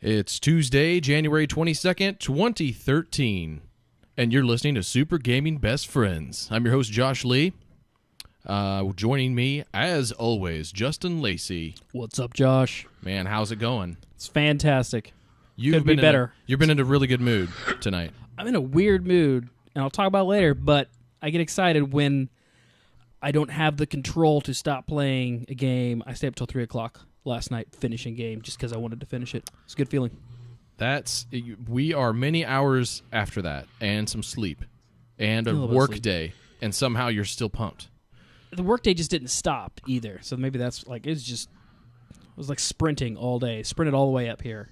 It's Tuesday, January 22nd, 2013, and you're listening to Super Gaming Best Friends. I'm your host, Josh Lee. Joining me, as always, Justin Lacey. What's up, Josh? Man, how's it going? It's fantastic. You've been better. You've been in a really good mood tonight. I'm in a weird mood, and I'll talk about it later, but I get excited when I don't have the control to stop playing a game. I stayed up till 3 o'clock last night finishing game just because I wanted to finish it. It's a good feeling. We are many hours after that, and some sleep, and a work day, and somehow you're still pumped. The work day just didn't stop either, so maybe that's like it was like sprinting all day. Sprinted all the way up here,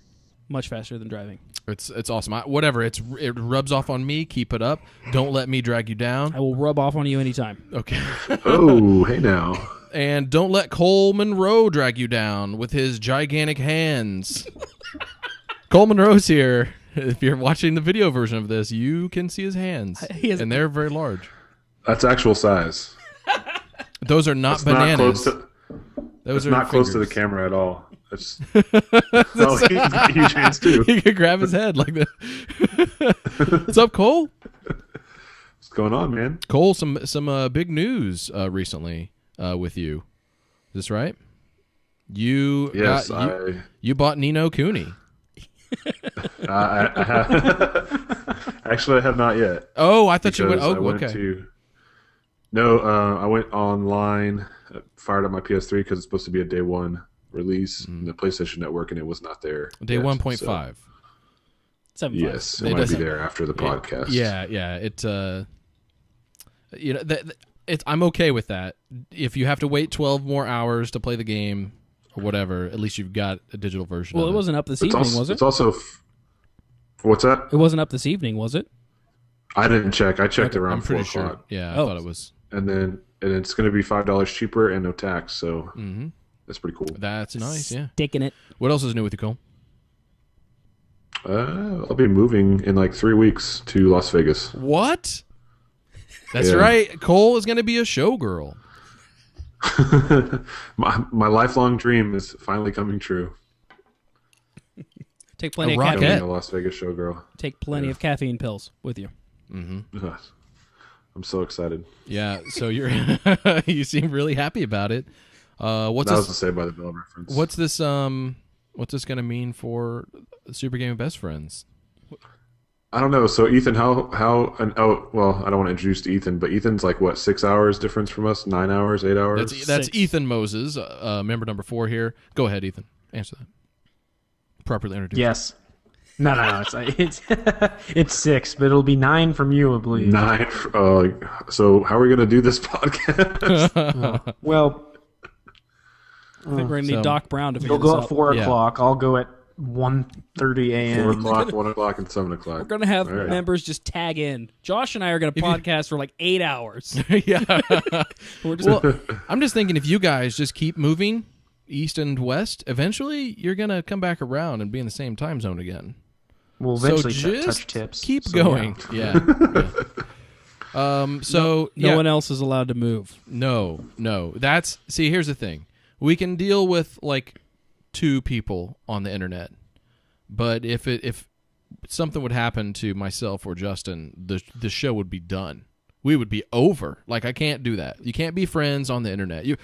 much faster than driving. It's awesome. It rubs off on me. Keep it up. Don't let me drag you down. I will rub off on you anytime. Okay. Oh, hey now. And don't let Cole Monroe drag you down with his gigantic hands. Cole Monroe's here. If you're watching the video version of this, you can see his hands, and they're very large. That's actual size. Those are not bananas. Those are not close to the camera at all. That's no, he's got huge hands too. He could grab his head like that. What's up, Cole? What's going on, man? Cole, some big news recently with you. Is this right? You bought Ni no Kuni. I have. Actually, I have not yet. Oh, I thought you went. Oh, okay. I went online, fired up my PS3 because it's supposed to be a day one release in the PlayStation Network, and it was not there. Day 1.5. So. Yes, it might be there after the podcast. Yeah. I'm okay with that. If you have to wait 12 more hours to play the game or whatever, at least you've got a digital version. Well, it wasn't up this evening, was it? It's also. What's that? It wasn't up this evening, was it? I didn't check. I checked around 4 o'clock. Sure. Yeah, I thought it was. And it's going to be $5 cheaper and no tax, so that's pretty cool. That's nice, yeah. Sticking it. What else is new with you, Cole? I'll be moving in like 3 weeks to Las Vegas. What? That's right. Cole is going to be a showgirl. my lifelong dream is finally coming true. Take plenty of caffeine. caffeine. A Las Vegas showgirl. Take plenty of caffeine pills with you. Mm-hmm. I'm so excited. Yeah, so you seem really happy about it. What's that was the Saved by the Bell reference. What's this going to mean for Super Gaming Best Friends? I don't know. So Ethan, I don't want to introduce to Ethan, but Ethan's like what, 6 hours difference from us? 9 hours, 8 hours? That's Ethan Moses, member number 4 here. Go ahead, Ethan. Answer that. Properly introduced. Yes. No. It's 6, but it'll be 9 from you, I believe. 9. So how are we going to do this podcast? Well, I think we're going to need Doc Brown to figure this out. You'll go at 4 o'clock. I'll go at 1:30 a.m. 4 o'clock, 1 o'clock, and 7 o'clock. We're going to have members just tag in. Josh and I are going to podcast for like 8 hours. Yeah. I'm just thinking if you guys just keep moving east and west, eventually you're going to come back around and be in the same time zone again. We'll eventually just touch tips. Keep going. Yeah. No one else is allowed to move. No. Here's the thing. We can deal with like 2 people on the internet, but if something would happen to myself or Justin, the show would be done. We would be over. Like, I can't do that. You can't be friends on the internet. You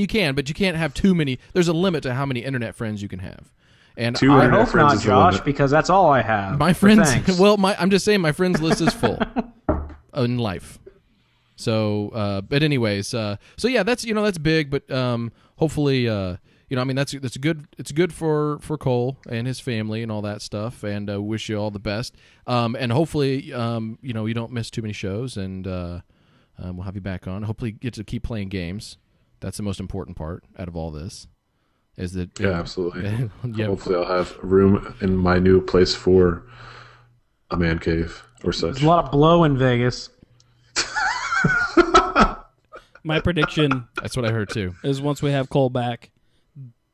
can, but you can't have too many. There's a limit to how many internet friends you can have. And I hope not, Josh, because that's all I have. My friends. I'm just saying my friends list is full in life. So, but anyways, that's big. But hopefully, that's good. It's good for Cole and his family and all that stuff. And wish you all the best. And hopefully, you don't miss too many shows, and we'll have you back on. Hopefully, you get to keep playing games. That's the most important part out of all this. Is that absolutely. Hopefully, I'll have room in my new place for a man cave or such. There's a lot of blow in Vegas. My prediction, that's what I heard too, is once we have Cole back,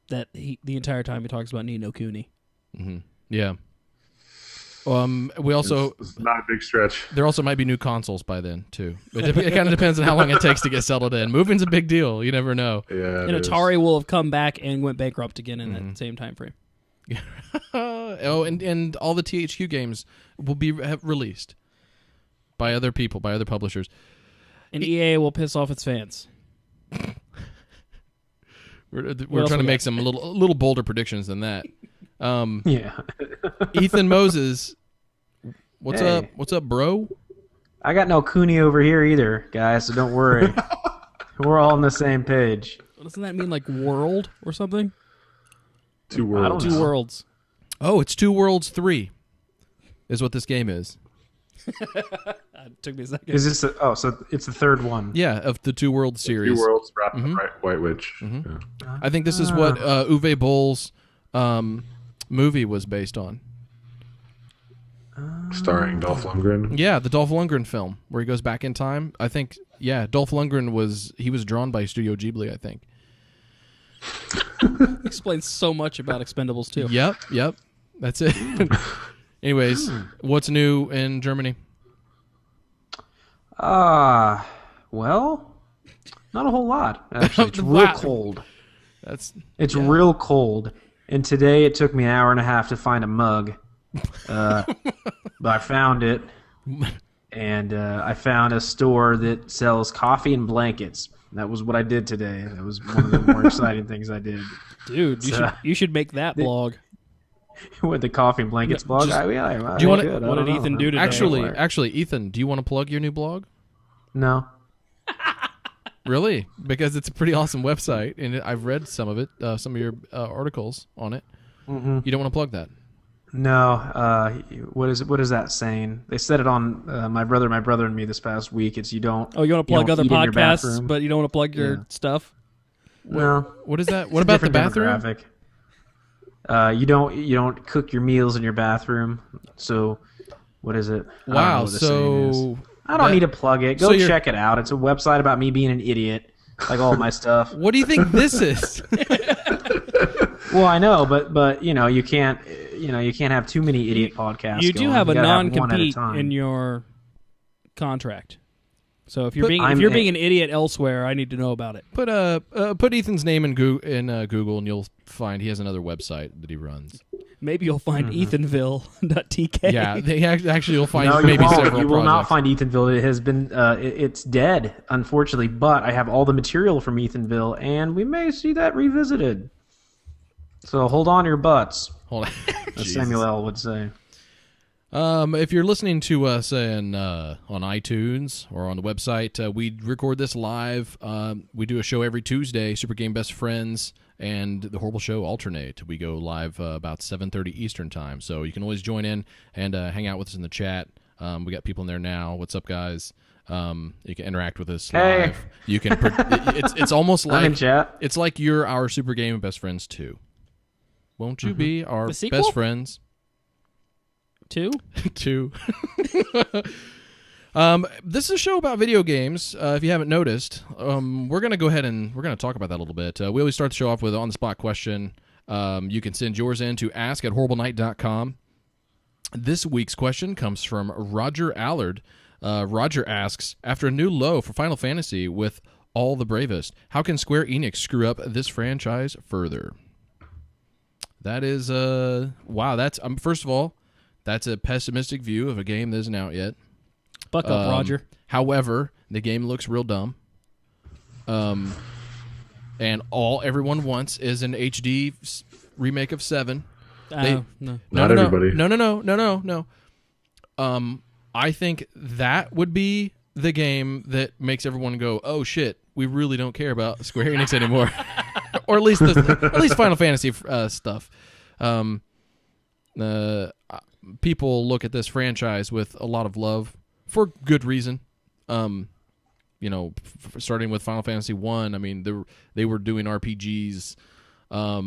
that the entire time he talks about Ni no Kuni. Mm-hmm. Yeah. We also it's not a big stretch. There also might be new consoles by then too. It kind of depends on how long it takes to get settled in. Moving's a big deal. You never know. Yeah. And Atari will have come back and went bankrupt again in that same time frame. and all the THQ games will be released by other people, by other publishers. And EA will piss off its fans. We're trying to make some little bolder predictions than that. Yeah. Ethan Moses, what's Hey. up? What's up, bro? I got no Kuni over here either, guys, so don't worry. We're all on the same page. Doesn't that mean like world or something? Two I don't worlds. know. Two worlds. Oh, it's Two Worlds 3 is what this game is. It took me a second. Is this so it's the third one? Yeah, of the Two Worlds series. Two worlds wrapped in the White Witch. Yeah. I think this is what Uwe Boll's movie was based on. Starring Dolph Lundgren. Yeah, the Dolph Lundgren film where he goes back in time. I think, yeah, Dolph Lundgren was drawn by Studio Ghibli, I think. Explains so much about Expendables 2. Yep. That's it. Anyways, what's new in Germany? Well, not a whole lot. Actually, it's real Wow. cold. It's real cold. And today it took me an hour and a half to find a mug. But I found it. And I found a store that sells coffee and blankets. That was what I did today. That was one of the more exciting things I did. Dude, you should make that blog. With the coffee and blankets blog. just- do you wanna- what did Ethan do today? Actually, Ethan, do you want to plug your new blog? No. Really? Because it's a pretty awesome website, and I've read some of it, some of your articles on it. Mm-hmm. You don't want to plug that? No. What is that saying? They said it on my brother and me this past week. It's you don't. Oh, you want to plug don't other eat in your podcasts, bathroom. but you don't want to plug your stuff? No. What is that? It's What a about the different bathroom? demographic. You don't cook your meals in your bathroom. So, what is it? I don't know Wow. what the saying is. So I don't need to plug it. Go so you're- check it out. It's a website about me being an idiot, like all my stuff. what do you think this is? Well, I know, but you can't have too many idiot podcasts. You do going. have a You gotta one at a non-compete time. in your contract. So if you're But being an idiot elsewhere, I need to know about it. Put Ethan's name in Google, and you'll find he has another website that he runs. Maybe you'll find Ethanville.tk. Yeah, actually you'll find No, you maybe won't. several. You will not projects. find Ethanville. It has been it's dead, unfortunately. But I have all the material from Ethanville, and we may see that revisited. So hold on to your butts, Hold on. as Jesus. Samuel L. would say. If you're listening to us on iTunes or on the website, we record this live. We do a show every Tuesday, Super Game Best Friends and The Horrible Show alternate. We go live about 7:30 Eastern Time, so you can always join in and hang out with us in the chat. We got people in there now. What's up, guys? You can interact with us Hey. live. You can. It's almost I'm in like chat. it's like you're our Super Game Best Friends too. Won't you be our The sequel? best friends? 2? Two. This is a show about video games. If you haven't noticed, we're gonna go ahead and we're gonna talk about that a little bit. We always start the show off with an on-the-spot question. You can send yours in to ask@horriblenight.com. This week's question comes from Roger Allard. Roger asks, after a new low for Final Fantasy with All the Bravest, how can Square Enix screw up this franchise further? That is wow. That's first of all, that's a pessimistic view of a game that isn't out yet. Buck up, Roger. However, the game looks real dumb. And all everyone wants is an HD remake of 7. No. Not everybody. No. I think that would be the game that makes everyone go, "Oh shit, we really don't care about Square Enix anymore," or at least Final Fantasy stuff. People look at this franchise with a lot of love for good reason. Starting with Final Fantasy 1, I mean, they were doing RPGs.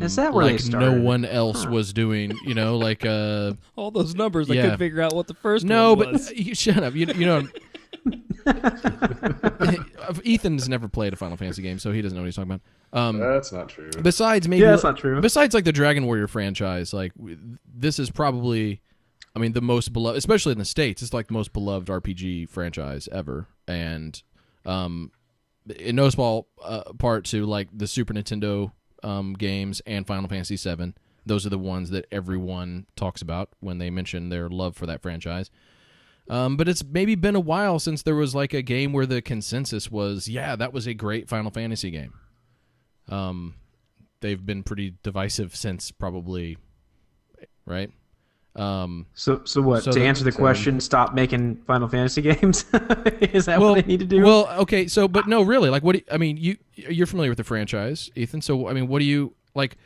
Is that where like they started? no one else was doing? Like All those numbers, I Yeah. couldn't figure out what the first no, one was. but you shut up. You know. Ethan's never played a Final Fantasy game, so he doesn't know what he's talking about. That's not true. Besides, maybe that's not true. Besides, like the Dragon Warrior franchise, like this is probably, I mean, the most beloved, especially in the States. It's like the most beloved RPG franchise ever, and in no small part to like the Super Nintendo games and Final Fantasy VII. those are the ones that everyone talks about when they mention their love for that franchise. But it's maybe been a while since there was like a game where the consensus was, yeah, that was a great Final Fantasy game. They've been pretty divisive since probably, right? So what? To answer the question, stop making Final Fantasy games? Is that what they need to do? Well, okay. So, but no, really. Like, you're familiar with the franchise, Ethan. So, I mean, what do you like?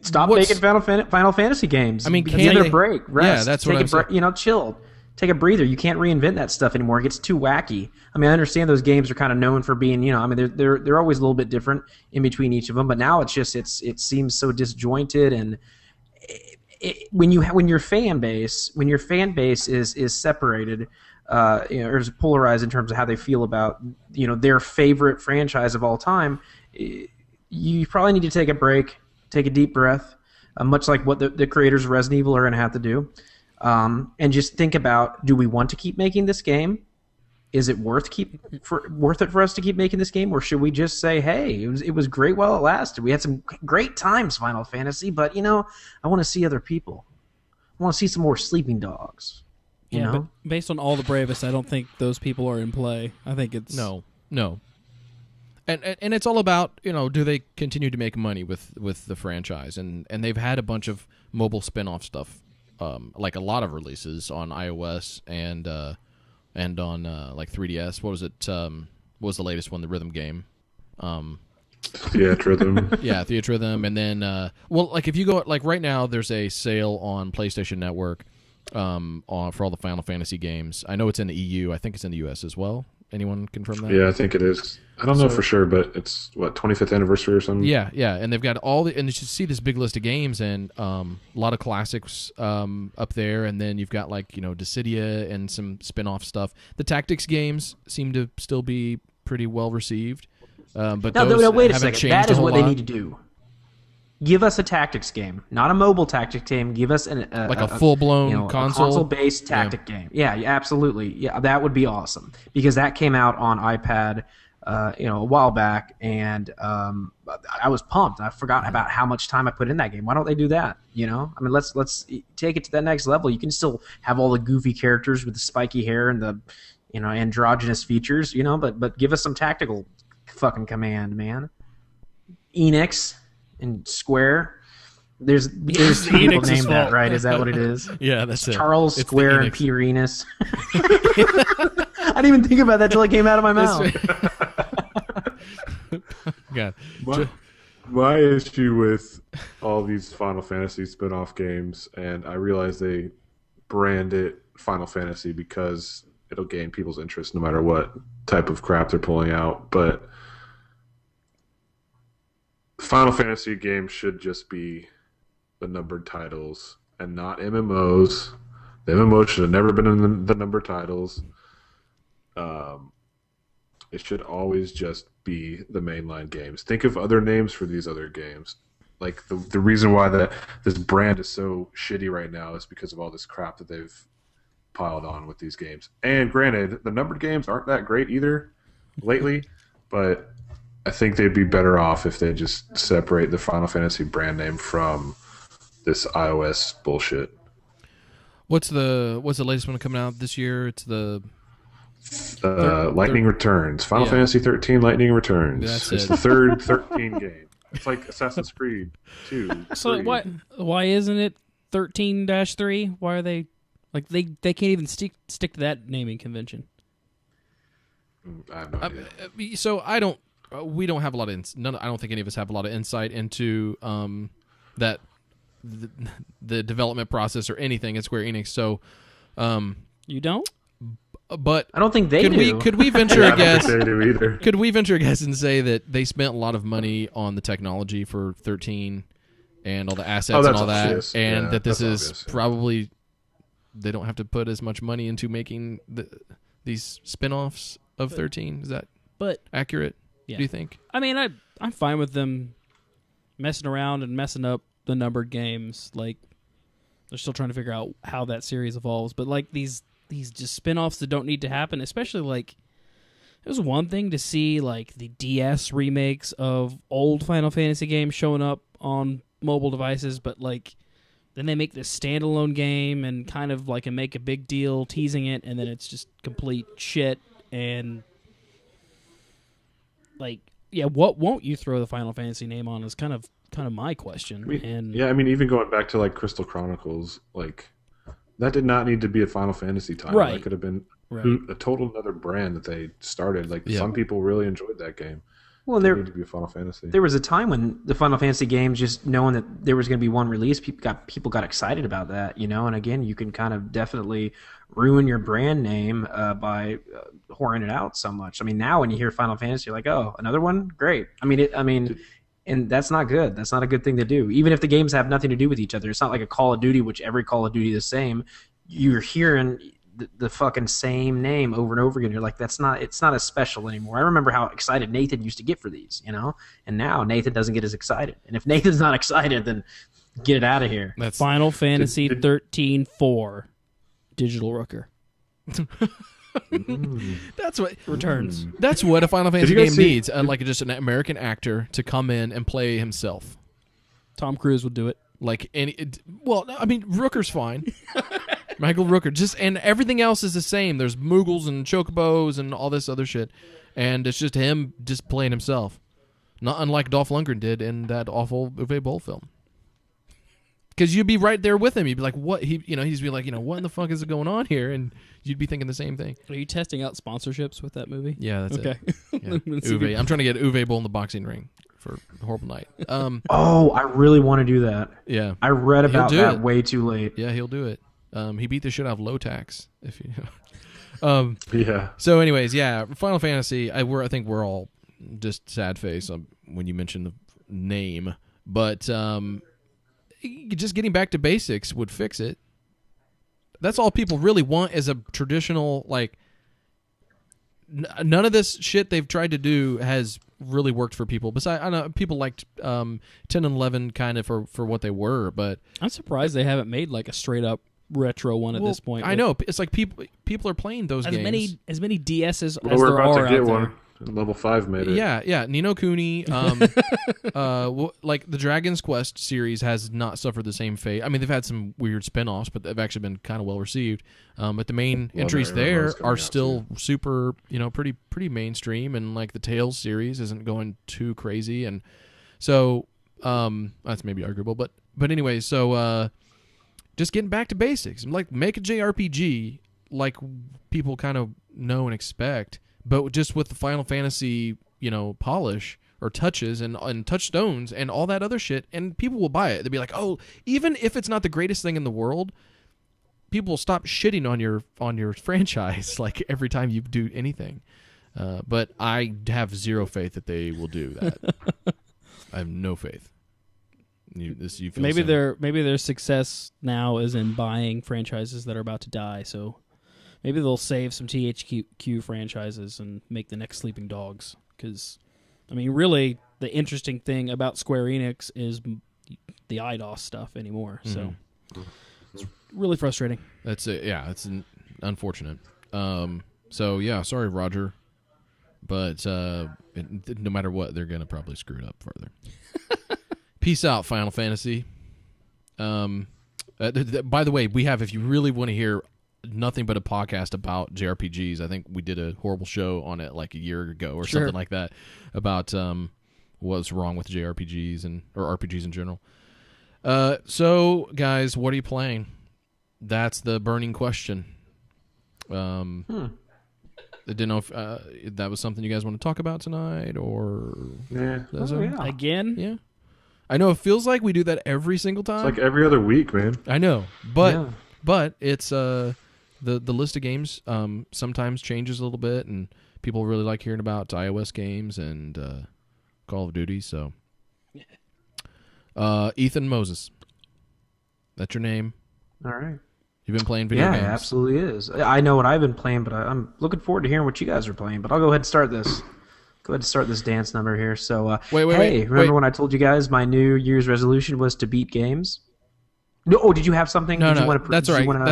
Stop making Final Fantasy games. I mean, take a break, rest. Yeah, that's what I'm saying. Chill. Take a breather. You can't reinvent that stuff anymore. It gets too wacky. I mean, I understand those games are kind of known for being, I mean, they're always a little bit different in between each of them. But now it's just it seems so disjointed, and when your fan base is separated, or is polarized in terms of how they feel about their favorite franchise of all time, you probably need to take a break, take a deep breath, much like what the creators of Resident Evil are going to have to do. And just think about: do we want to keep making this game? Is it worth it for us to keep making this game, or should we just say, "Hey, it was great while it lasted. We had some great times, Final Fantasy, but I want to see other people. I want to see some more sleeping dogs." But based on all the bravest, I don't think those people are in play. I think it's no, and it's all about do they continue to make money with the franchise, and they've had a bunch of mobile spin-off stuff. Like a lot of releases on iOS and on like 3DS. What was it? What was the latest one? The rhythm game. Theatrhythm. Yeah, Theatrhythm. And then, like if you go like right now, there's a sale on PlayStation Network for all the Final Fantasy games. I know it's in the EU. I think it's in the US as well. Anyone confirm that? Yeah, I think it is. I don't know for sure, but it's 25th anniversary or something. Yeah, and they've got and you should see this big list of games and a lot of classics up there, and then you've got like Dissidia and some spin-off stuff. The tactics games seem to still be pretty well received, but no, wait a second. Changed that is what lot. they need to do. Give us a tactics game, not a mobile tactics game. Give us a full-blown console-based tactic game. Yeah, absolutely. Yeah, that would be awesome because that came out on iPad, a while back, and I was pumped. I forgot about how much time I put in that game. Why don't they do that? I mean, let's take it to that next level. You can still have all the goofy characters with the spiky hair and the androgynous features. But give us some tactical fucking command, man. Enix. And Square, there's people named that, right? Is that what it is? Yeah, that's Charles Square and Peter Enos. I didn't even think about that till it came out of my mouth. God. My issue with all these Final Fantasy spin-off games, and I realize they brand it Final Fantasy because it'll gain people's interest no matter what type of crap they're pulling out, but Final Fantasy games should just be the numbered titles and not MMOs. The MMOs should have never been in the numbered titles. It should always just be the mainline games. Think of other names for these other games. Like the reason why this brand is so shitty right now is because of all this crap that they've piled on with these games. And granted, the numbered games aren't that great either lately, but I think they'd be better off if they just separate the Final Fantasy brand name from this iOS bullshit. What's the latest one coming out this year? It's the Lightning Returns. Final Fantasy 13 Lightning Returns. It's the third 13 game. It's like Assassin's Creed 2. So why isn't it 13-3? Why are they like they can't even stick to that naming convention? I have no idea. So we don't have a lot of I don't think any of us have a lot of insight into that the development process or anything at Square Enix. So you don't? But I don't think they do. Could we venture a guess? They do either. Could we venture a guess and say that they spent a lot of money on the technology for 13 and all the assets and all that, obvious. and that this is obvious, probably they don't have to put as much money into making these spin-offs of 13? Is that accurate? Yeah. Do you think? I mean, I'm fine with them messing around and messing up the numbered games. Like, they're still trying to figure out how that series evolves. But like these just spin-offs that don't need to happen, especially like it was one thing to see like the DS remakes of old Final Fantasy games showing up on mobile devices, but like then they make this standalone game and kind of like make a big deal teasing it, and then it's just complete shit. And like, yeah, what won't you throw the Final Fantasy name on is kind of my question. I mean, even going back to like Crystal Chronicles, like that did not need to be a Final Fantasy title. Right. That could have been Right. a total other brand that they started. Like some people really enjoyed that game. Well, there need to be a Final Fantasy. There was a time when the Final Fantasy games, just knowing that there was going to be one release, people got excited about that, you know. And again, you can kind of definitely ruin your brand name by whoring it out so much. I mean, now when you hear Final Fantasy, you're like, oh, another one, great. And that's not good. That's not a good thing to do. Even if the games have nothing to do with each other, it's not like a Call of Duty, which every Call of Duty is the same. You're hearing the fucking same name over and over again. You're like, it's not as special anymore. I remember how excited Nathan used to get for these, you know, and now Nathan doesn't get as excited. And if Nathan's not excited, then get it out of here. That's Final Fantasy 13-4 Digital Rooker. That's what returns. That's what a Final Fantasy game needs. Like just an American actor to come in and play himself. Tom Cruise would do it. Like Rooker's fine. Michael Rooker, and everything else is the same. There's Moogles and Chocobos and all this other shit, and it's just him just playing himself. Not unlike Dolph Lundgren did in that awful Uwe Boll film. Because you'd be right there with him. You'd be like, "What?" He'd be like, "What in the fuck is going on here?" And you'd be thinking the same thing. Are you testing out sponsorships with that movie? Yeah, that's okay. it. Yeah. Uwe. I'm trying to get Uwe Boll in the boxing ring for a Horrible Night. Oh, I really want to do that. Yeah, I read about that way too late. Yeah, he'll do it. He beat the shit out of Low Tax, if you know. Yeah. So, anyways, yeah, Final Fantasy. I think we're all just sad face when you mention the name, but just getting back to basics would fix it. That's all people really want is a traditional none of this shit they've tried to do has really worked for people. Besides, I know people liked 10 and 11 kind of for what they were, but I'm surprised they haven't made like a straight up retro one at this point. I know it's like people are playing those games. As many DSs as we're there about are to get out one. there. Level 5 made it. Yeah. Ni no Kuni, like the Dragon's Quest series has not suffered the same fate. I mean, they've had some weird spin-offs, but they've actually been kind of well received. But the main entries there are still super, pretty mainstream, and like the Tales series isn't going too crazy, and so that's maybe arguable. But anyway, so just getting back to basics, like make a JRPG like people kind of know and expect. But just with the Final Fantasy, polish or touches and touchstones and all that other shit, and people will buy it. They'll be like, oh, even if it's not the greatest thing in the world, people will stop shitting on your franchise like every time you do anything. But I have zero faith that they will do that. I have no faith. You feel maybe their success now is in buying franchises that are about to die. So. Maybe they'll save some THQ franchises and make the next Sleeping Dogs. Because, really, the interesting thing about Square Enix is the IDOS stuff anymore. So, it's really frustrating. That's it. Yeah, it's unfortunate. So, yeah, sorry, Roger. But no matter what, they're going to probably screw it up further. Peace out, Final Fantasy. By the way, we have, if you really want to hear nothing but a podcast about JRPGs. I think we did a horrible show on it like a year ago or something like that about what's wrong with JRPGs or RPGs in general. So, guys, what are you playing? That's the burning question. I didn't know if that was something you guys want to talk about tonight or... Yeah. Again? Yeah. I know it feels like we do that every single time. It's like every other week, man. I know, but it's... The list of games sometimes changes a little bit, and people really like hearing about iOS games and Call of Duty. So, Ethan Moses, that's your name. All right. You've been playing video games. Yeah, it absolutely is. I know what I've been playing, but I'm looking forward to hearing what you guys are playing. But I'll go ahead and start this. Go ahead and start this dance number here. So, remember when I told you guys my New Year's resolution was to beat games? No, did you have something? No, that's all right. That's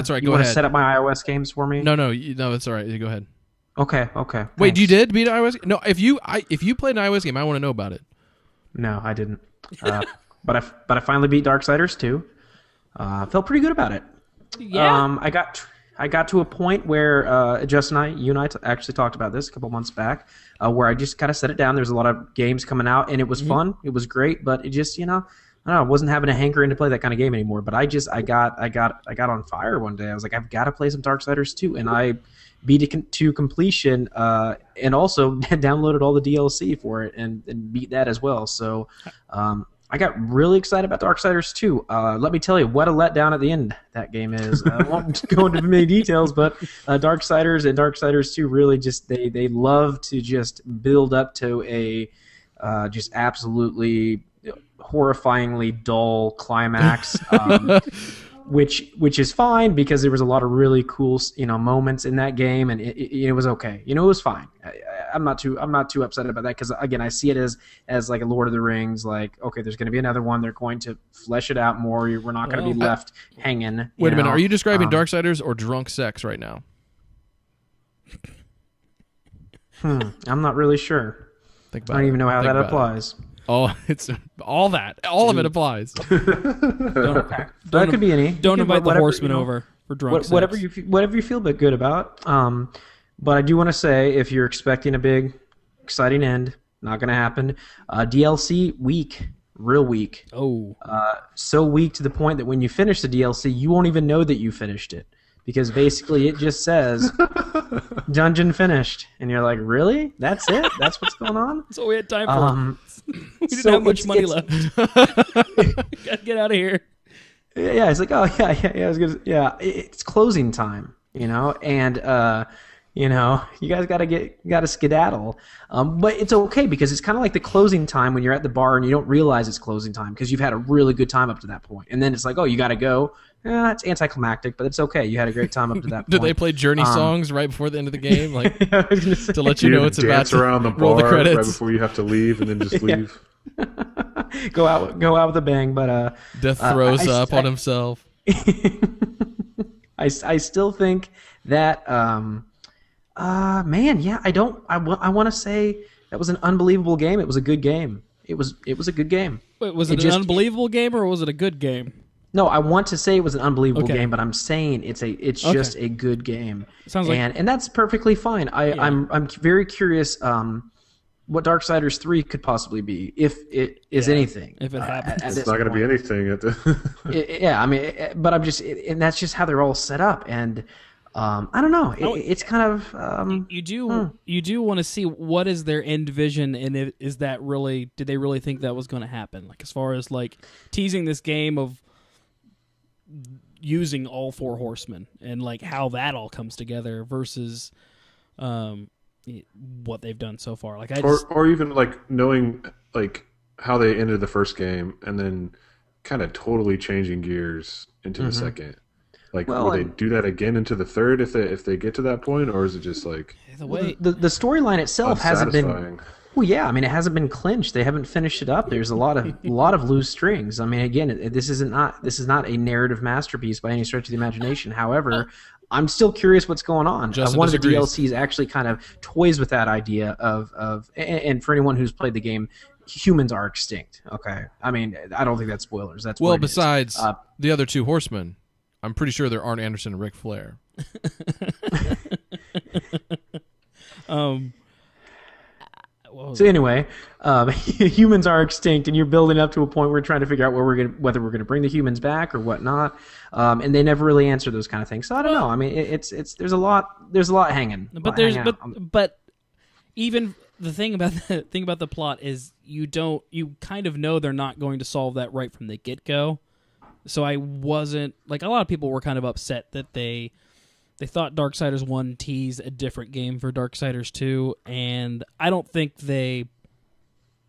all right. You want to set up my iOS games for me? No, that's all right. You go ahead. Okay. Wait, you did beat an iOS? No, if you played an iOS game, I want to know about it. No, I didn't. but I finally beat Darksiders 2. Felt pretty good about it. Yeah. I got to a point where Justin you and I actually talked about this a couple months back, where I just kind of set it down. There's a lot of games coming out, and it was fun. It was great, but it just, I don't know, I wasn't having a hankering to play that kind of game anymore. But I got on fire one day. I was like, I've got to play some Darksiders 2, and I beat it to completion, and also downloaded all the DLC for it and beat that as well. So I got really excited about Darksiders 2. Let me tell you what a letdown at the end that game is. I won't go into many details, but Darksiders and Darksiders 2 really just they love to just build up to a just absolutely horrifyingly dull climax. Which is fine because there was a lot of really cool moments in that game, and it was okay. It was fine. I'm not too upset about that because again I see it as like a Lord of the Rings. Like, okay, there's going to be another one. They're going to flesh it out more. We're not going to be left hanging. Wait a minute. Are you describing Darksiders or drunk sex right now? I'm not really sure. I don't even know how that applies. Oh, it's all that. All of it applies. That could be any. Don't invite the horseman over for drunk sex. Whatever you feel good about. But I do want to say, if you're expecting a big, exciting end, not going to happen. DLC weak, real weak. Oh. So weak to the point that when you finish the DLC, you won't even know that you finished it. Because basically it just says, dungeon finished. And you're like, really? That's it? That's what's going on? That's all we had time for. We didn't have much money left. Gotta get out of here. Yeah, it's like, oh, yeah. It's closing time, and, you guys gotta skedaddle. But it's okay because it's kind of like the closing time when you're at the bar and you don't realize it's closing time because you've had a really good time up to that point. And then it's like, oh, you gotta go. Yeah, it's anticlimactic, but it's okay. You had a great time up to that point. Did they play Journey songs right before the end of the game, like to let you know it's about dance to around the roll bar the credits right before you have to leave, and then just leave? Go out with a bang, but Death throws up on himself. I still think that man, yeah, I want to say that was an unbelievable game. It was a good game. It was a good game. Wait, was it an unbelievable game or was it a good game? No, I want to say it was an unbelievable game, but I'm saying it's just a good game. Sounds like, and that's perfectly fine. I'm very curious what Darksiders 3 could possibly be, if it is anything. If it happens. It's not going to be anything. But I'm just, and that's just how they're all set up, and I don't know. It's kind of you do want to see what is their end vision, and is that really, did they really think that was going to happen? Like as far as like teasing this game of using all four horsemen and like how that all comes together versus what they've done so far. Like or even like knowing like how they ended the first game and then kind of totally changing gears into the second. Like, will they do that again into the third if they get to that point, or is it just like the storyline itself hasn't been? Well, yeah, I mean, it hasn't been clinched. They haven't finished it up. There's a lot of loose strings. I mean, again, this is not a narrative masterpiece by any stretch of the imagination. However, I'm still curious what's going on. One of the DLCs actually kind of toys with that idea of and for anyone who's played the game, humans are extinct. Okay, I mean, I don't think that's spoilers. That's well, besides the other two horsemen, I'm pretty sure they're Arn Anderson and Ric Flair. So anyway, humans are extinct, and you're building up to a point where we're trying to figure out whether we're gonna bring the humans back or whatnot. And they never really answer those kind of things. So I don't know. I mean, it's there's a lot hanging. But even the thing about the plot is you kind of know they're not going to solve that right from the get-go. So I wasn't like, a lot of people were kind of upset that they thought Darksiders 1 teased a different game for Darksiders 2, and I don't think they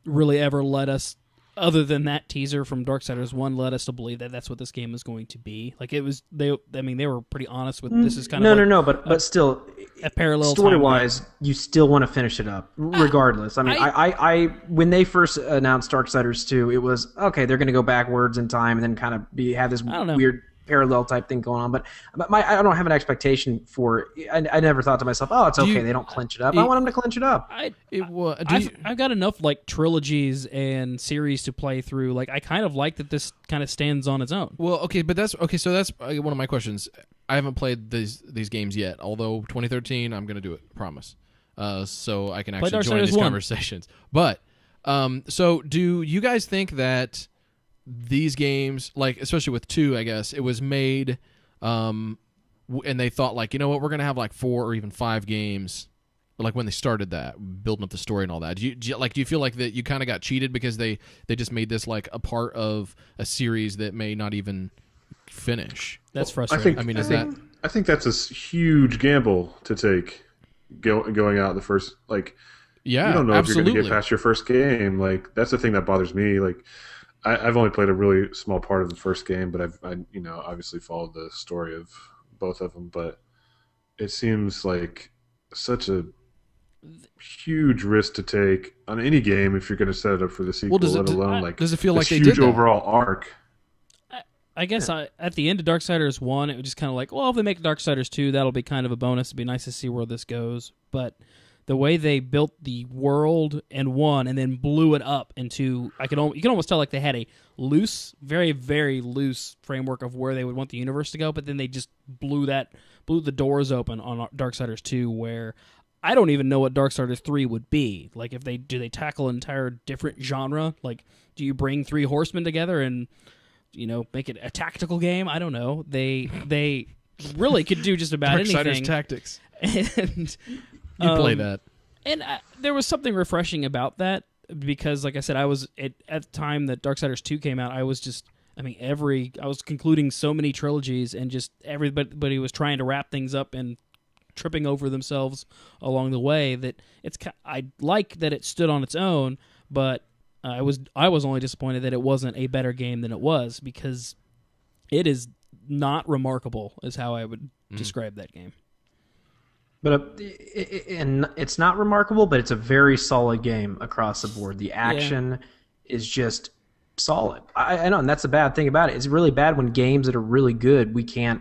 really ever let us, other than that teaser from Darksiders 1, led us to believe that that's what this game was going to be. Like, it was, they were pretty honest with this is kind of but still, a parallel story-wise, you still want to finish it up, regardless. I mean, I when they first announced Darksiders 2, it was, okay, they're going to go backwards in time and then kind of have this weird parallel type thing going on. But I don't have an expectation for. I never thought to myself, oh, it's okay. They don't clinch it up. I want them to clinch it up. I've got enough like trilogies and series to play through. Like I kind of like that this kind of stands on its own. Well, okay, but that's okay. So that's one of my questions. I haven't played these games yet. Although 2013, I'm going to do it. I promise. So I can actually join these conversations. But so do you guys think that these games, like especially with 2, I guess it was made, and they thought like, you know what, we're gonna have like 4 or even 5 games, like when they started that, building up the story and all that. Do you feel like that you kind of got cheated because they just made this like a part of a series that may not even finish? That's frustrating. I think that's a huge gamble to take, going out the first, like, yeah, you don't know absolutely. if you're going to get past your first game. Like, that's the thing that bothers me. Like, I've only played a really small part of the first game, but I obviously followed the story of both of them. But it seems like such a huge risk to take on any game if you're going to set it up for the sequel, does it feel like they huge did that? Overall arc? I guess at the end of Darksiders 1, it was just kind of like, well, if they make Darksiders 2, that'll be kind of a bonus. It'd be nice to see where this goes. But the way they built the world in 1 and then blew it up into, you can almost tell like they had a loose, very, very loose framework of where they would want the universe to go, but then they just blew the doors open on Darksiders 2, where I don't even know what Darksiders 3 would be. Like, do they tackle an entire different genre? Like, do you bring 3 horsemen together and make it a tactical game? I don't know. They really could do just about anything. Darksiders Tactics. And you play that. And there was something refreshing about that because, like I said, I was at the time that Darksiders 2 came out. I was concluding so many trilogies, and just everybody was trying to wrap things up and tripping over themselves along the way. That I like that it stood on its own, but I was only disappointed that it wasn't a better game than it was, because it is not remarkable, is how I would describe that game. But and it's not remarkable, but it's a very solid game across the board. The action is just solid. I know, and that's the bad thing about it. It's really bad when games that are really good, we can't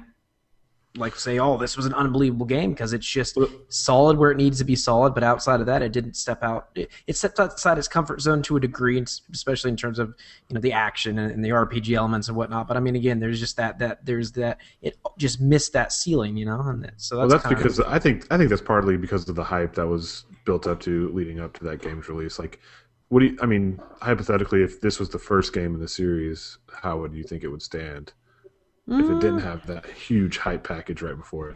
say, oh, this was an unbelievable game, because it's just solid where it needs to be solid, but outside of that, it didn't step out. It stepped outside its comfort zone to a degree, especially in terms of the action and the RPG elements and whatnot. But I mean, again, there's just there's that it just missed that ceiling, and so that's because I think that's partly because of the hype that was built up to leading up to that game's release. Like, hypothetically, if this was the first game in the series, how would you think it would stand if it didn't have that huge hype package right before it?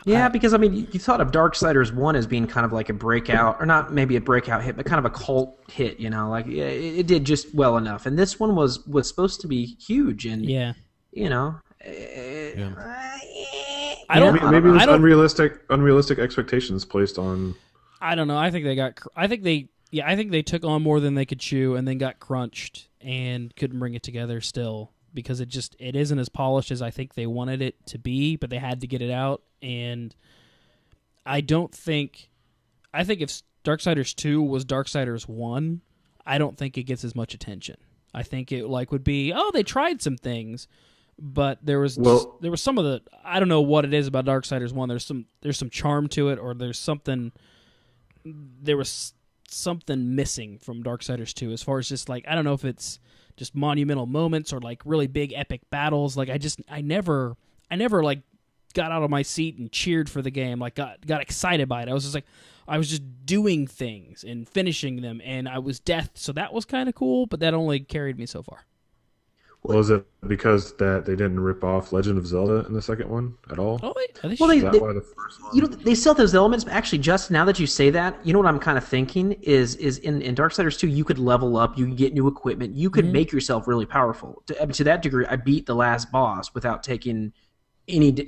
Yeah, because, I mean, you thought of Darksiders 1 as being kind of like a breakout, or not maybe a breakout hit, but kind of a cult hit, like it did just well enough. And this one was supposed to be huge, and maybe it was unrealistic expectations placed on. I don't know. I think they took on more than they could chew, and then got crunched and couldn't bring it together still, because it isn't as polished as I think they wanted it to be, but they had to get it out. And I think if Darksiders 2 was Darksiders 1, I don't think it gets as much attention. I think it would be, oh, they tried some things, but there was some of the, I don't know what it is about Darksiders 1. There's some charm to it, or there was something missing from Darksiders 2 as far as just I don't know if it's just monumental moments or really big epic battles. I never got out of my seat and cheered for the game, got excited by it. I was just doing things and finishing them, and I was death, so that was kind of cool, but that only carried me so far. Well, is it because that they didn't rip off Legend of Zelda in the second one at all? Oh, wait. Is that why the first one? They still have those elements. But actually, just now that you say that, what I'm kind of thinking is in Darksiders 2, you could level up, you could get new equipment, you could make yourself really powerful. To that degree, I beat the last boss without taking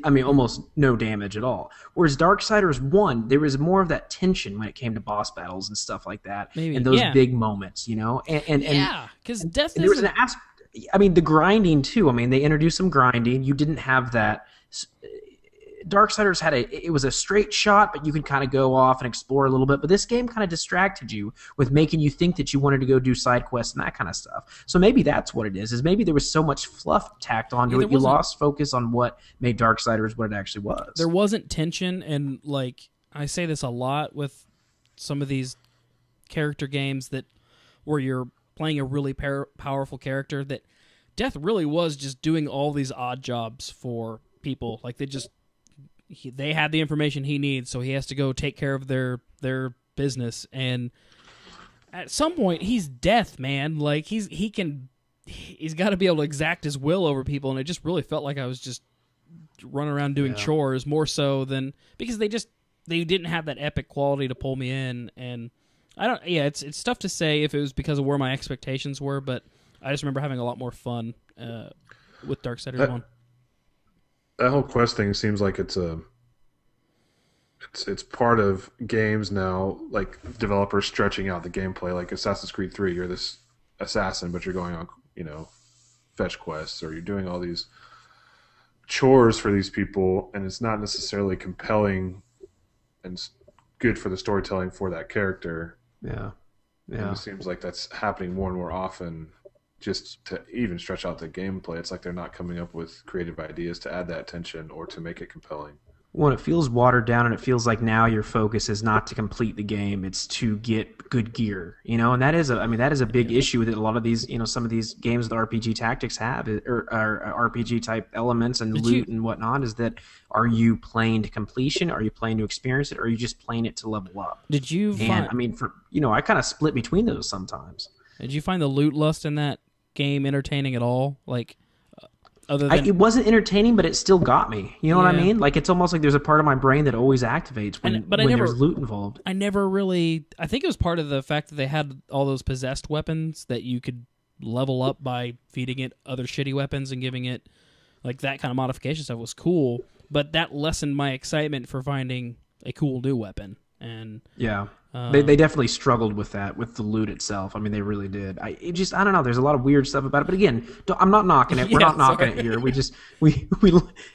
almost no damage at all. Whereas Darksiders 1, there was more of that tension when it came to boss battles and stuff like that, and those big moments, because death there was an aspect. The grinding too. They introduced some grinding. You didn't have that Darksiders it was a straight shot, but you could kind of go off and explore a little bit. But this game kind of distracted you with making you think that you wanted to go do side quests and that kind of stuff. So maybe that's what it is maybe there was so much fluff tacked onto it, you lost focus on what made Darksiders what it actually was. There wasn't tension, and like I say this a lot with some of these character games where you're playing a really powerful character, that Death really was just doing all these odd jobs for people. Like they had the information he needs, so he has to go take care of their business. And at some point, he's Death, man. Like he's got to be able to exact his will over people. And it just really felt like I was just running around doing chores more so than because they didn't have that epic quality to pull me in. And it's tough to say if it was because of where my expectations were, but I just remember having a lot more fun with Darksiders 1. That whole quest thing seems like it's part of games now, like developers stretching out the gameplay. Like Assassin's Creed 3, you're this assassin, but you're going on, fetch quests, or you're doing all these chores for these people, and it's not necessarily compelling and good for the storytelling for that character. Yeah. And it seems like that's happening more and more often. Just to even stretch out the gameplay, it's like they're not coming up with creative ideas to add that tension or to make it compelling. Well, it feels watered down, and it feels like now your focus is not to complete the game; it's to get good gear. And that is a big issue with it. A lot of these, some of these games with RPG tactics have, or RPG type elements and loot and whatnot. Is that are you playing to completion? Are you playing to experience it? Or are you just playing it to level up? Did you? I kind of split between those sometimes. Did you find the loot lust in that game entertaining at all? Like, other than it wasn't entertaining, but it still got me. You know what I mean? Like, it's almost like there's a part of my brain that always activates when there's loot involved. I never really. I think it was part of the fact that they had all those possessed weapons that you could level up by feeding it other shitty weapons and giving it like that kind of modification stuff was cool. But that lessened my excitement for finding a cool new weapon. And they definitely struggled with that, with the loot itself. I mean, they really did. I don't know. There's a lot of weird stuff about it. But again, I'm not knocking it. We're not knocking it here. We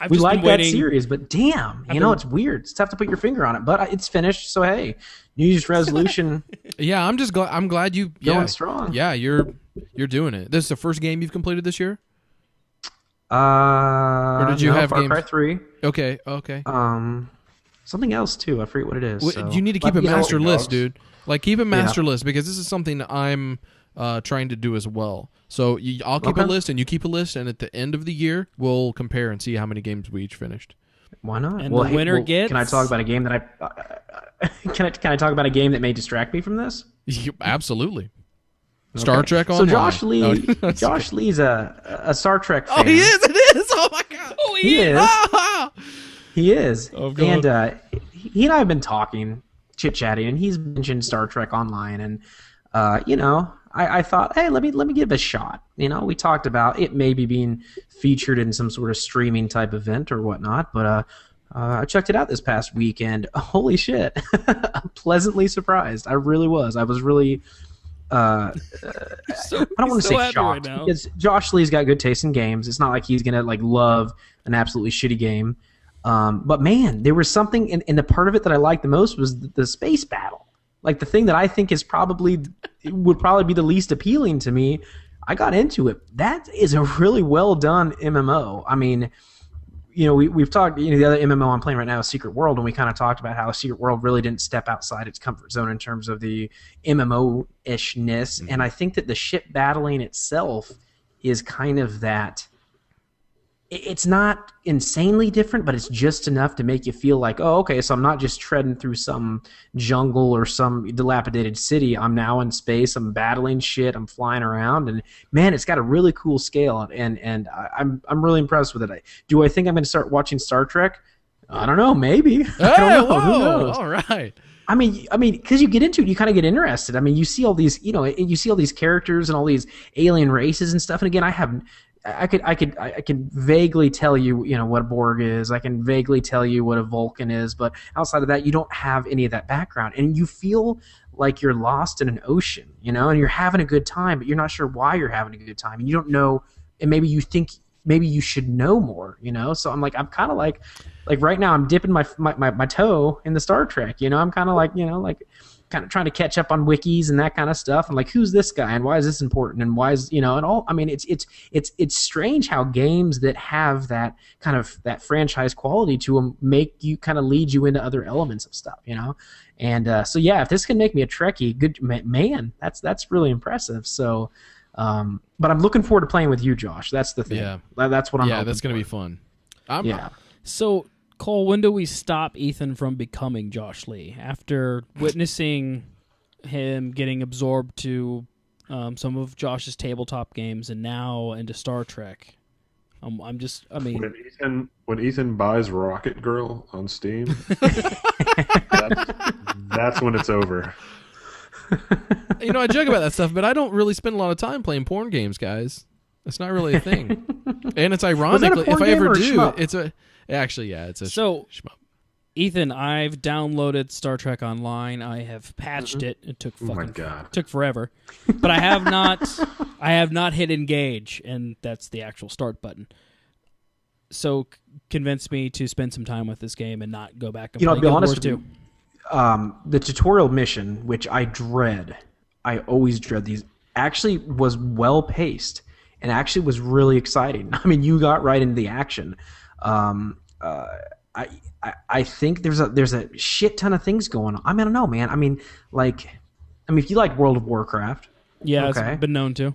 like that series. But damn, it's weird. It's tough to put your finger on it. But it's finished. So hey, New Year's resolution. Yeah, I'm just glad. I'm glad you going strong. Yeah, you're doing it. This is the first game you've completed this year. Or did you have Far games? Cry 3? Okay. Something else too. I forget what it is. You need to keep a master list, dude. Like keep a master list, because this is something that I'm trying to do as well. So I'll keep a list, and you keep a list, and at the end of the year, we'll compare and see how many games we each finished. Why not? And the winner gets. Can I talk about a game that Can I talk about a game that may distract me from this? Absolutely. Star Trek Online. So Josh Lee's a Star Trek fan. Oh, he is. It is. Oh my god. Oh, he is. Ah! He is. Oh, God. And he and I have been talking, chit-chatting, and he's mentioned Star Trek Online, and I thought, hey, let me give it a shot. We talked about it maybe being featured in some sort of streaming type event or whatnot, but I checked it out this past week, and holy shit, I'm pleasantly surprised. I really was. I was really. I don't want to say shocked, right because Josh Lee's got good taste in games. It's not like he's gonna love an absolutely shitty game. But man, there was something in the part of it that I liked the most was the space battle. Like the thing that I think would probably be the least appealing to me. I got into it. That is a really well done MMO. I mean, we've talked. The other MMO I'm playing right now is Secret World, and we kind of talked about how Secret World really didn't step outside its comfort zone in terms of the MMO-ishness. And I think that the ship battling itself is kind of that. It's not insanely different, but it's just enough to make you feel like, oh, okay, so I'm not just treading through some jungle or some dilapidated city. I'm now in space. I'm battling shit. I'm flying around, and man, it's got a really cool scale, and I'm really impressed with it. Do I think I'm going to start watching Star Trek? I don't know. Maybe. I don't know. Who knows? All right. I mean, because you get into it, you kind of get interested. I mean, you see all these, you see all these characters and all these alien races and stuff. And again, I could vaguely tell you, what a Borg is. I can vaguely tell you what a Vulcan is, but outside of that, you don't have any of that background, and you feel like you're lost in an ocean, and you're having a good time, but you're not sure why you're having a good time, and you don't know, and maybe you think maybe you should know more, So I'm kind of like right now I'm dipping my toe in the Star Trek, I'm kind of like, kind of trying to catch up on wikis and that kind of stuff. And like, who's this guy and why is this important and why is, and all, I mean, it's strange how games that have that kind of that franchise quality to them make you kind of lead you into other elements of stuff, And so, yeah, if this can make me a Trekkie, good man, that's really impressive. So, but I'm looking forward to playing with you, Josh. That's the thing. Yeah. That's what I'm Yeah, that's going to be fun. So, Cole, when do we stop Ethan from becoming Josh Lee? After witnessing him getting absorbed to some of Josh's tabletop games and now into Star Trek, when Ethan buys Rocket Girl on Steam, that's when it's over. I joke about that stuff, but I don't really spend a lot of time playing porn games, guys. It's not really a thing. And it's ironic, if I ever do, it's a... Actually, yeah, it's a shmup. Ethan, I've downloaded Star Trek Online. I have patched it. It took took forever, but I have not hit engage, and that's the actual start button. So convince me to spend some time with this game and not go back and play Guild Wars 2. The tutorial mission, which I always dread these, actually was well paced and actually was really exciting. I mean, you got right into the action. I think there's a shit ton of things going on. I mean, I don't know, man. I mean, if you like World of Warcraft, yeah, okay. It's been known to,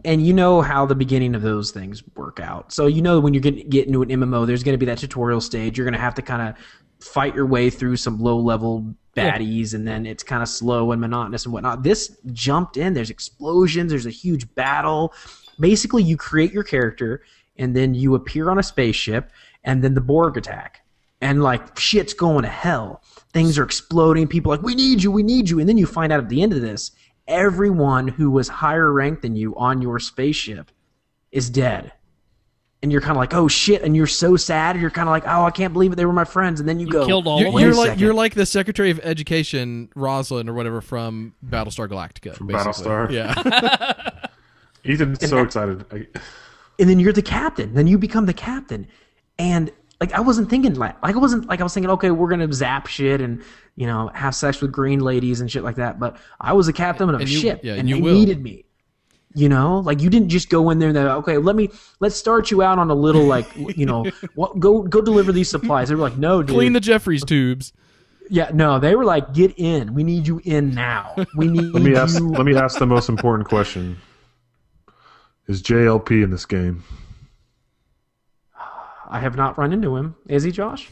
and you know how the beginning of those things work out. So when you get into an MMO, there's going to be that tutorial stage. You're going to have to kind of fight your way through some low level baddies, and then it's kind of slow and monotonous and whatnot. This jumped in. There's explosions. There's a huge battle. Basically, you create your character, and then you appear on a spaceship, and then the Borg attack. And, shit's going to hell. Things are exploding. People are like, we need you. And then you find out at the end of this, everyone who was higher ranked than you on your spaceship is dead. And you're kind of like, oh, shit. And you're so sad. You're kind of like, oh, I can't believe it. They were my friends. And then you go. Killed all of them. You're like the Secretary of Education, Rosalind, or whatever, from Battlestar Galactica. From basically. Battlestar? Yeah. Ethan's so excited. And then you're the captain. Then you become the captain. And I wasn't thinking I was thinking, okay, we're gonna zap shit and have sex with green ladies and shit like that. But I was the captain of a ship, and they needed me. You didn't just go in there and okay, let's start you out on a little go deliver these supplies. They were like, no, dude, clean the Jeffries tubes. Yeah, no, they were like, get in. We need you in now. We need. Let me ask the most important question. Is JLP in this game? I have not run into him. Is he, Josh?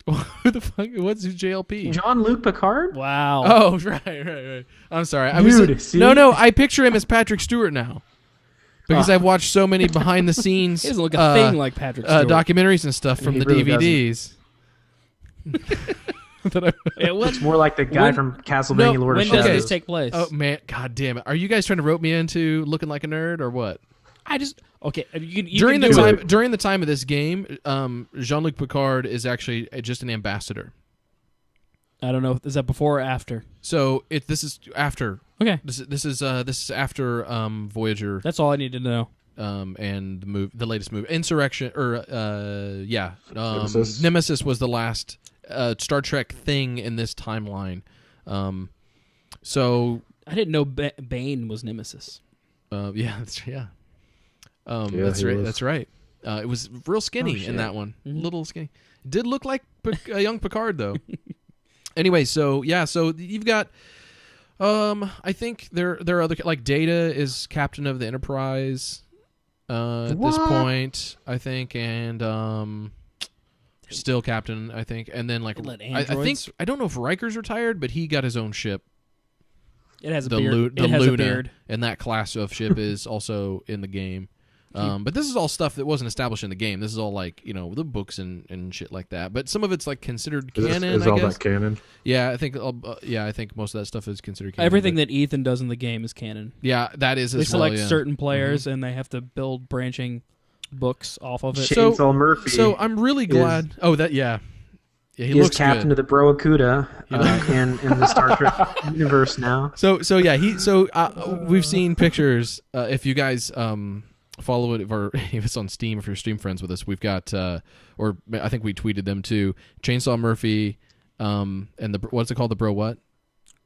Who the fuck? What's JLP? Jean-Luc Picard? Wow. Oh, right. I'm sorry. Dude, I picture him as Patrick Stewart now. Because I've watched so many behind the scenes he doesn't look a thing like Patrick Stewart. Documentaries and stuff from the really DVDs. It's more like the guy from Castlevania Lord of Shadows. When does this take place? Oh, man. God damn it. Are you guys trying to rope me into looking like a nerd or what? During the time of this game, Jean-Luc Picard is actually just an ambassador. I don't know. Is that before or after? So this is after. Okay. This is after Voyager. That's all I need to know. And the latest move, Insurrection, or Nemesis was the last Star Trek thing in this timeline. So I didn't know Bane was Nemesis. That's right. That's right. It was real skinny in that one. Mm-hmm. Little skinny. Did look like a young Picard though. Anyway, so you've got. I think there are other, like Data is captain of the Enterprise at this point, I think, and still captain, I think, and then I think I don't know if Riker's retired, but he got his own ship. It has a beard. It has a beard. And that class of ship is also in the game. But this is all stuff that wasn't established in the game. This is all the books and shit like that. But some of it's considered canon. Is all that canon? Yeah, I think most of that stuff is considered canon. Everything that Ethan does in the game is canon. Yeah, that is. They select certain players and they have to build branching books off of it. Chainsaw Murphy. So I'm really glad. He looks captain good. of the Broacuda in the Star Trek universe now. So we've seen pictures. If you guys follow it if it's on Steam, if you're Steam friends with us. We've got, or I think we tweeted them too, Chainsaw Murphy, and what's it called? The Bro what?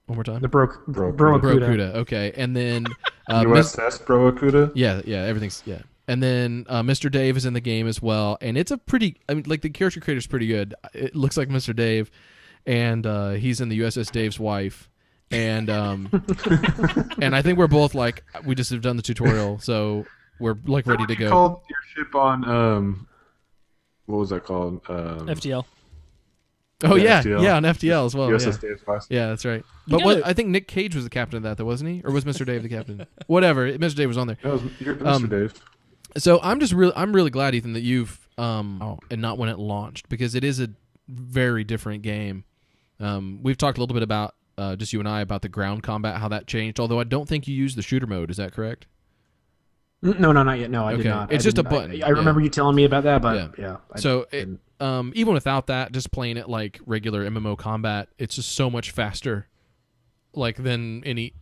One more time? The Broakuda. Okay. And then... USS Broakuda? Yeah, everything's... Yeah. And then Mr. Dave is in the game as well. And it's a pretty... I mean, like, the character creator's pretty good. It looks like Mr. Dave. And he's in the USS Dave's wife. And and I think we're both like... We just have done the tutorial, so we're, like, ready to go. You called your ship on... what was that called? FTL. Oh yeah, FTL. yeah, on FTL as well. USS Dave's wife. Yeah, that's right. But I think Nick Cage was the captain of that, though, wasn't he? Or was Mr. Dave the captain? Whatever, Mr. Dave was on there. That was Mr. Dave. So I'm really glad, Ethan, that you've and not when it launched, because it is a very different game. We've talked a little bit about just you and I about the ground combat, how that changed. Although I don't think you used the shooter mode. Is that correct? No, not yet. No, I did not. It's just a button. I remember you telling me about that, but yeah. So even without that, just playing it like regular MMO combat, it's just so much faster, like than any.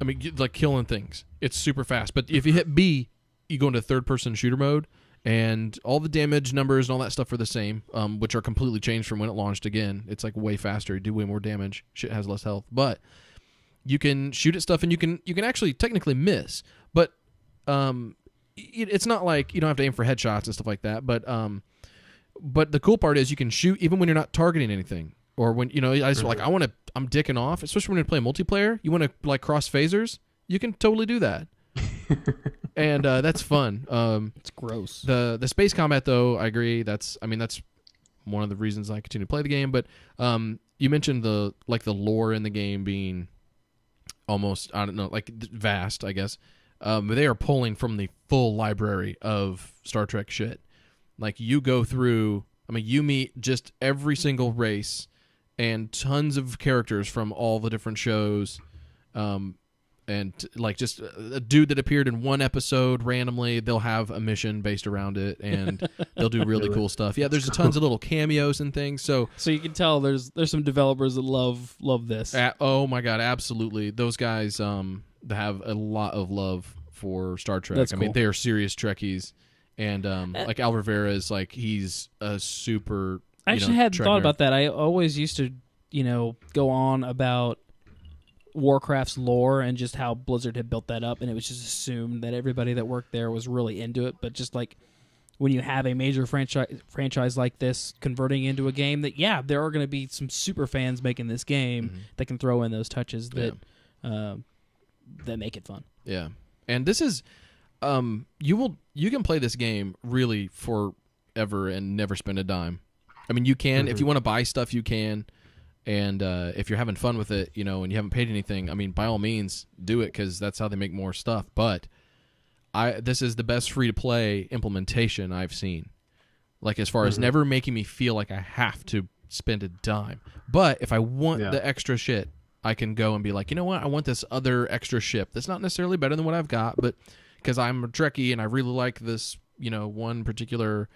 I mean, like killing things. It's super fast. But if you hit B, you go into third-person shooter mode, and all the damage numbers and all that stuff are the same, which are completely changed from when it launched. Again, it's like way faster. You do way more damage. Shit has less health, but you can shoot at stuff, and you can actually technically miss, but it's not like you don't have to aim for headshots and stuff like that. But the cool part is you can shoot even when you're not targeting anything, or when I just like I'm dicking off, especially when you play multiplayer. You want to like cross phasers, you can totally do that, and that's fun. It's gross. The space combat though, I agree. That's one of the reasons I continue to play the game. But you mentioned the lore in the game being almost, I don't know, like vast, I guess. They are pulling from the full library of Star Trek shit. Like, you go through, I mean, you meet just every single race and tons of characters from all the different shows. And, like, just a dude that appeared in one episode randomly, they'll have a mission based around it, and they'll do really cool stuff. Yeah, there's tons of little cameos and things. So you can tell there's some developers that love this. Oh, my God, absolutely. Those guys have a lot of love for Star Trek. That's cool. I mean, they are serious Trekkies. And like Al Rivera is like, he's a super. I actually hadn't thought about that. I always used to, go on about Warcraft's lore and just how Blizzard had built that up, and it was just assumed that everybody that worked there was really into it. But just like when you have a major franchise like this converting into a game, that there are going to be some super fans making this game that can throw in those touches that make it fun. Yeah, and this is. You can play this game really forever and never spend a dime. I mean, you can if you want to buy stuff, you can, and if you're having fun with it, and you haven't paid anything, I mean, by all means, do it, because that's how they make more stuff. But this is the best free to play implementation I've seen. Like, as far as never making me feel like I have to spend a dime. But if I want the extra shit, I can go and be like, you know what, I want this other extra ship that's not necessarily better than what I've got, but because I'm a Trekkie and I really like this, one particular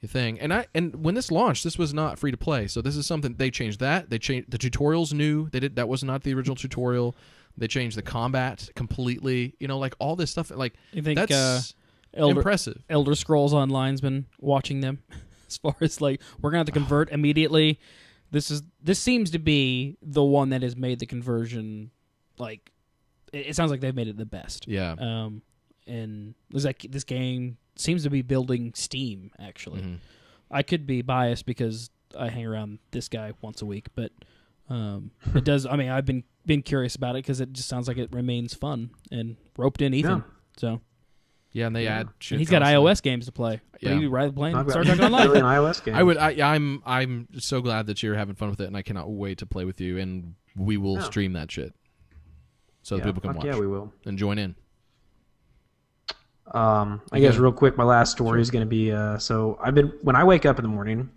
thing. And when this launched, this was not free to play. So this is something they changed. They changed the tutorials. New. That was not the original tutorial. They changed the combat completely. Like all this stuff. Like, I think that's impressive. Elder Scrolls Online's been watching them as far as like we're gonna have to convert immediately. This seems to be the one that has made the conversion like it sounds like they've made it the best. Yeah. And this game seems to be building steam, actually. I could be biased because I hang around this guy once a week, but it does. I mean, I've been curious about it because it just sounds like it remains fun and roped in Ethan. Yeah. So yeah, and they add shit. And he's got iOS games to play. Yeah, you rather playing I've got Star Trek Online? an iOS game. I'm so glad that you're having fun with it, and I cannot wait to play with you. And we will stream that shit so that people can watch. Yeah, we will. And join in. I guess real quick, my last story is going to be so when I wake up in the morning,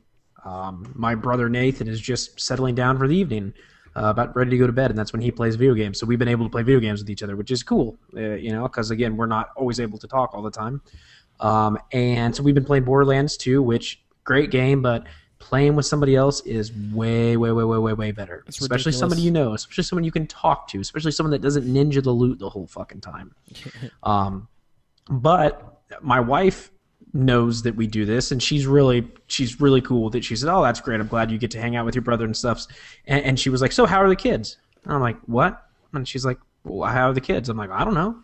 my brother Nathan is just settling down for the evening, about ready to go to bed, and that's when he plays video games. So we've been able to play video games with each other, which is cool, because again, we're not always able to talk all the time. And so we've been playing Borderlands 2, which great game, but playing with somebody else is way better. It's especially ridiculous. somebody especially someone you can talk to, especially someone that doesn't ninja the loot the whole fucking time. But my wife knows that we do this, and she's really cool with it. She said, "Oh, that's great. I'm glad you get to hang out with your brother and stuff." And she was like, "So how are the kids?" And I'm like, "What?" And she's like, "Well, how are the kids?" I'm like, "I don't know."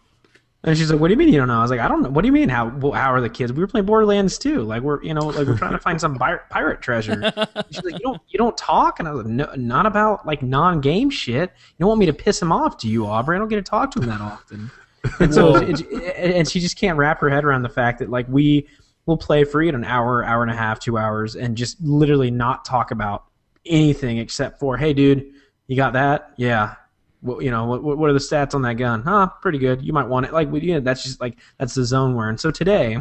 And she's like, "What do you mean you don't know?" I was like, "I don't know. What do you mean how are the kids? We were playing Borderlands too. Like we're trying to find some pirate treasure." She's like, "You don't talk?" And I was like, "No, not about like non-game shit. You don't want me to piss him off, do you, Aubrey? I don't get to talk to him that often." And so and she just can't wrap her head around the fact that like we will play for an hour, hour and a half, 2 hours, and just literally not talk about anything except for, "Hey, dude, you got that? Yeah. Well, what are the stats on that gun? Huh, pretty good. You might want it." Like, that's just like that's the zone we're in. So today,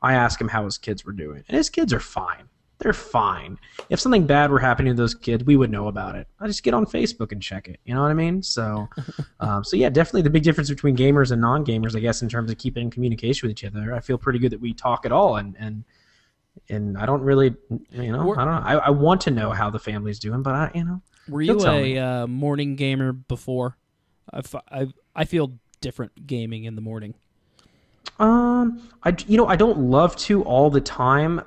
I asked him how his kids were doing, and his kids are fine. They're fine. If something bad were happening to those kids, we would know about it. I just get on Facebook and check it. You know what I mean? So, so yeah, definitely the big difference between gamers and non-gamers, I guess, in terms of keeping in communication with each other. I feel pretty good that we talk at all, and I don't really, I don't know. I want to know how the family's doing, but Were you a morning gamer before? I feel different gaming in the morning. I don't love to all the time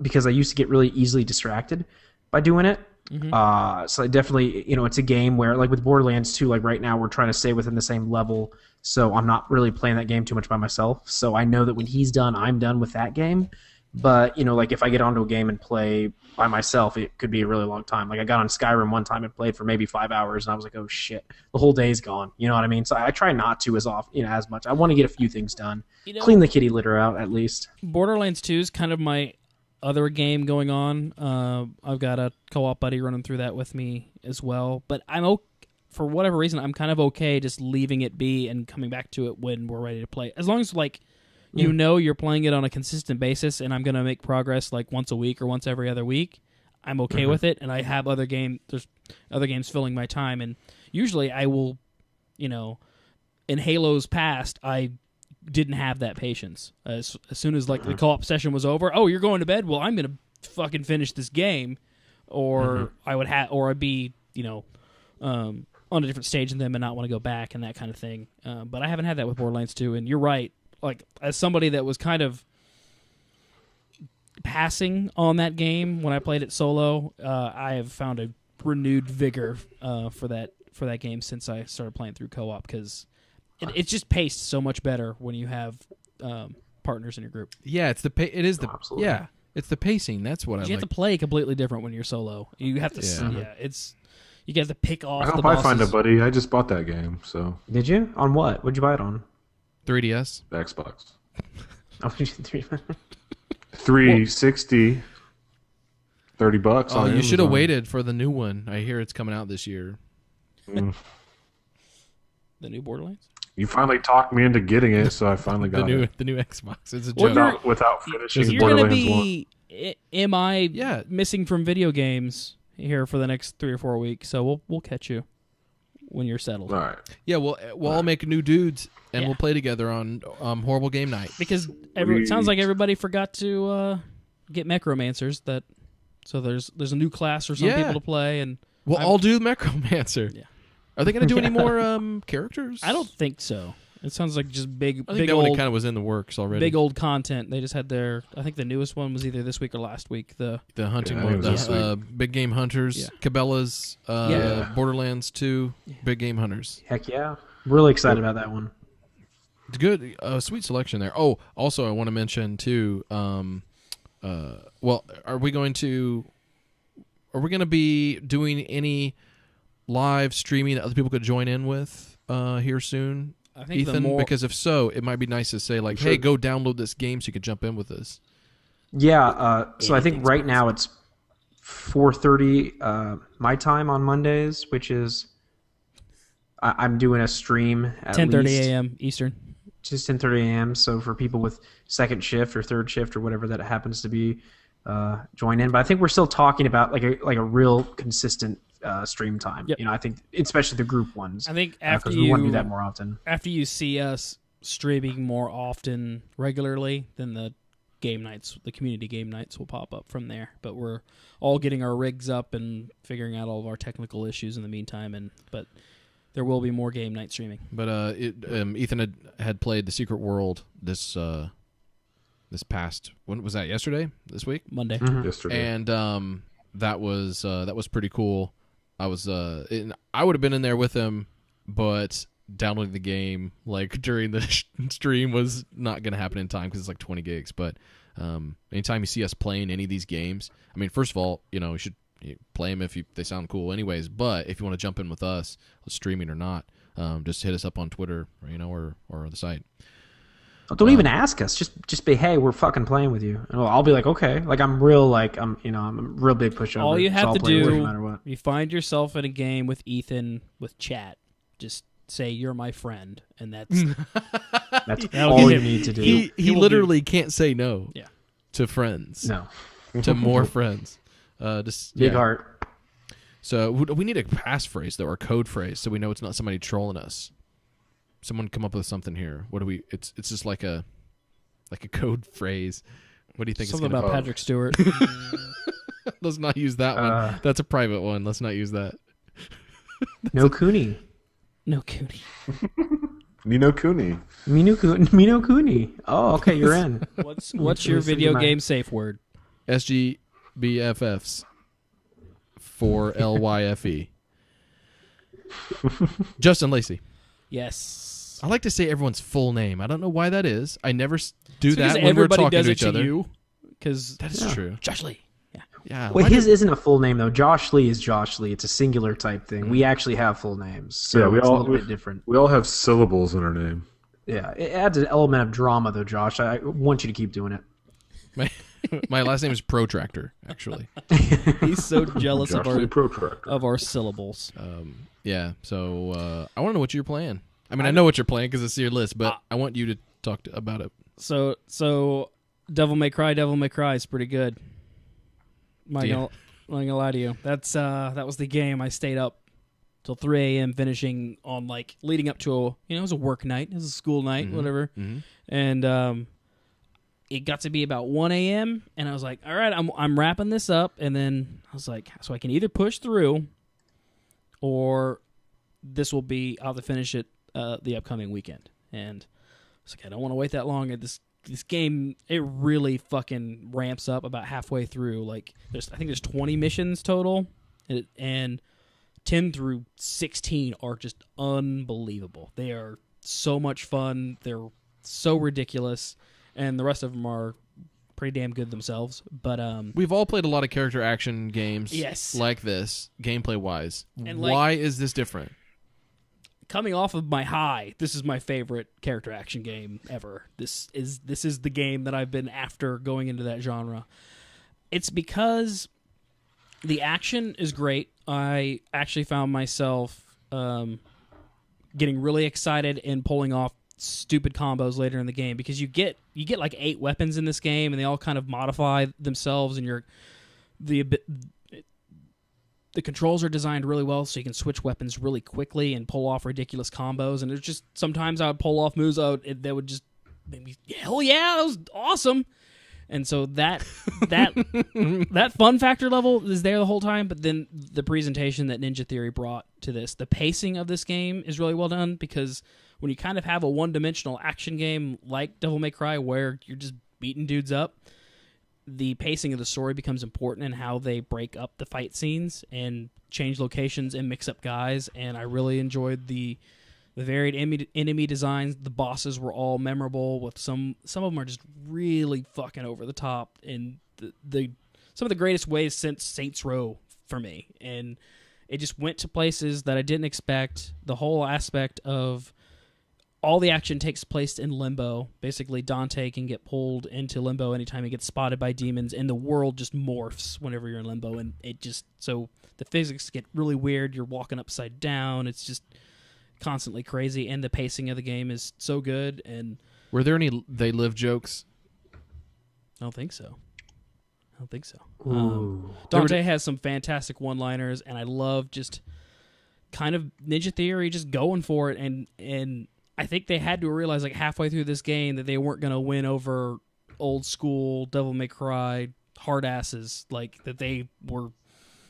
because I used to get really easily distracted by doing it. Mm-hmm. So I definitely, it's a game where, like with Borderlands 2, like right now we're trying to stay within the same level, so I'm not really playing that game too much by myself. So I know that when he's done, I'm done with that game. But, like if I get onto a game and play by myself, it could be a really long time. Like I got on Skyrim one time and played for maybe 5 hours, and I was like, oh shit, the whole day's gone. You know what I mean? So I try not to as much. I want to get a few things done. Clean the kitty litter out at least. Borderlands 2 is kind of my other game going on. I've got a co-op buddy running through that with me as well. But for whatever reason, I'm kind of okay just leaving it be and coming back to it when we're ready to play. As long as you're playing it on a consistent basis, and I'm going to make progress like once a week or once every other week, I'm okay with it. And I have there's other games filling my time. And usually I will, in Halo's past, I didn't have that patience. As soon as like the co-op session was over, oh, you're going to bed? Well, I'm going to fucking finish this game. Or I'd be, on a different stage than them and not want to go back and that kind of thing. But I haven't had that with Borderlands 2, and you're right. Like, as somebody that was kind of passing on that game when I played it solo, I have found a renewed vigor for that game since I started playing through co-op, because it's just paced so much better when you have partners in your group. Yeah, it's the pacing. That's what I like. You have to play completely different when you're solo. You have to you have to pick off the I bosses. find a buddy. I just bought that game. So did you? On what? What'd you buy it on? 3DS. Xbox. Oh, 360. $30. Oh, you should have waited for the new one. I hear it's coming out this year. The new Borderlands? You finally talked me into getting it, so I finally got it. The new Xbox. It's a joke. Without finishing you're Borderlands gonna be, 1. Am I missing from video games here for the next 3 or 4 weeks? So we'll catch you when you're settled. All right. Yeah, we'll all make new dudes, and we'll play together on Horrible Game Night. Because it sounds like everybody forgot to get Necromancers. So there's a new class for some people to play, and we'll all do Necromancer. Yeah. Are they going to do any more characters? I don't think so. It sounds like just big. I think that one kind of was in the works already. Big old content. They just had I think the newest one was either this week or last week. The hunting one, Big Game Hunters, Cabela's, Borderlands 2, Big Game Hunters. Heck yeah. Really excited about that one. It's good. Sweet selection there. Oh, also I want to mention too, are we going to be doing any live streaming that other people could join in with here soon? I think Ethan, because if so, it might be nice to say like, hey, go download this game so you can jump in with us. Yeah, so I think right now it's 4:30 my time on Mondays, which is I'm doing a stream at 10:30 a.m. Eastern. Just 10:30 a.m. So for people with second shift or third shift or whatever that happens to be, join in. But I think we're still talking about like a real consistent stream time. Yep. I think especially the group ones. I think after we want to do that more often. After you see us streaming more often regularly, then the community game nights will pop up from there. But we're all getting our rigs up and figuring out all of our technical issues in the meantime. But there will be more game night streaming. But Ethan had played The Secret World this when was that? Yesterday? This week? Monday. Yesterday. And that was pretty cool. I would have been in there with him, but downloading the game like during the stream was not going to happen in time because it's like 20 gigs. But anytime you see us playing any of these games, I mean, first of all, you should play them if they sound cool anyways. But if you want to jump in with us, streaming or not, just hit us up on Twitter, or the site. Don't even ask us. Just be, hey, we're fucking playing with you, and I'll be like, okay. Like I'm a real big pushover. All you have to do, no matter what. You find yourself in a game with Ethan with chat, just say you're my friend, and that's all you need to do. He literally can't say no. Yeah. To friends. No. To more friends. Big heart. So we need a passphrase though, or code phrase, so we know it's not somebody trolling us. Someone come up with something here. What do we? It's just like a code phrase. What do you think? Something it's about Patrick Stewart. Let's not use that one. That's a private one. Let's not use that. No Kuni. No Kuni. Nino Kuni. Mino Kuni. Oh, okay, you're in. What's your video game safe word? SGBFFs for LYFE. Justin Lacey. Yes. I like to say everyone's full name. I don't know why that is. I never do that when we're everybody talking does to it each other. Because That is true. Josh Lee. Yeah. Wait, his isn't a full name though. Josh Lee is Josh Lee. It's a singular type thing. We actually have full names, so we it's all a little bit different. We all have syllables in our name. Yeah, it adds an element of drama though, Josh. I want you to keep doing it. My last name is Protractor, actually. He's so jealous Josh Lee Protractor. of our syllables. Yeah. So I want to know what you're playing. I mean, I know what you're playing because it's your list, but I want you to talk about it. So Devil May Cry is pretty good. I'm not gonna lie to you. That was the game I stayed up till 3 a.m. finishing on, like, leading up to it was a work night, it was a school night, whatever. Mm-hmm. And it got to be about 1 a.m. and I was like, all right, I'm wrapping this up, and then I was like, so I can either push through, or I'll have to finish it the upcoming weekend. And I was like, I don't want to wait that long. This game, it really fucking ramps up about halfway through. Like, I think there's 20 missions total, and 10 through 16 are just unbelievable. They are so much fun. They're so ridiculous, and the rest of them are pretty damn good themselves. But we've all played a lot of character action games, yes, like this, gameplay wise. And why is this different? Coming off of my high, this is my favorite character action game ever. This is the game that I've been after going into that genre. It's because the action is great. I actually found myself getting really excited and pulling off stupid combos later in the game, because you get like 8 weapons in this game, and they all kind of modify themselves, and the controls are designed really well, so you can switch weapons really quickly and pull off ridiculous combos. And it's just, sometimes I would pull off moves that would just make me, hell yeah, that was awesome. And so that fun factor level is there the whole time. But then the presentation that Ninja Theory brought to this, the pacing of this game is really well done, because when you kind of have a one-dimensional action game like Devil May Cry, where you're just beating dudes up, the pacing of the story becomes important, and how they break up the fight scenes and change locations and mix up guys. And I really enjoyed the varied enemy designs. The bosses were all memorable, with some of them are just really fucking over the top, and some of the greatest ways since Saints Row for me. And it just went to places that I didn't expect. The whole aspect of all the action takes place in limbo. Basically, Dante can get pulled into limbo anytime he gets spotted by demons, and the world just morphs whenever you're in limbo. And so the physics get really weird. You're walking upside down. It's just constantly crazy, and the pacing of the game is so good. And were there any They Live jokes? I don't think so. Ooh. Dante has some fantastic one-liners, and I love just kind of Ninja Theory just going for it. And I think they had to realize, like, halfway through this game, that they weren't going to win over old school Devil May Cry hard asses. Like, that they were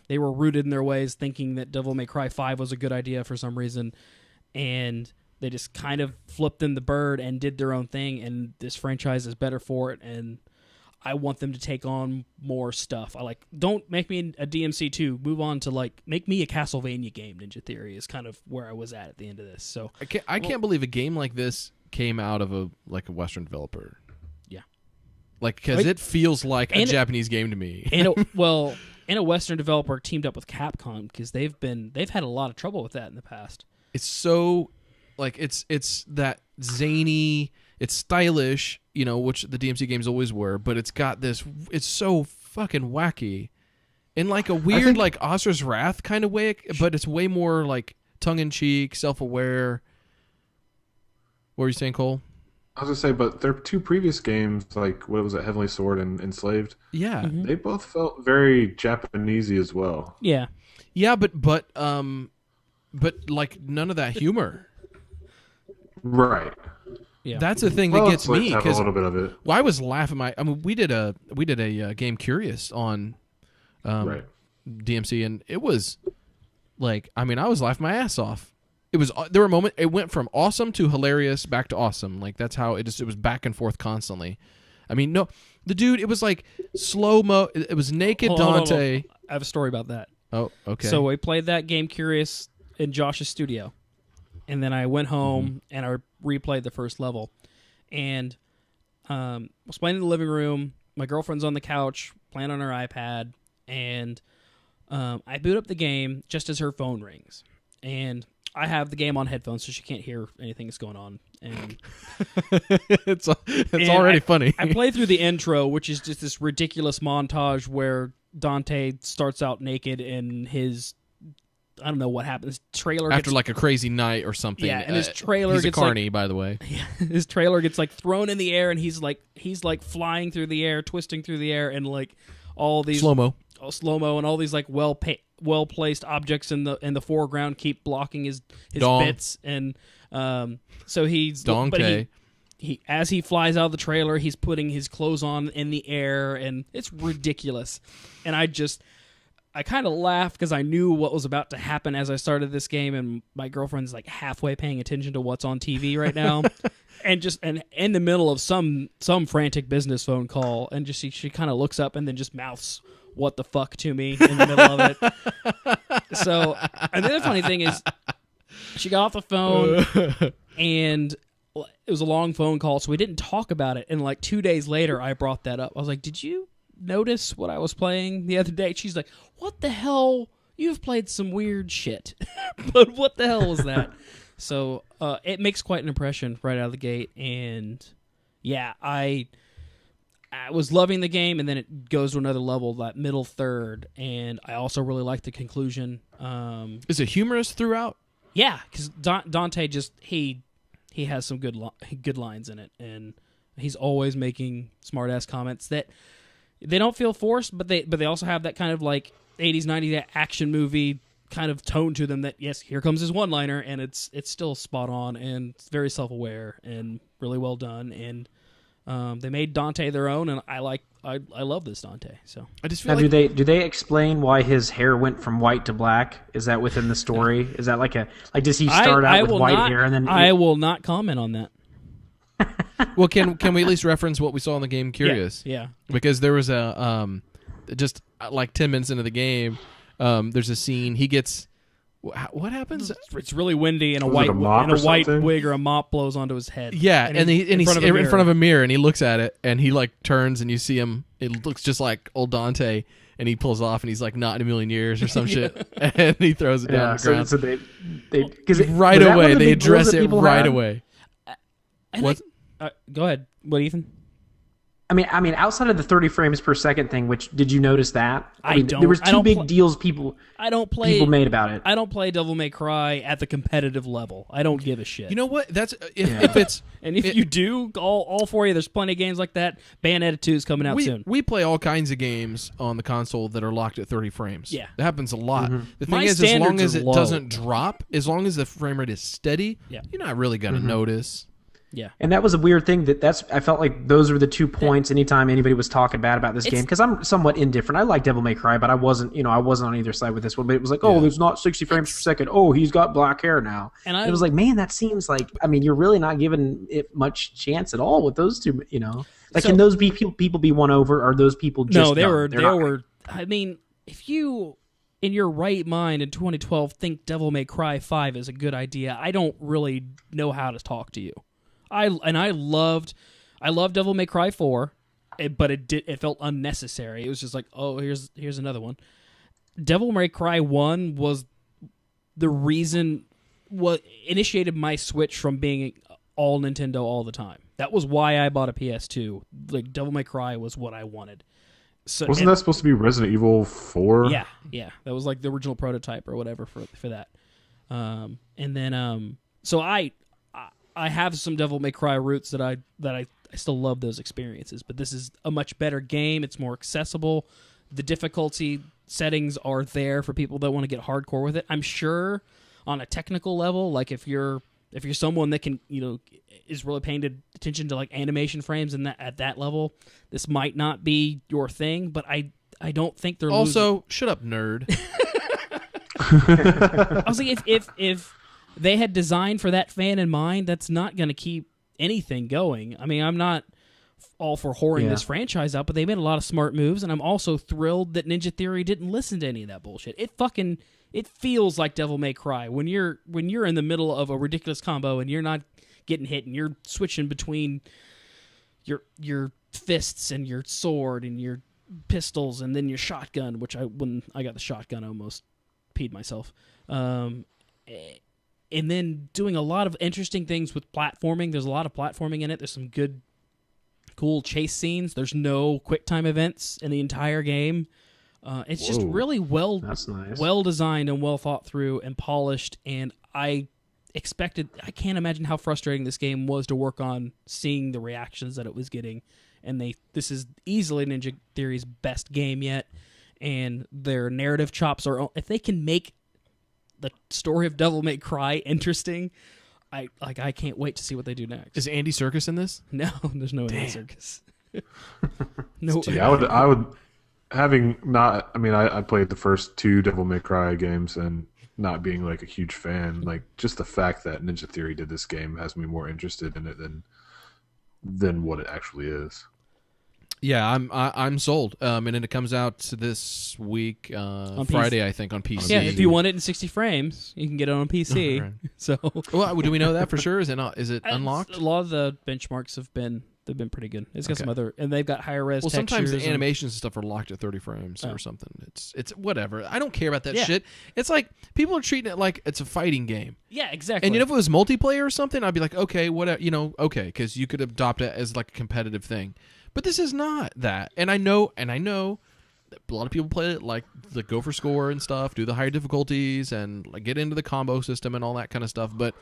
rooted in their ways, thinking that Devil May Cry 5 was a good idea for some reason. And They just kind of flipped them the bird and did their own thing, and this franchise is better for it, and I want them to take on more stuff. Don't make me a DMC2. Move on to make me a Castlevania game. Ninja Theory is kind of where I was at the end of this. So I can't believe a game like this came out of a Western developer. Yeah, because it feels like a Japanese game to me. And a Western developer teamed up with Capcom because they've had a lot of trouble with that in the past. It's so it's that zany. It's stylish, which the DMC games always were, but it's got this. It's so fucking wacky, in a weird Asura's Wrath kind of way, but it's way more tongue in cheek, self aware. What were you saying, Cole? I was gonna say, but their two previous games, what was it, Heavenly Sword and Enslaved? Yeah, they both felt very Japanesey as well. Yeah, but none of that humor. Right. Yeah. That's the thing that gets me because a little bit of it. Well, I was laughing. We did a game Curious on DMC, and it was I was laughing my ass off. There were moments it went from awesome to hilarious back to awesome. That's how it was back and forth constantly. No, the dude, it was slow mo. It was naked Dante. Hold on. I have a story about that. Oh, okay. So we played that game Curious in Josh's studio. And then I went home and I replayed the first level. And was playing in the living room. My girlfriend's on the couch playing on her iPad. And I boot up the game just as her phone rings. And I have the game on headphones so she can't hear anything that's going on. And it's already funny. I play through the intro, which is just this ridiculous montage where Dante starts out naked in his... I don't know what happens. Trailer after a crazy night or something. Yeah, and his trailer he's gets a carny, by the way. Yeah, his trailer gets thrown in the air, and he's flying through the air, twisting through the air, and all these slow mo, and all these well placed objects in the foreground keep blocking his Dong. bits, and so he's Dante. He as he flies out of the trailer, he's putting his clothes on in the air, and it's ridiculous, and I kind of laughed because I knew what was about to happen as I started this game, and my girlfriend's halfway paying attention to what's on TV right now, and in the middle of some frantic business phone call, and she kind of looks up and then just mouths "what the fuck" to me in the middle of it. So, and the other funny thing is, she got off the phone, and it was a long phone call, so we didn't talk about it. And 2 days later, I brought that up. I was like, "Did you notice what I was playing the other day?" She's like, "What the hell? You've played some weird shit." But what the hell was that? So it makes quite an impression right out of the gate. And yeah, I was loving the game, and then it goes to another level, that middle third. And I also really like the conclusion. Is it humorous throughout? Yeah, because Dante he has some good lines in it, and he's always making smart ass comments that they don't feel forced, but they also have that kind of 80s, 90s action movie kind of tone to them that, yes, here comes his one-liner, and it's still spot on, and it's very self-aware and really well done, and they made Dante their own, and I love this Dante. So I just feel do they explain why his hair went from white to black? Is that within the story? Is that does he start out with white hair and then I will not comment on that. Well, can we at least reference what we saw in the game Curious? Yeah. Because there was a just 10 minutes into the game, there's a scene he gets. What happens? It's really windy, and a Was white something? wig or a mop blows onto his head. Yeah, and he's in front of a mirror, and he looks at it, and he turns, and you see him. It looks just like old Dante, and he pulls off, and he's like, "Not in a million years" or some shit, and he throws it down on the ground. So they right away they address it right away. What? Go ahead. What, Ethan? I mean, outside of the 30 frames per second thing, which did you notice that? I don't. There was two big deals people made about it. I don't play Devil May Cry at the competitive level. I don't give a shit. You know what? That's if it's and if you do, all for you. There's plenty of games like that. Bayonetta 2 is coming out soon. We play all kinds of games on the console that are locked at 30 frames. Yeah, that happens a lot. Mm-hmm. The thing is, as long as it doesn't drop, as long as the frame rate is steady, you're not really gonna notice. Yeah. And that was a weird thing. I felt like those were the 2 points anytime anybody was talking bad about this game, because I'm somewhat indifferent. I like Devil May Cry, but I wasn't on either side with this one. But it was like, oh, there's not 60 frames per second. Oh, he's got black hair now. And it was like, man, that seems like, I mean, you're really not giving it much chance at all with those two, Like, can those people be won over? Or are those people just No, they were. I mean, if you, in your right mind in 2012, think Devil May Cry 5 is a good idea, I don't really know how to talk to you. I loved Devil May Cry 4, but it felt unnecessary. It was just like, oh, here's another one. Devil May Cry 1 was the reason what initiated my switch from being all Nintendo all the time. That was why I bought a PS2. Like, Devil May Cry was what I wanted. So, Wasn't that supposed to be Resident Evil 4? Yeah. That was like the original prototype or whatever for that. And then so I have some Devil May Cry roots that I still love those experiences, but this is a much better game. It's more accessible. The difficulty settings are there for people that want to get hardcore with it. I'm sure on a technical level, like if you're someone that can, is really paying attention to like animation frames and that at that level, this might not be your thing, but I don't think they're also shut up, nerd. I was like, if they had designed for that fan in mind, that's not going to keep anything going. I mean, I'm not all for whoring this franchise out, but they made a lot of smart moves, and I'm also thrilled that Ninja Theory didn't listen to any of that bullshit. It feels like Devil May Cry when you're in the middle of a ridiculous combo and you're not getting hit and you're switching between your fists and your sword and your pistols and then your shotgun, which when I got the shotgun, I almost peed myself. And then doing a lot of interesting things with platforming. There's a lot of platforming in it. There's some good, cool chase scenes. There's no quick time events in the entire game. It's just really well designed and well thought through and polished. And I can't imagine how frustrating this game was to work on, seeing the reactions that it was getting. And this is easily Ninja Theory's best game yet. And their narrative chops are, if they can make the story of Devil May Cry interesting, I can't wait to see what they do next. Is Andy Serkis in this? No, there's no Andy Serkis. No. Yeah, I would having not. I mean, I played the first 2 Devil May Cry games and not being like a huge fan, like just the fact that Ninja Theory did this game has me more interested in it than what it actually is. Yeah, I'm sold. And then it comes out this week, Friday, I think, on PC. Yeah, if you want it in 60 frames, you can get it on PC. Right. So, well, do we know that for sure? Is it not? Is it unlocked? A lot of the benchmarks have been pretty good. It's got some other, and they've got higher res. Well, sometimes the textures animations and stuff are locked at 30 frames or something. It's whatever. I don't care about that shit. It's like people are treating it like it's a fighting game. Yeah, exactly. And if it was multiplayer or something, I'd be like, okay, whatever. Okay, because you could adopt it as like a competitive thing. But this is not that. And I know that a lot of people play it like go for score and stuff, do the higher difficulties and like get into the combo system and all that kind of stuff. But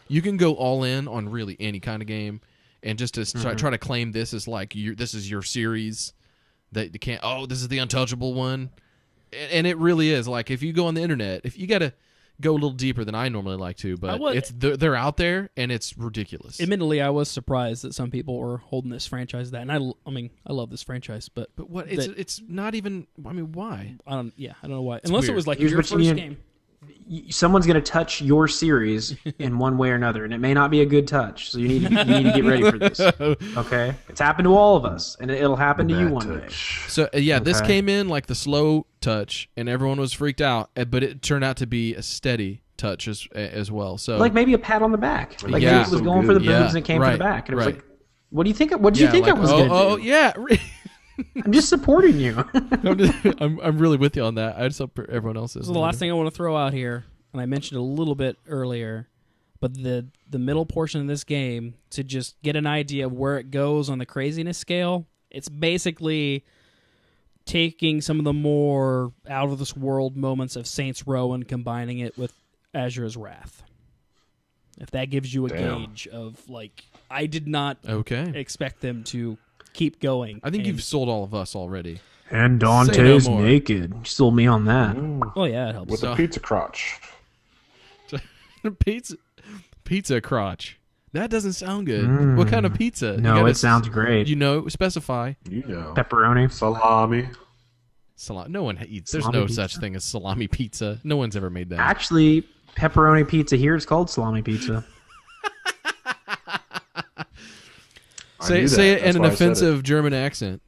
you can go all in on really any kind of game, and just to try to claim this as like this is your series that you can't. Oh, this is the untouchable one, and it really is. Like if you go on the internet, if you got to go a little deeper than I normally like to, but they're out there and it's ridiculous. Admittedly, I was surprised that some people were holding this franchise that, and I mean, I love this franchise, but what? It's not even. I mean, why? I don't know why. Unless weird. It was like your first game. Someone's going to touch your series in one way or another, and it may not be a good touch. So you need to get ready for this. Okay, it's happened to all of us, and it'll happen to you one day. So this came in like the slow touch, and everyone was freaked out, but it turned out to be a steady touch as well. So like maybe a pat on the back, like maybe it was going for the boobs and it came for the back, and it was like, what do you think? What do you think I was going to do? Oh yeah. I'm just supporting you. I'm really with you on that. I just hope everyone else is. So the last thing I want to throw out here, and I mentioned a little bit earlier, but the middle portion of this game, to just get an idea of where it goes on the craziness scale, it's basically taking some of the more out of this world moments of Saints Row and combining it with Azura's Wrath. If that gives you a gauge of like, I did not expect them to keep going. I think you've sold all of us already. And Dante's naked. You sold me on that. Ooh. Oh yeah, it helps. With a pizza crotch. Pizza crotch. That doesn't sound good. What kind of pizza? No, it sounds great. Specify. Pepperoni. Salami. No one eats. There's Salami no pizza? such thing as salami pizza. No one's ever made that. Actually, pepperoni pizza here is called salami pizza. Say it in an offensive German accent.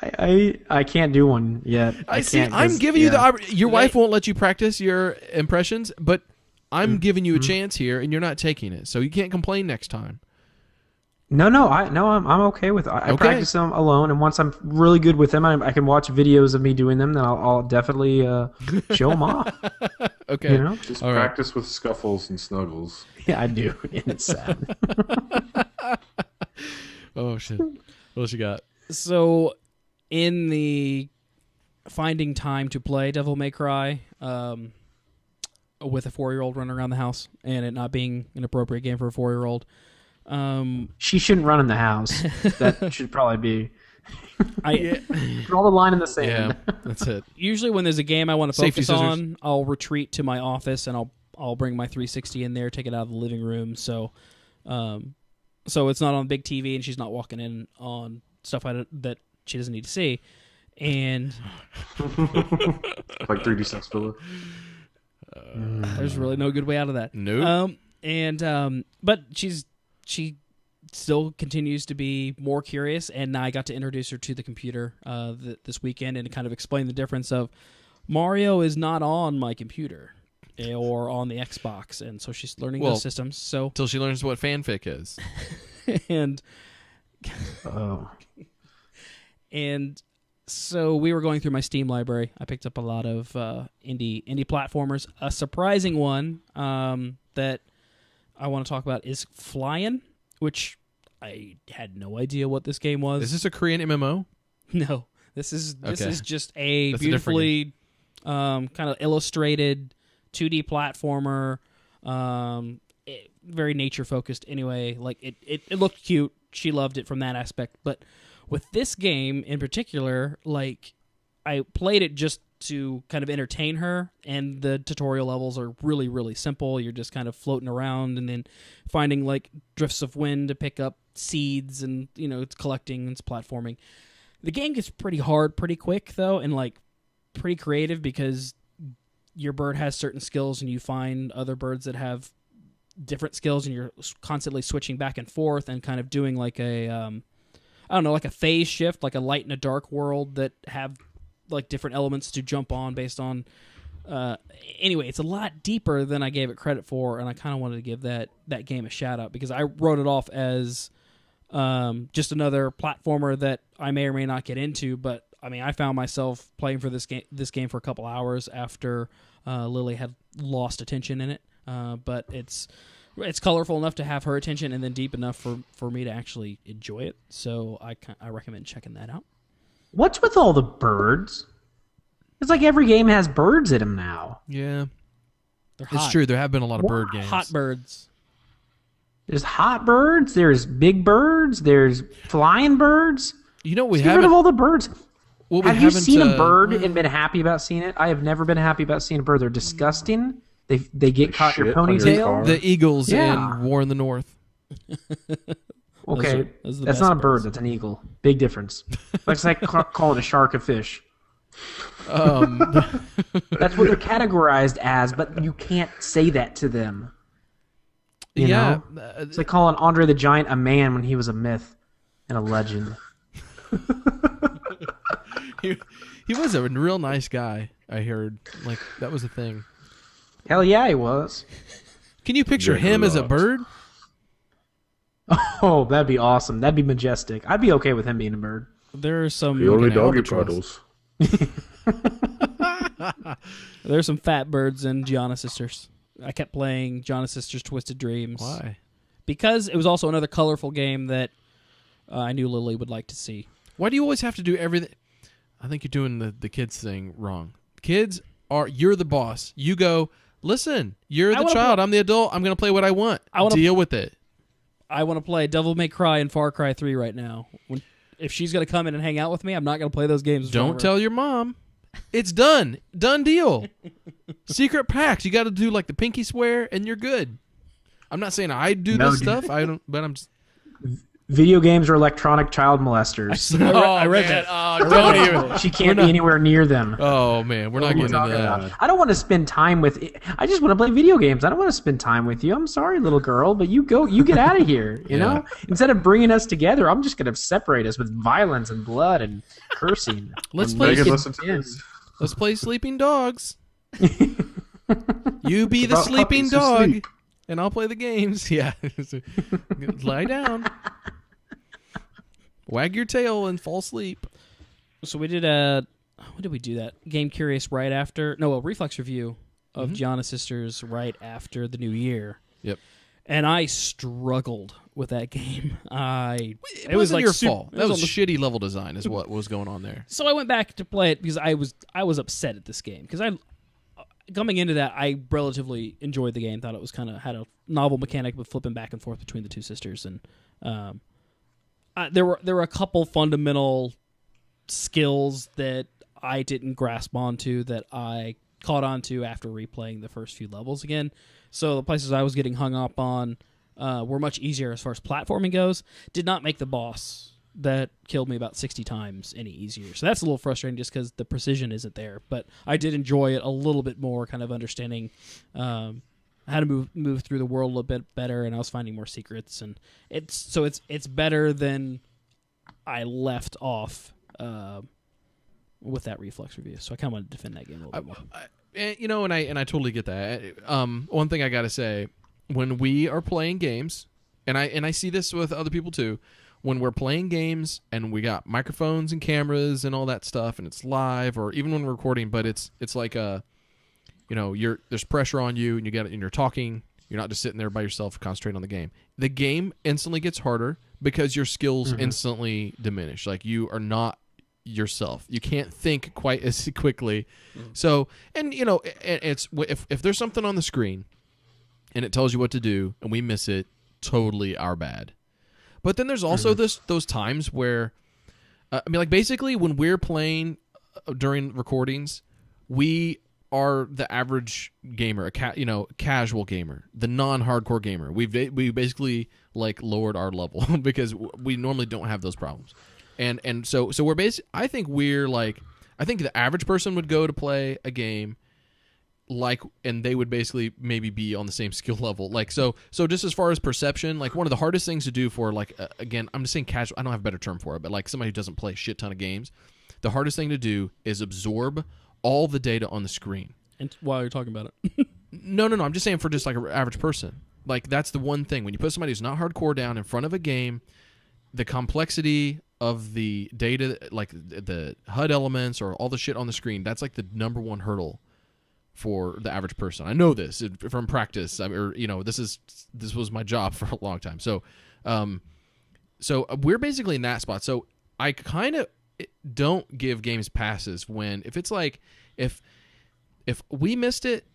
I can't do one yet. I'm giving you the your wife won't let you practice your impressions, but I'm giving you a chance here, and you're not taking it, so you can't complain next time. I'm okay with it. I practice them alone, and once I'm really good with them, I can watch videos of me doing them. Then I'll definitely show them off. Okay, just practice with scuffles and snuggles. Yeah, I do, and it's sad. Oh shit! What else you got? So, in the finding time to play Devil May Cry with a 4-year-old running around the house and it not being an appropriate game for a 4-year-old. She shouldn't run in the house. That should probably be... Draw the line in the sand. Yeah, that's it. Usually when there's a game I want to Safety focus scissors. on, I'll retreat to my office and I'll bring my 360 in there, take it out of the living room. So it's not on big TV and she's not walking in on stuff that she doesn't need to see. And like 3D sex filler. There's really no good way out of that. Nope. But she still continues to be more curious, and I got to introduce her to the computer this weekend and kind of explain the difference of Mario is not on my computer or on the Xbox, and so she's learning those systems. So till she learns what fanfic is, and so we were going through my Steam library. I picked up a lot of indie platformers. A surprising one that I want to talk about is Flyin', which I had no idea what this game was. Is this a Korean MMO? No, this is just a That's beautifully kind of illustrated 2D platformer, very nature focused. Anyway, like it looked cute. She loved it from that aspect, but with this game in particular, like I played it just to kind of entertain her, and the tutorial levels are really, really simple. You're just kind of floating around and then finding like drifts of wind to pick up seeds, and it's collecting and it's platforming. The game gets pretty hard pretty quick though, and like pretty creative because your bird has certain skills and you find other birds that have different skills, and you're constantly switching back and forth and kind of doing like a like a phase shift, like a light and a dark world that have like different elements to jump on based on. Anyway, it's a lot deeper than I gave it credit for, and I kind of wanted to give that game a shout out because I wrote it off as just another platformer that I may or may not get into. But I mean, I found myself playing for this game for a couple hours after Lily had lost attention in it. But it's colorful enough to have her attention, and then deep enough for me to actually enjoy it. So I recommend checking that out. What's with all the birds? It's like every game has birds in them now. Yeah, They're hot. it's true. There have been a lot of bird games. Hot birds. There's hot birds. There's big birds. There's flying birds. We Get rid haven't. of all the birds. Well, we Have you haven't, seen a bird and been happy about seeing it? I have never been happy about seeing a bird. They're disgusting. They get caught in your shit on your ponytail. car. The Eagles Yeah. in War in the North. Okay, those are the that's best not a bird. birds. That's an eagle. Big difference. It's like calling a shark a fish. That's what they're categorized as, but you can't say that to them. You know? It's like calling Andre the Giant a man when he was a myth and a legend. he was a real nice guy. I heard like that was a thing. Hell yeah, he was. Can you picture Yeah, him as a loves. bird? Oh, that'd be awesome. That'd be majestic. I'd be okay with him being a bird. There are some The only an doggy albatross. puddles. there's some fat birds in Giana Sisters. I kept playing Giana Sisters Twisted Dreams. Why? Because it was also another colorful game that I knew Lily would like to see. Why do you always have to do everything? I think you're doing the kids thing wrong. Kids you're the boss. You go, listen, you're the child, I'm the adult, I'm going to play what I want. Deal with it. I want to play Devil May Cry and Far Cry 3 right now. If she's going to come in and hang out with me, I'm not going to play those games. Don't tell your mom. It's done. Done deal. Secret packs. You got to do like the pinky swear and you're good. I'm not saying I do No, this dude. stuff. I don't, but I'm just. Video games are electronic child molesters. I read man. that. Oh, don't even. She can't be anywhere near them. Oh man, we're not getting into that. I don't want to spend time with. I just want to play video games. I don't want to spend time with you. I'm sorry, little girl, but you get out of here. You know, instead of bringing us together, I'm just going to separate us with violence and blood and cursing. Let's play. Megan, listen to this. Let's play sleeping dogs. You be the About sleeping puppies who dog, sleep. and I'll play the games. Yeah, lie down, wag your tail, and fall asleep. So we did a. When did we do that? Game Curious right after. No, a Reflex review of Giana Sisters right after the New Year. Yep. And I struggled with that game. It wasn't like your super- fault. it That was was on the- shitty level design, is what was going on there. So I went back to play it because I was upset at this game because coming into that I relatively enjoyed the game. Thought it was kind of had a novel mechanic with flipping back and forth between the two sisters, and there were a couple fundamental skills that I didn't grasp onto that I caught onto after replaying the first few levels again. So the places I was getting hung up on were much easier as far as platforming goes. Did not make the boss that killed me about 60 times any easier. So that's a little frustrating just because the precision isn't there. But I did enjoy it a little bit more, kind of understanding how to move through the world a little bit better, and I was finding more secrets. And it's better than I left off with that Reflex review. So I kind of want to defend that game a little bit more. And I totally get that. One thing I gotta say, when we are playing games, and I see this with other people too, when we're playing games and we got microphones and cameras and all that stuff, and it's live, or even when we're recording, but it's like there's pressure on you, and you're talking. You're not just sitting there by yourself concentrating on the game. The game instantly gets harder because your skills instantly diminish. Like, you are not yourself. You can't think quite as quickly. So, and it's if there's something on the screen and it tells you what to do and we miss it, totally our bad. But then there's also those times where basically when we're playing during recordings, we are the average gamer, a casual gamer, the non-hardcore gamer. We basically lowered our level because we normally don't have those problems. And so we're I think the average person would go to play a game and they would basically maybe be on the same skill level. So just as far as perception, one of the hardest things to do for again, I'm just saying casual, I don't have a better term for it, but somebody who doesn't play a shit ton of games, the hardest thing to do is absorb all the data on the screen. And while you're talking about it. No, I'm just saying for just an average person. That's the one thing. When you put somebody who's not hardcore down in front of a game, the complexity of the data, the HUD elements or all the shit on the screen, that's the number one hurdle for the average person. I know this from practice. This was my job for a long time. So we're basically in that spot. So I kind of don't give games passes if it's if we missed it,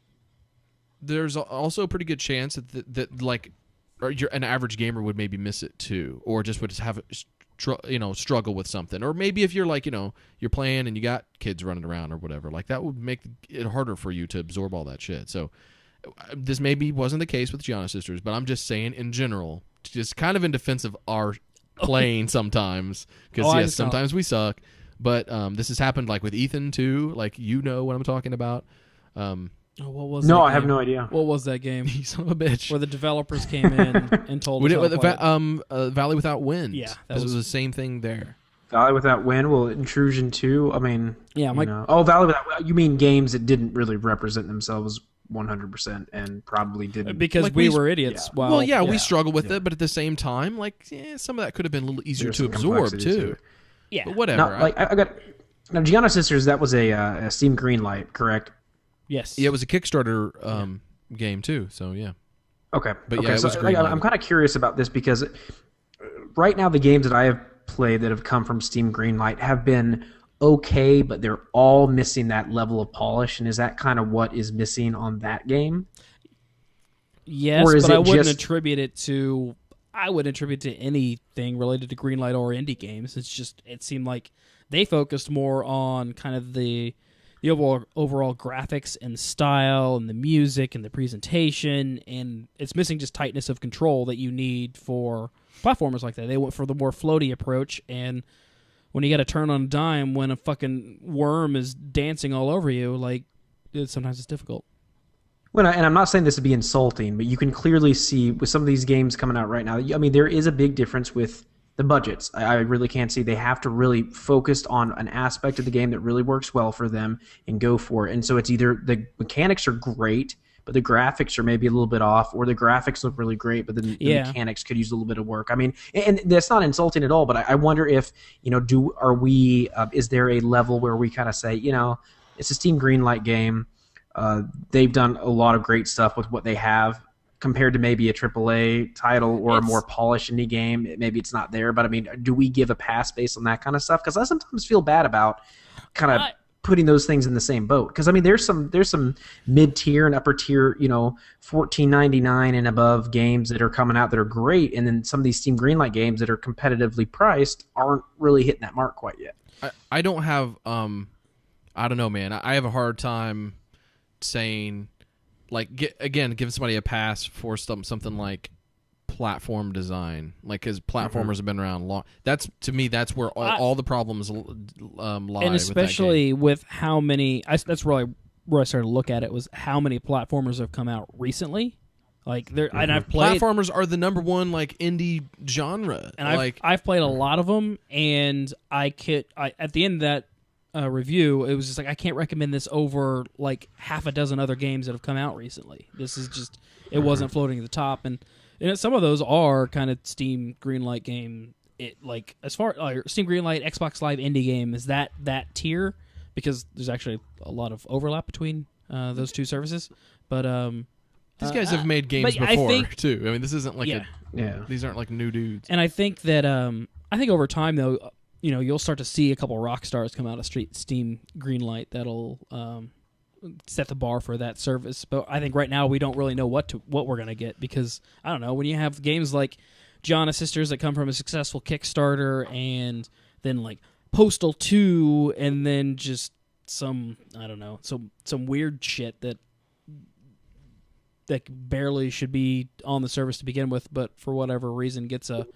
there's also a pretty good chance that an average gamer would maybe miss it too, or just would have struggle with something, or maybe if you're you're playing and you got kids running around or whatever, that would make it harder for you to absorb all that shit. So this maybe wasn't the case with Giana Sisters, but I'm just saying in general, just kind of in defense of our playing sometimes, because sometimes we suck. But this has happened with Ethan too. What I'm talking about. What was No, that I have game? no idea. What was that game? You son of a bitch. Where the developers came in and told We us did how with to play it. Valley Without Wind. Yeah, this was the same thing there. Valley Without Wind, Intrusion 2. I mean, Yeah, Valley Without. You mean games that didn't really represent themselves 100% and probably didn't. Because we were idiots. Yeah. Well, we struggle with it, but at the same time, some of that could have been a little easier There's to some absorb complexity too. to it. Yeah. But whatever. Now, I got now. Giana Sisters. That was a Steam Greenlight, correct? Yes. Yeah, it was a Kickstarter game too. So yeah. Okay. But okay, yeah, it so was greenlighted. I'm kind of curious about this because right now the games that I have played that have come from Steam Greenlight have been okay, but they're all missing that level of polish. And is that kind of what is missing on that game? Yes, Or is but I it wouldn't just- attribute it to. I would attribute it to anything related to Greenlight or indie games. It seemed like they focused more on kind of the the overall graphics and style and the music and the presentation, and it's missing just tightness of control that you need for platformers like that. They went for the more floaty approach, and when you got to turn on a dime when a fucking worm is dancing all over you, like, sometimes it's difficult. Well, and I'm not saying this to be insulting, but you can clearly see with some of these games coming out right now, I mean, there is a big difference with the budgets. I really can't see. They have to really focus on an aspect of the game that really works well for them and go for it. And so it's either the mechanics are great, but the graphics are maybe a little bit off, or the graphics look really great, but the mechanics could use a little bit of work. I mean, and that's not insulting at all, but I wonder if, is there a level where we kind of say, it's a Steam Greenlight game. They've done a lot of great stuff with what they have, compared to maybe a AAA title or a more polished indie game. Maybe it's not there, but I mean, do we give a pass based on that kind of stuff? Because I sometimes feel bad about kind of putting those things in the same boat. Because I mean, there's some mid-tier and upper-tier, $14.99 and above games that are coming out that are great, and then some of these Steam Greenlight games that are competitively priced aren't really hitting that mark quite yet. I don't have, I don't know, man. I have a hard time saying, like, give somebody a pass for something like platform design, like, because platformers have been around long. That's, to me, that's where all the problems lie. And especially with how many, that's really where I started to look at it, was how many platformers have come out recently. Like, and I've played platformers are the number one, like, indie genre, and I've played a lot of them, and at the end of that review, it was just like, I can't recommend this over like half a dozen other games that have come out recently. This is just, it wasn't floating at the top, and some of those are kind of Steam Greenlight game. Like, as far Steam Greenlight, Xbox Live indie game is that tier, because there's actually a lot of overlap between those two services. But these guys have made games before too. I mean, this isn't like these aren't like new dudes. And I think that over time though, you'll start to see a couple rock stars come out of Steam Greenlight that'll set the bar for that service. But I think right now we don't really know what we're gonna get, because I don't know, when you have games like Giana Sisters that come from a successful Kickstarter, and then like Postal 2, and then just some weird shit that barely should be on the service to begin with, but for whatever reason get a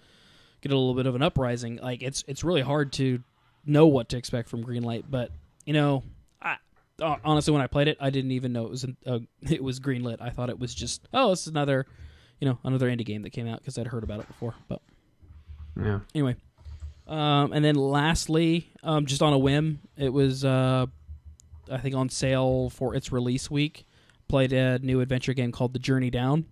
little bit of an uprising. Like, it's really hard to know what to expect from Greenlight. But honestly, when I played it, I didn't even know it was Greenlit. I thought it was just, it's another indie game that came out, because I'd heard about it before. But anyway, and then lastly, just on a whim, it was I think on sale for its release week. Played a new adventure game called The Journey Down.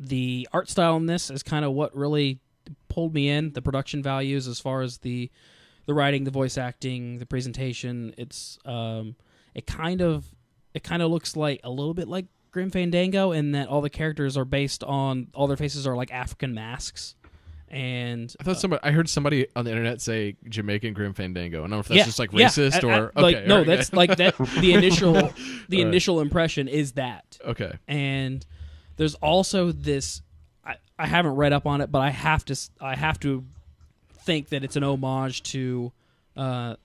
The art style in this is kind of what really pulled me in. The production values, as far as the writing, the voice acting, the presentation, it's it kind of looks like a little bit like Grim Fandango, in that all the characters are all their faces are like African masks. And I heard somebody on the internet say Jamaican Grim Fandango. I don't know if that's just like racist or okay. No, that's like that. The initial impression is that. Okay. And there's also this. I haven't read up on it, but I have to think that it's an homage to The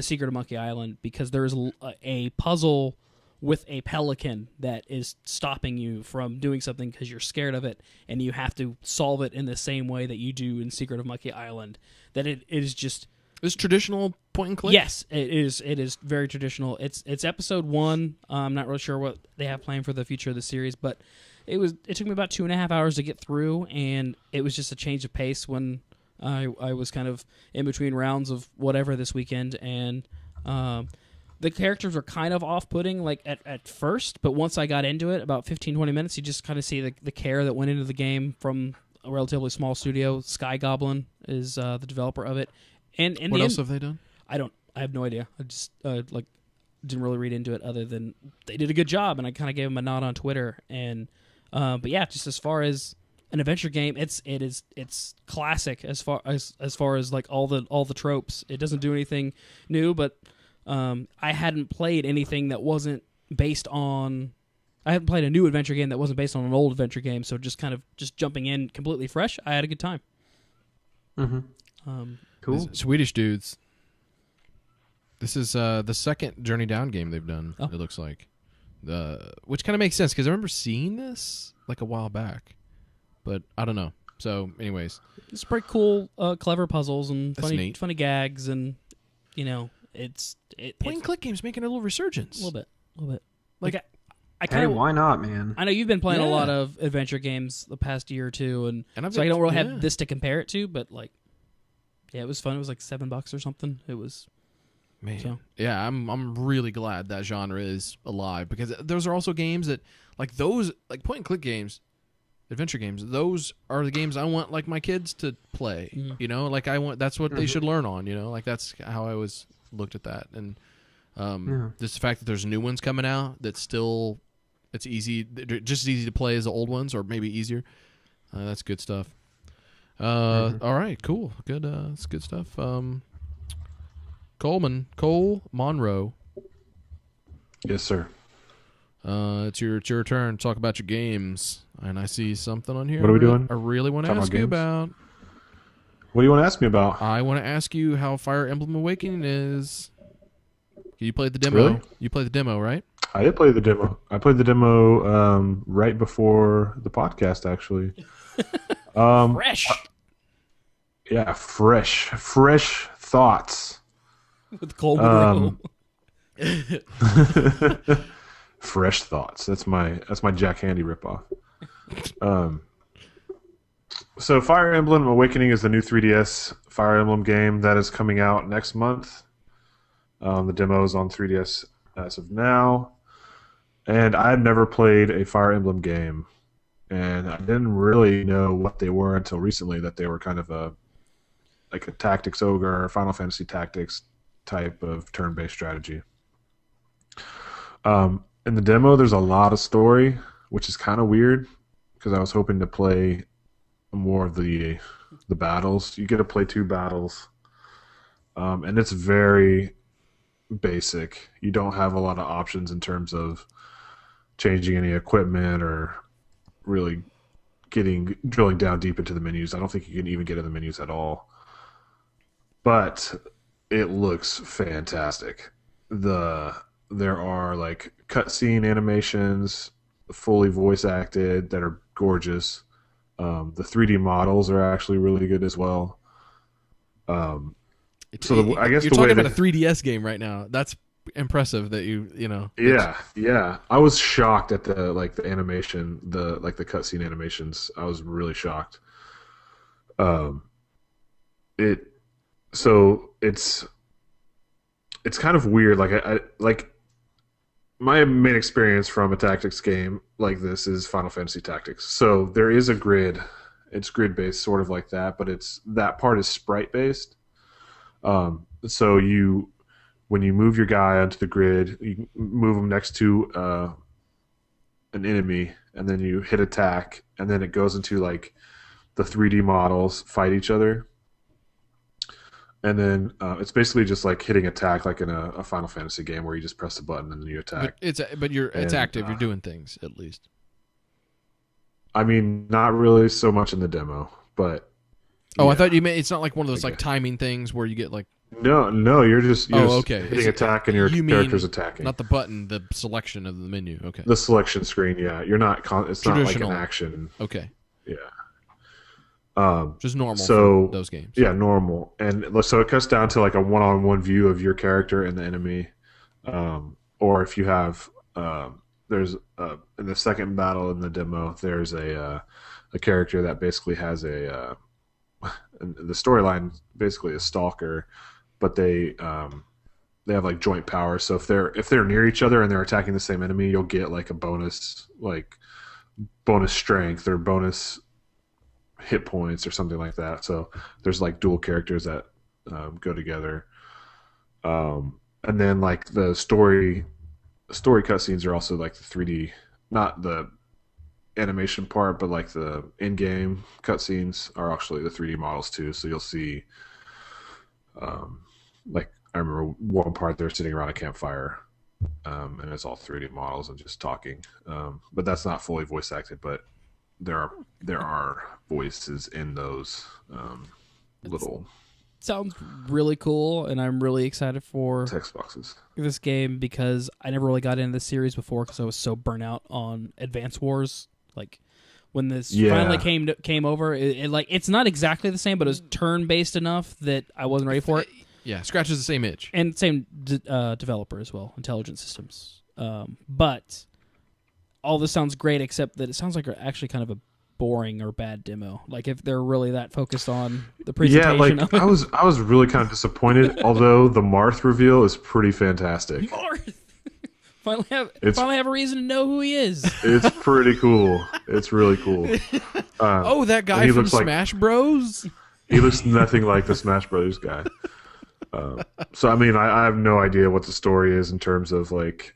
Secret of Monkey Island, because there is a puzzle with a pelican that is stopping you from doing something because you're scared of it, and you have to solve it in the same way that you do in Secret of Monkey Island. That it is just... Is traditional point and click? Yes, it is. It is very traditional. It's episode 1. I'm not really sure what they have planned for the future of the series, but it took me about 2.5 hours to get through, and it was just a change of pace when I was kind of in between rounds of whatever this weekend, and the characters were kind of off-putting like at first, but once I got into it, about 15-20 minutes, you just kind of see the care that went into the game from a relatively small studio. Sky Goblin is the developer of it. And what else have they done? I have no idea. I just didn't really read into it, other than they did a good job, and I kind of gave them a nod on Twitter. And but yeah, just as far as an adventure game, it's classic as far as like all the tropes. It doesn't do anything new, but I hadn't played anything that wasn't based on. I hadn't played a new adventure game that wasn't based on an old adventure game, so just jumping in completely fresh, I had a good time. Mm-hmm. Cool. Swedish dudes. This is the second Journey Down game they've done. It looks like, which kind of makes sense because I remember seeing this like a while back, but I don't know. So, anyways, it's pretty cool, clever puzzles and funny gags, and it's point and click games making a little resurgence. A little bit. Like I Hey, why not, man? I know you've been playing a lot of adventure games the past year or two, and so I don't really have this to compare it to, but like, yeah, it was fun. It was like $7 or something. It was. Man, so. Yeah, I'm really glad that genre is alive because those are also games that like those like point and click games, adventure games. Those are the games I want like my kids to play. Mm-hmm. Like I want that's what they should learn on. Like that's how I always looked at that. And just the fact that there's new ones coming out that's still it's easy, just as easy to play as the old ones or maybe easier. That's good stuff. All right, cool, good. That's good stuff. Cole Monroe. Yes, sir. It's your turn to talk about your games, and I see something on here. What are we doing? I really want to ask you about. What do you want to ask me about? I want to ask you how Fire Emblem Awakening is. You played the demo. Really? You played the demo, right? I did play the demo. I played the demo right before the podcast, actually. Fresh. Yeah, fresh thoughts. With Cole Monroe. Fresh thoughts. That's my Jack Handy ripoff. So Fire Emblem Awakening is the new 3DS Fire Emblem game that is coming out next month. The demo is on 3DS as of now, and I've never played a Fire Emblem game, and I didn't really know what they were until recently. That they were kind of a tactics ogre, or Final Fantasy Tactics type of turn-based strategy. In the demo, there's a lot of story, which is kind of weird because I was hoping to play more of the battles. You get to play 2 battles, and it's very basic. You don't have a lot of options in terms of changing any equipment or really drilling down deep into the menus. I don't think you can even get in the menus at all. But it looks fantastic. There are like cutscene animations, fully voice acted, that are gorgeous. The 3D models are actually really good as well. I guess you're talking about a 3DS game right now. That's impressive that you know. Yeah. I was shocked at the animation, the cutscene animations. I was really shocked. It's kind of weird. Like my main experience from a tactics game like this is Final Fantasy Tactics. So there is a grid. It's grid based, sort of like that, but that part is sprite based. So when you move your guy onto the grid, you move him next to an enemy, and then you hit attack, and then it goes into like the 3D models fight each other. And then it's basically just like hitting attack, like in a Final Fantasy game where you just press the button and then you attack. It's active. You're doing things at least. I mean, not really so much in the demo, but. Oh, yeah. I thought you meant it's not like one of those like timing things where you get like. No, you're just hitting attack and your character's attacking. Not the button, the selection of the menu. Okay. The selection screen, yeah. You're not. It's not like an action. Okay. Yeah. Just normal for those games. Yeah, normal. And so it cuts down to like a one-on-one view of your character and the enemy. Or if you have, there's in the second battle in the demo, there's a character that basically has the storyline basically a stalker, but they have like joint powers. So if they're near each other and they're attacking the same enemy, you'll get like a bonus strength or bonus hit points or something like that. So there's like dual characters that go together, and then like the story cutscenes are also like the 3D, not the animation part, but like the in-game cutscenes are actually the 3D models too. So you'll see, like I remember one part they're sitting around a campfire, and it's all 3D models and just talking. But that's not fully voice acted, but there are voices in those little sounds really cool, and I'm really excited for Text boxes. this game because I never really got into the series before because I was so burnt out on Advance Wars. Like when this finally came over, it's not exactly the same, but it was turn-based enough that I wasn't ready for it. Yeah, scratches the same itch. And same developer as well, Intelligent Systems. But all this sounds great, except that it sounds like actually kind of a boring or bad demo. Like if they're really that focused on the presentation. I was really kind of disappointed. Although the Marth reveal is pretty fantastic. Marth. finally have a reason to know who he is. It's pretty cool. It's really cool. That guy from Smash Bros. He looks nothing like the Smash Brothers guy. So I mean, I have no idea what the story is in terms of like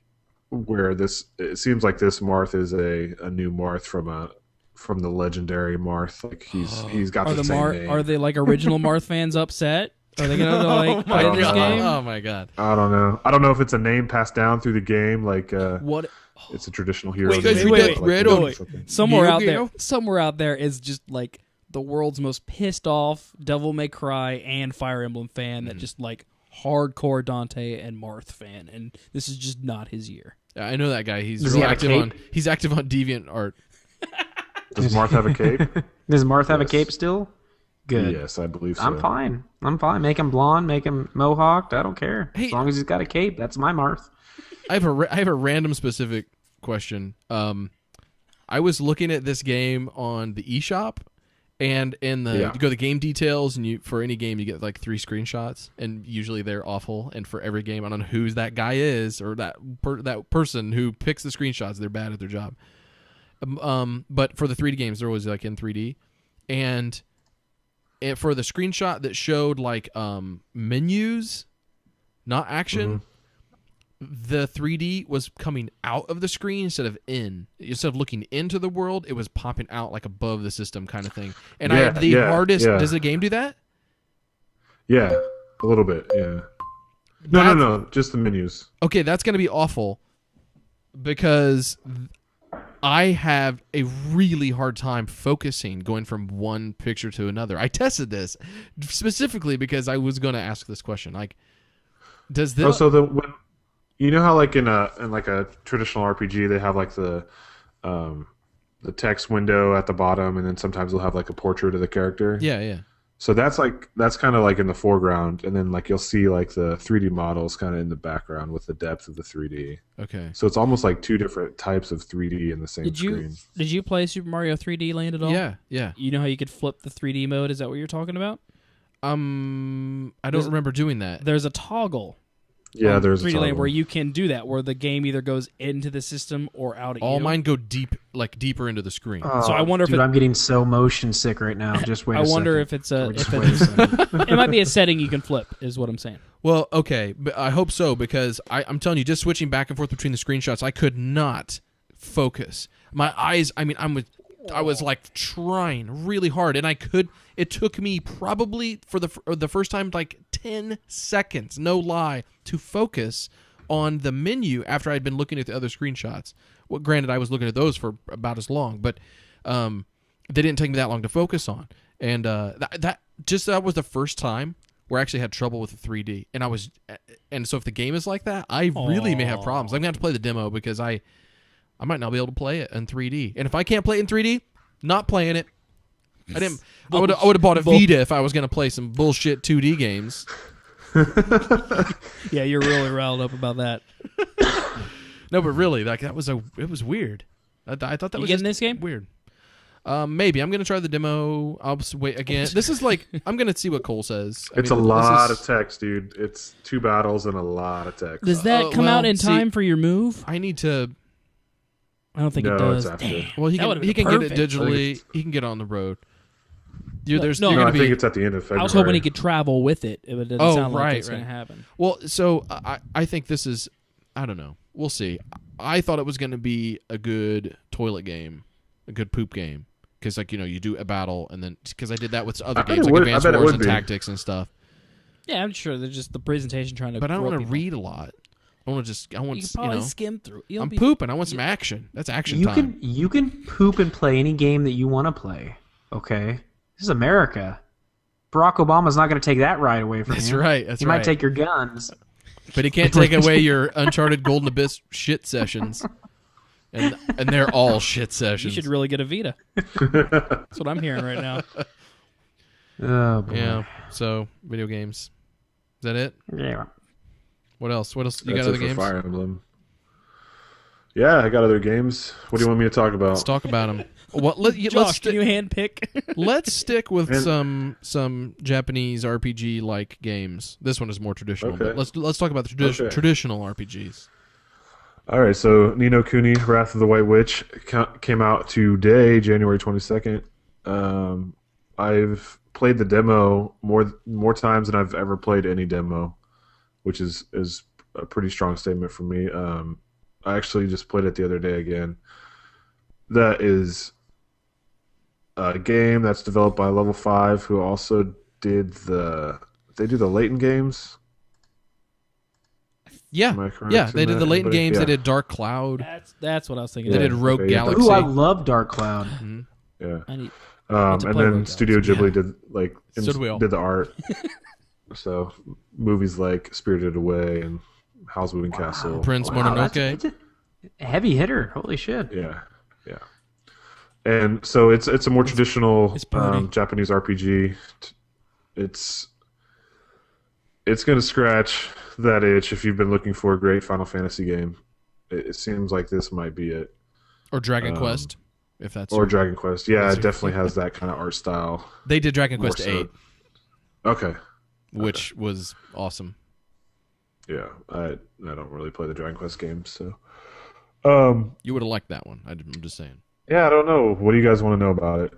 where this. It seems like this Marth is a new Marth from the legendary Marth. Like he's got the same name. Are they like original Marth fans upset? Are they gonna play this game? Oh my god! I don't know. I don't know if it's a name passed down through the game. Like what? It's a traditional hero. Wait. Somewhere out there is just like the world's most pissed off Devil May Cry and Fire Emblem fan that just like hardcore Dante and Marth fan, and this is just not his year. Yeah, I know that guy. He's active on DeviantArt. Does Marth have a cape? Does Marth have a cape still? Good. Yes, I believe so. I'm fine. Make him blonde, make him mohawked. I don't care. Hey, as long as he's got a cape, that's my Marth. I have a random specific question. I was looking at this game on the eShop, and in the you go to the game details, and for any game you get like 3 screenshots, and usually they're awful. And for every game, I don't know who that guy is or that person who picks the screenshots. They're bad at their job. But for the 3D games, they're always like in 3D, and for the screenshot that showed like menus, not action, the 3D was coming out of the screen instead of in. Instead of looking into the world, it was popping out like above the system kind of thing. And I had the hardest. Yeah. Does the game do that? Yeah, a little bit. Yeah. No, just the menus. Okay, that's going to be awful because I have a really hard time focusing going from one picture to another. I tested this specifically because I was going to ask this question. Like, does this? You know how like in a traditional RPG they have like the text window at the bottom, and then sometimes they'll have like a portrait of the character. Yeah. So that's kind of like in the foreground, and then like you'll see like the 3D models kind of in the background with the depth of the 3D. Okay. So it's almost like 2 different types of 3D in the same screen. Did you play Super Mario 3D Land at all? Yeah. You know how you could flip the 3D mode? Is that what you're talking about? I don't remember doing that. There's a toggle. Yeah, there's 3D Land where you can do that, where the game either goes into the system or out at you. All mine go deeper into the screen. So I wonder if I'm getting so motion sick right now. Just wait. I wonder if it's it might be a setting you can flip. Is what I'm saying. Well, okay, but I hope so because I'm telling you, just switching back and forth between the screenshots, I could not focus. My eyes. I mean, I was like trying really hard, and I could. It took me probably for the first time like 10 seconds, no lie, to focus on the menu after I'd been looking at the other screenshots. Well, granted, I was looking at those for about as long, but they didn't take me that long to focus on. And that was the first time where I actually had trouble with the 3D. And so if the game is like that, I really may have problems. I'm gonna have to play the demo because I might not be able to play it in 3D. And if I can't play it in 3D, not playing it. I would have bought a Vita if I was going to play some bullshit 2D games. Yeah, you're really riled up about that. No, but really, like it was weird. I thought that was getting this game weird. Maybe I'm going to try the demo. I'll wait again. This is like I'm going to see what Cole says. It's a lot of text, dude. It's 2 battles and a lot of text. Does that come out in time for your move? I need to. I don't think it does. Well, he can get it digitally. He can get it on the road. I think it's at the end of February. I was hoping he could travel with it. It doesn't sound like it's going to happen. Well, so I think this is, I don't know. We'll see. I thought it was going to be a good toilet game, a good poop game. Because, like, you do a battle, and then, because I did that with other games, like Advanced Wars and Tactics and stuff. Yeah, I'm sure. They're just the presentation trying to. But I don't want to read a lot. I want to you can probably skim through. I'm pooping. I want some action. That's action time. You can poop and play any game that you want to play. Okay? This is America. Barack Obama's not going to take that right away from you. That's right. That's he right. might take your guns. But he can't take away your Uncharted Golden Abyss shit sessions. And they're all shit You sessions. should really get a Vita. That's what I'm hearing right now. Oh, boy. Yeah. So, video games. Is that it? Yeah. What else? You That's got other it for games? Fire Emblem. Yeah, I got other games. What do you want me to talk about? Let's talk about them. Josh, can you handpick? Let's stick with some Japanese RPG like games. This one is more traditional. Okay. But let's talk about the traditional RPGs. All right, so Ni no Kuni, Wrath of the White Witch came out today, January 22nd. I've played the demo more times than I've ever played any demo, which is a pretty strong statement for me. I actually just played it the other day again. That is a game that's developed by Level 5, who also did the Layton games. Yeah, Am I correct yeah. in They did that? the Layton Anybody? games. Yeah. They did Dark Cloud. That's what I was thinking. They Yeah. did Rogue Okay, yeah. Galaxy. Ooh, I love Dark Cloud. Mhm. Yeah. I need And play then Rogue Studio Galaxy. Ghibli did So did we all. did the art. So movies like Spirited Away and Howl's Moving Castle. Prince Wow, Mononoke. that's a heavy hitter. Holy shit. Yeah. And so it's a more traditional it's party. Japanese RPG. It's going to scratch that itch if you've been looking for a great Final Fantasy game. It seems like this might be it. Or Dragon Quest, if that's Or Dragon Quest. Yeah, That's it definitely has that kind of art style. They did Dragon More Quest so. 8, Okay. which was awesome. Yeah, I don't really play the Dragon Quest games, so. You would have liked that one. I'm just saying. Yeah, I don't know. What do you guys want to know about it?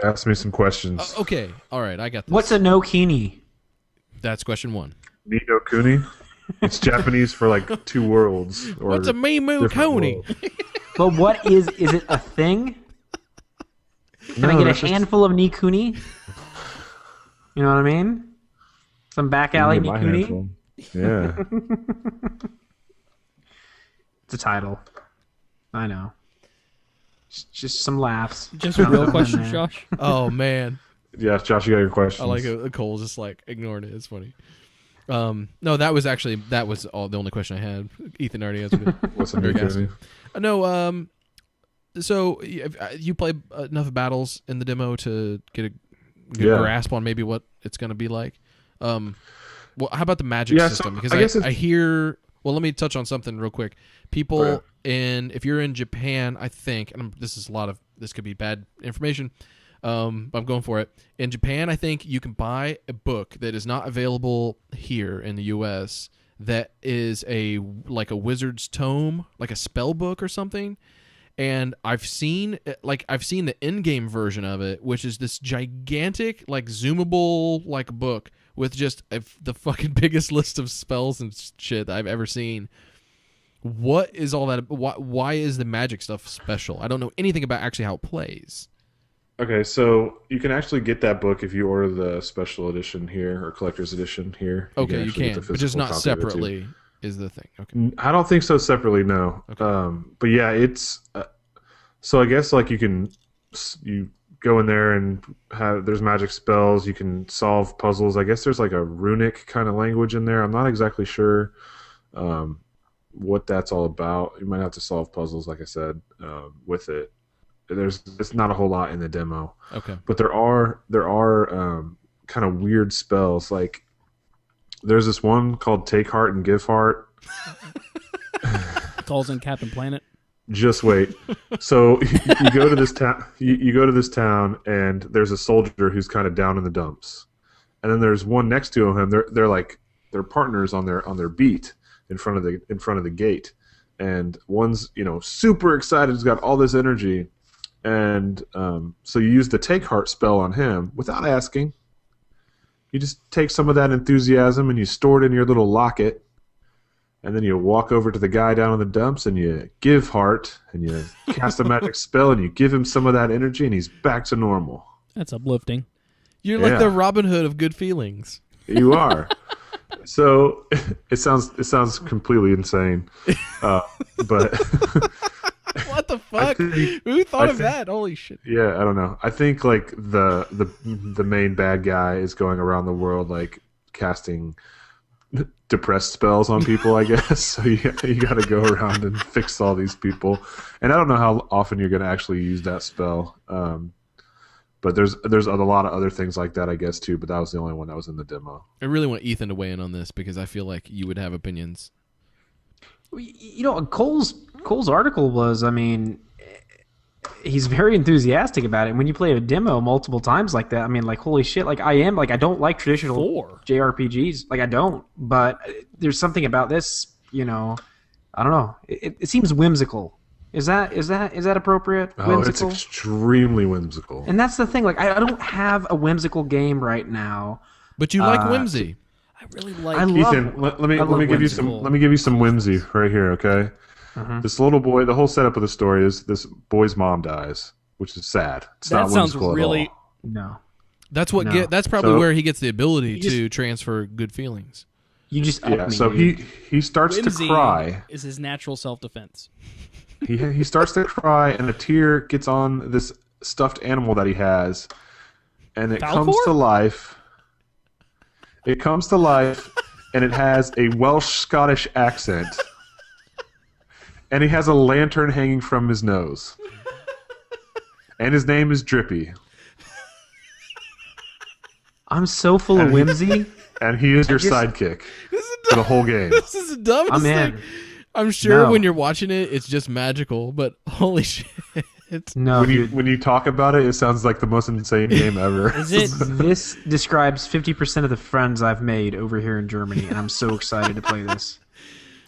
Ask me some questions. Okay, all right, I got this. What's a no kini? That's question 1. Ni no Kuni? It's Japanese for like two worlds. Or What's a Mimu different Koni? worlds. But what is it a thing? Can I No, get a that's just- handful of Nikuni? You know what I mean? Some back alley Give me my Nikuni? handful. Yeah. It's a title. I know. Just some laughs. just a real Nothing question, there. Josh. Oh man, Yeah, Josh, you got your questions. I like it. Cole's just like ignoring it. It's funny. No, that was all the only question I had. Ethan already answered it. What's a Very Ni gassy. Kuni? No, so you play enough battles in the demo to get a good Yeah. grasp on maybe what it's going to be like. Well, how about the magic Yeah, so system? I guess Because I hear. Well, let me touch on something real quick. People Okay. if you're in Japan, I think, and this could be bad information. But I'm going for it. In Japan, I think you can buy a book that is not available here in the U.S. that is like a wizard's tome, like a spell book or something. And I've seen the in-game version of it, which is this gigantic, like zoomable, like book with just the fucking biggest list of spells and shit that I've ever seen. What is all that? Why is the magic stuff special? I don't know anything about actually how it plays. Okay, so you can actually get that book if you order the special edition here or collector's edition here. Okay, you actually get can, the but just physical not copy of it, too. separately is the thing. Okay. I don't think so separately, no. Okay. But yeah, it's so I guess like you go in there and there's magic spells. You can solve puzzles. I guess there's like a runic kind of language in there. I'm not exactly sure what that's all about. You might have to solve puzzles, like I said, with it. It's not a whole lot in the demo. Okay. But there are kind of weird spells. Like there's this one called Take Heart and Give Heart. Calls in Captain Planet. Just wait. So you go to this town. You go to this town, and there's a soldier who's kind of down in the dumps, and then there's one next to him. They're partners on their beat in front of the gate, and one's super excited. He's got all this energy, and so you use the Take Heart spell on him without asking. You just take some of that enthusiasm and you store it in your little locket. And then you walk over to the guy down in the dumps and you give heart and you cast a magic spell and you give him some of that energy and he's back to normal. That's uplifting. You're like Yeah. the Robin Hood of good feelings. You are. So it sounds completely insane, but What the fuck? Who thought of that? Holy shit! Yeah, I don't know. I think like the main bad guy is going around the world like casting depressed spells on people, I guess. So you got to go around and fix all these people. And I don't know how often you're going to actually use that spell. But there's a lot of other things like that, I guess, too. But that was the only one that was in the demo. I really want Ethan to weigh in on this because I feel like you would have opinions. You know, Cole's article was, I mean, he's very enthusiastic about it. And when you play a demo multiple times like that, I mean, like, holy shit, like, I don't like traditional JRPGs. Like, I don't. But there's something about this, you know, I don't know. It seems whimsical. Is that appropriate? Oh, Whimsical? it's extremely whimsical. And that's the thing. Like, I don't have a whimsical game right now. But you like whimsy. I really like. Ethan, let me give you some whimsy right here, okay? Mm-hmm. This little boy. The whole setup of the story is this boy's mom dies, which is sad. It's that not sounds whimsical really. at all. No. That's what. No. That's probably So- where he gets the ability to transfer good feelings. You just Yeah. So he starts Whimsy to cry. is his natural self-defense. He starts to cry, and a tear gets on this stuffed animal that he has, and it comes Falcor? to life. It comes to life, and it has a Welsh-Scottish accent, and he has a lantern hanging from his nose, and his name is Drippy, I'm so full of whimsy. and he is your sidekick for the whole game. This is the dumbest I'm thing. in. I'm sure No. when you're watching it, it's just magical. But holy shit! No, When you talk about it, it sounds like the most insane game ever. Is it? This describes 50% of the friends I've made over here in Germany, and I'm so excited to play this.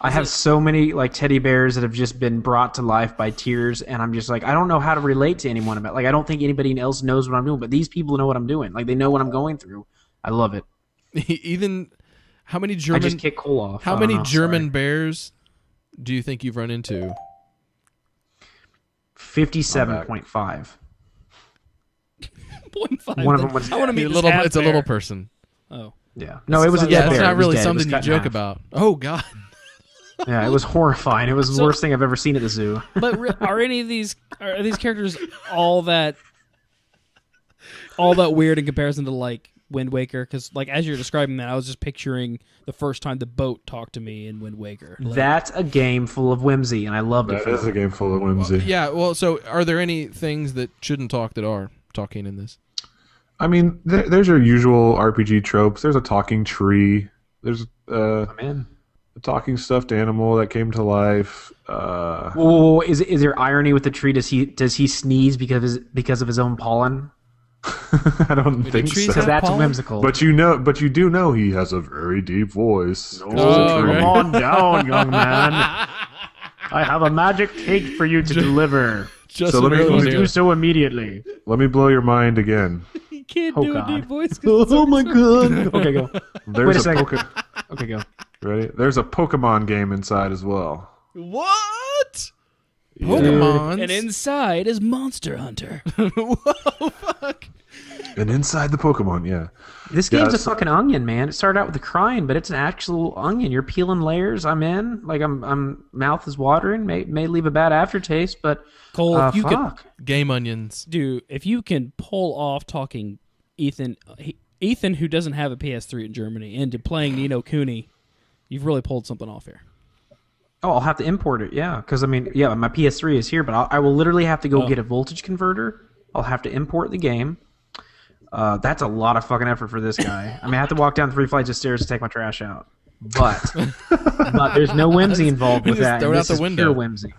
I have so many like teddy bears that have just been brought to life by tears, and I'm just like, I don't know how to relate to anyone about. Like, I don't think anybody else knows what I'm doing, but these people know what I'm doing. Like, they know what I'm going through. I love it. Even how many I German? just kick Cole off. How I many don't know, German sorry. bears do you think you've run into? 57.5. 0.5. One of them was- I want to meet It's a this little half-bear. person. Oh, Yeah. No, it was a Yeah, dead it's bear. not It was really dead. It was something you cut in joke half. about. Oh God. Yeah, it was horrifying. It was the So- worst thing I've ever seen at the zoo. but are any of these characters all that weird in comparison to like Wind Waker? Because like as you're describing that, I was just picturing the first time the boat talked to me in Wind Waker. Like, That's a game full of whimsy, and I loved it. That For is that. a game full of whimsy. Yeah. Well, so are there any things that shouldn't talk that are talking in this? I mean, there's your usual RPG tropes. There's a talking tree. There's I'm in. a talking stuffed animal that came to life. Whoa, is there irony with the tree? Does he sneeze because of his own pollen? I don't think trees so. Because that's pollen? whimsical. But you do know he has a very deep voice. Oh, right. Come on down, young man. I have a magic cake for you to deliver. Just So let me- another one let me here. Do so immediately. Let me blow your mind again. you can't Oh, do God. a deep voice. 'cause Oh my god. Okay, go. There's Wait a a second. Okay, go. Ready? There's a Pokemon game inside as well. What? Pokemon. And inside is Monster Hunter. Whoa, fuck. And inside the Pokemon, yeah. This Yeah, game's a so- fucking onion, man. It started out with the crying, but it's an actual onion. You're peeling layers. I'm in. Like I'm mouth is watering. May leave a bad aftertaste, but Cole, if you fuck. Game onions. Dude, if you can pull off talking Ethan, who doesn't have a PS3 in Germany, into playing Ni no Kuni, you've really pulled something off here. Oh, I'll have to import it, yeah. Because, I mean, yeah, my PS3 is here, but I will literally have to go Oh. get a voltage converter. I'll have to import the game. That's a lot of fucking effort for this guy. I mean, I have to walk down 3 flights of stairs to take my trash out. But there's no whimsy involved with Just that. throw and it this out the is window. pure whimsy.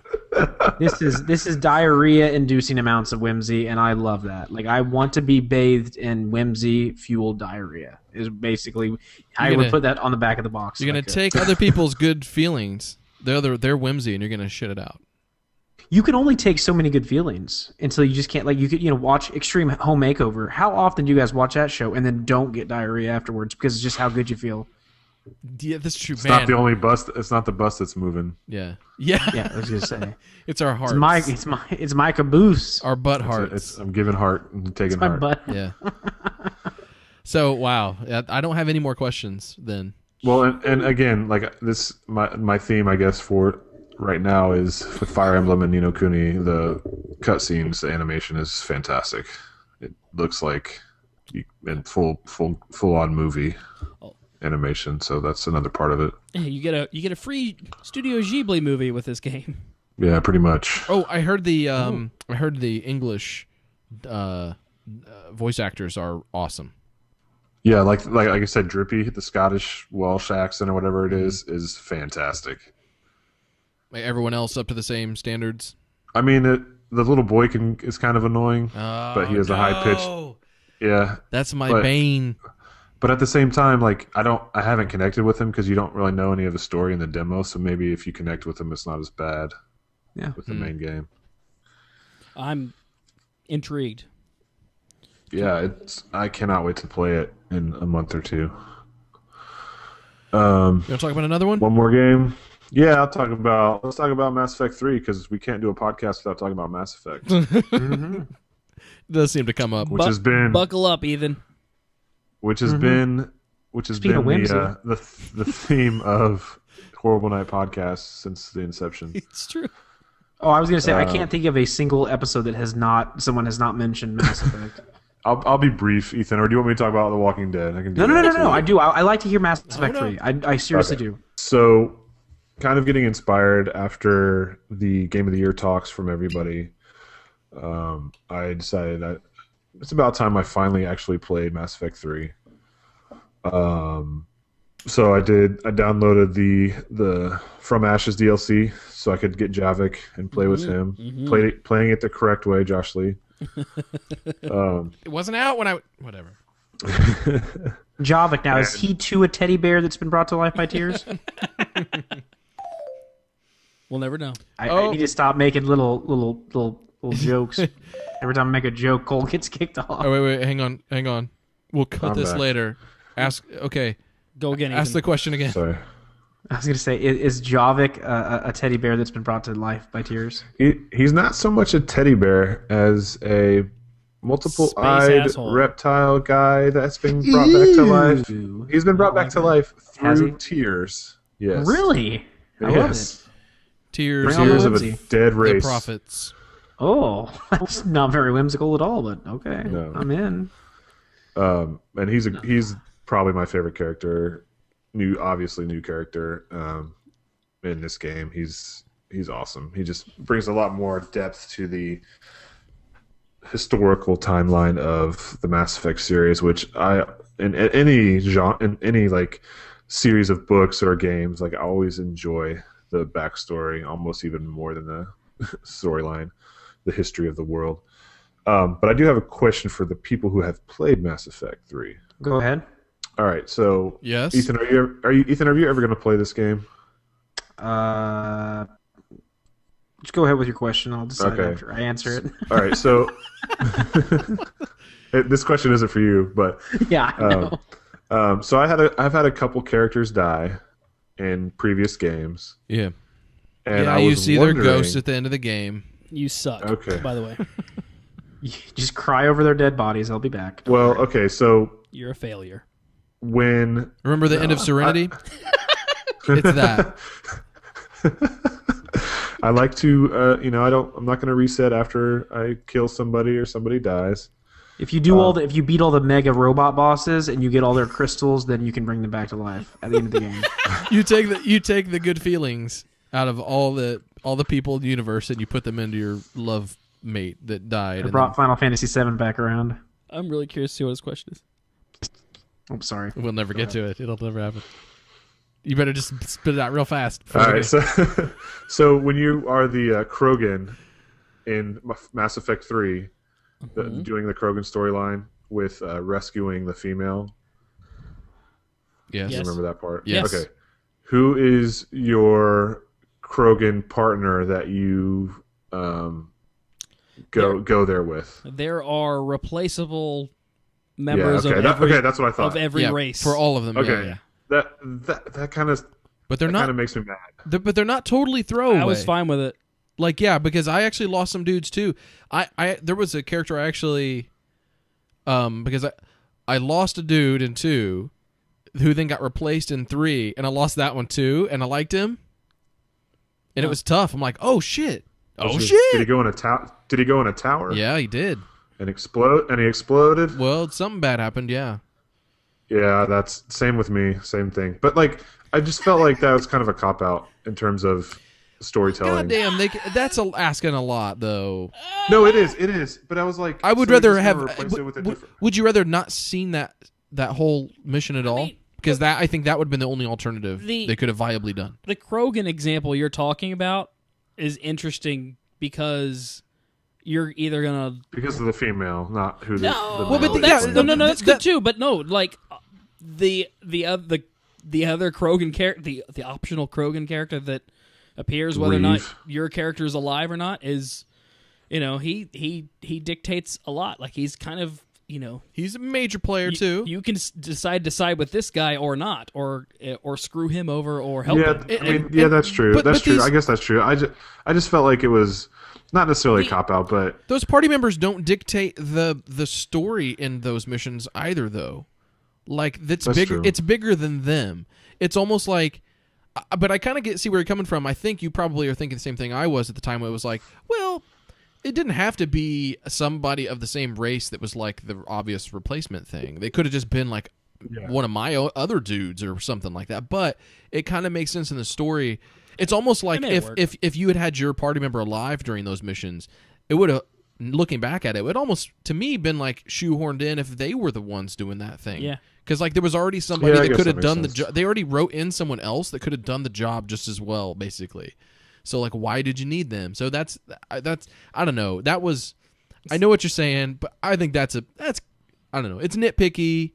This is diarrhea-inducing amounts of whimsy, and I love that. Like, I want to be bathed in whimsy-fueled diarrhea. Is basically I would gonna- put that on the back of the box. You're if I gonna could. take other people's good feelings, their whimsy, and you're gonna shit it out. You can only take so many good feelings until you just can't. Like, you could, watch Extreme Home Makeover. How often do you guys watch that show and then don't get diarrhea afterwards because it's just how good you feel? Yeah, that's true, It's man. not the only bus. It's not the bus that's moving. Yeah. Yeah, I was gonna say It's our hearts. it's my caboose. Our butt It's, hearts. I'm giving heart and taking My heart. butt. Yeah. So wow, I don't have any more questions then. Well, and again, like this, my theme, I guess, for right now is with Fire Emblem and Nino Kuni. The cutscenes, the animation is fantastic. It looks like in full on movie animation. So that's another part of it. Hey, you get a free Studio Ghibli movie with this game. Yeah, pretty much. Oh, I heard the English voice actors are awesome. Yeah, like I said, Drippy, the Scottish Welsh accent or whatever it is fantastic. Like everyone else up to the same standards. I mean, the little boy is kind of annoying, but he has a high pitched. Yeah, that's my bane. But at the same time, like I haven't connected with him because you don't really know any of the story in the demo. So maybe if you connect with him, it's not as bad. Yeah, with the main game. I'm intrigued. Yeah, I cannot wait to play it in a month or two. You want to talk about another one? One more game? Yeah, let's talk about Mass Effect 3 because we can't do a podcast without talking about Mass Effect. It does seem to come up. Which has been buckle up, Ethan. Which has been the theme of Horrible Night podcast since the inception. It's true. Oh, I was going to say I can't think of a single episode that someone has not mentioned Mass Effect. I'll be brief, Ethan. Or do you want me to talk about The Walking Dead? I can do No. I do. I like to hear Mass Effect 3. I seriously do. So, kind of getting inspired after the Game of the Year talks from everybody, I decided that it's about time I finally actually played Mass Effect 3. So I downloaded the From Ashes DLC so I could get Javik and play with him. Playing it the correct way, Josh Lee. It wasn't out when whatever. Javik, now is he too a teddy bear that's been brought to life by tears? We'll never know. I need to stop making little jokes. Every time I make a joke, Cole gets kicked off. Oh wait, hang on. We'll cut this back. later. Go again. Ask Ethan. the question again. Sorry. I was going to say, is Javik a teddy bear that's been brought to life by tears? He's not so much a teddy bear as a multiple-eyed reptile guy that's been brought back to life. He's been brought back to life through tears. Yes. Really? I love it. Tears of a dead the race. prophets. Oh, that's not very whimsical at all, but okay. No. I'm in. And he's probably my favorite character. New character in this game. He's awesome. He just brings a lot more depth to the historical timeline of the Mass Effect series, which in any genre, in any like series of books or games, like I always enjoy the backstory almost even more than the storyline, the history of the world. But I do have a question for the people who have played Mass Effect 3. Go ahead. All right, so yes, Ethan, are you ever going to play this game? Just go ahead with your question. I'll decide after I answer it. All right, so this question isn't for you, but yeah, I know. So I've had a couple characters die in previous games. Yeah, and you see their ghosts at the end of the game. You suck. Okay, by the way, you just cry over their dead bodies. I'll be back. Well, okay, so you're a failure. Remember the end of Serenity? It's that. I like to, I'm not going to reset after I kill somebody or somebody dies. If you do if you beat all the mega robot bosses and you get all their crystals, then you can bring them back to life at the end of the game. You take the good feelings out of all the people in the universe and you put them into your love mate that died. I brought Final Fantasy VII back around. I'm really curious to see what his question is. I'm sorry. We'll never get to it. It'll never happen. You better just spit it out real fast. All right. So when you are the Krogan in Mass Effect 3, doing the Krogan storyline with rescuing the female. Yes. You remember that part? Yes. Okay. Who is your Krogan partner that you go there with? There are replaceable members of that's what I thought. of every race for all of them. Okay, yeah. That kind of, but they're not. Kind of makes me mad. But they're not totally throwaway. I was fine with it. Like because I actually lost some dudes too. There was a character I actually, because I lost a dude in 2, who then got replaced in 3, and I lost that one too, and I liked him. and it was tough. I'm like, oh shit, Did he shit. go in a Did he go in a tower? Yeah, he did. And explode? And he exploded? Well, something bad happened. Yeah. Yeah, that's same with me. Same thing. But like, I just felt like that was kind of a cop out in terms of storytelling. God damn, that's asking a lot, though. No, it is. But I was like, I would so rather he's have. gonna replace it with a different- Would you rather not seen that whole mission at all? Because I think that would have been the only alternative they could have viably done. The Krogan example you're talking about is interesting because you're either gonna because of the female, not who the no. the Well, but male is. no, That's good too. But no, like the other Krogan character, the optional Krogan character that appears, whether or not your character is alive or not, is he dictates a lot. Like he's kind of he's a major player too. You can decide to side with this guy or not, or screw him over or help him. That's true. That's true. I guess that's true. I just felt like it was not necessarily a cop out, but those party members don't dictate the story in those missions either, though. Like that's bigger. True. It's bigger than them. It's almost like, but I kind of see where you're coming from. I think you probably are thinking the same thing I was at the time. Where it was like, well, it didn't have to be somebody of the same race that was like the obvious replacement thing. They could have just been like one of my other dudes or something like that. But it kind of makes sense in the story. It's almost like if you had your party member alive during those missions, it would have, looking back at it, would almost, to me, been like shoehorned in if they were the ones doing that thing. Yeah. Because like there was already somebody that could have done the sense. job. They already wrote in someone else that could have done the job just as well, basically. So like, why did you need them? So that's I don't know. That was, I know what you're saying, but I think that's I don't know. It's nitpicky.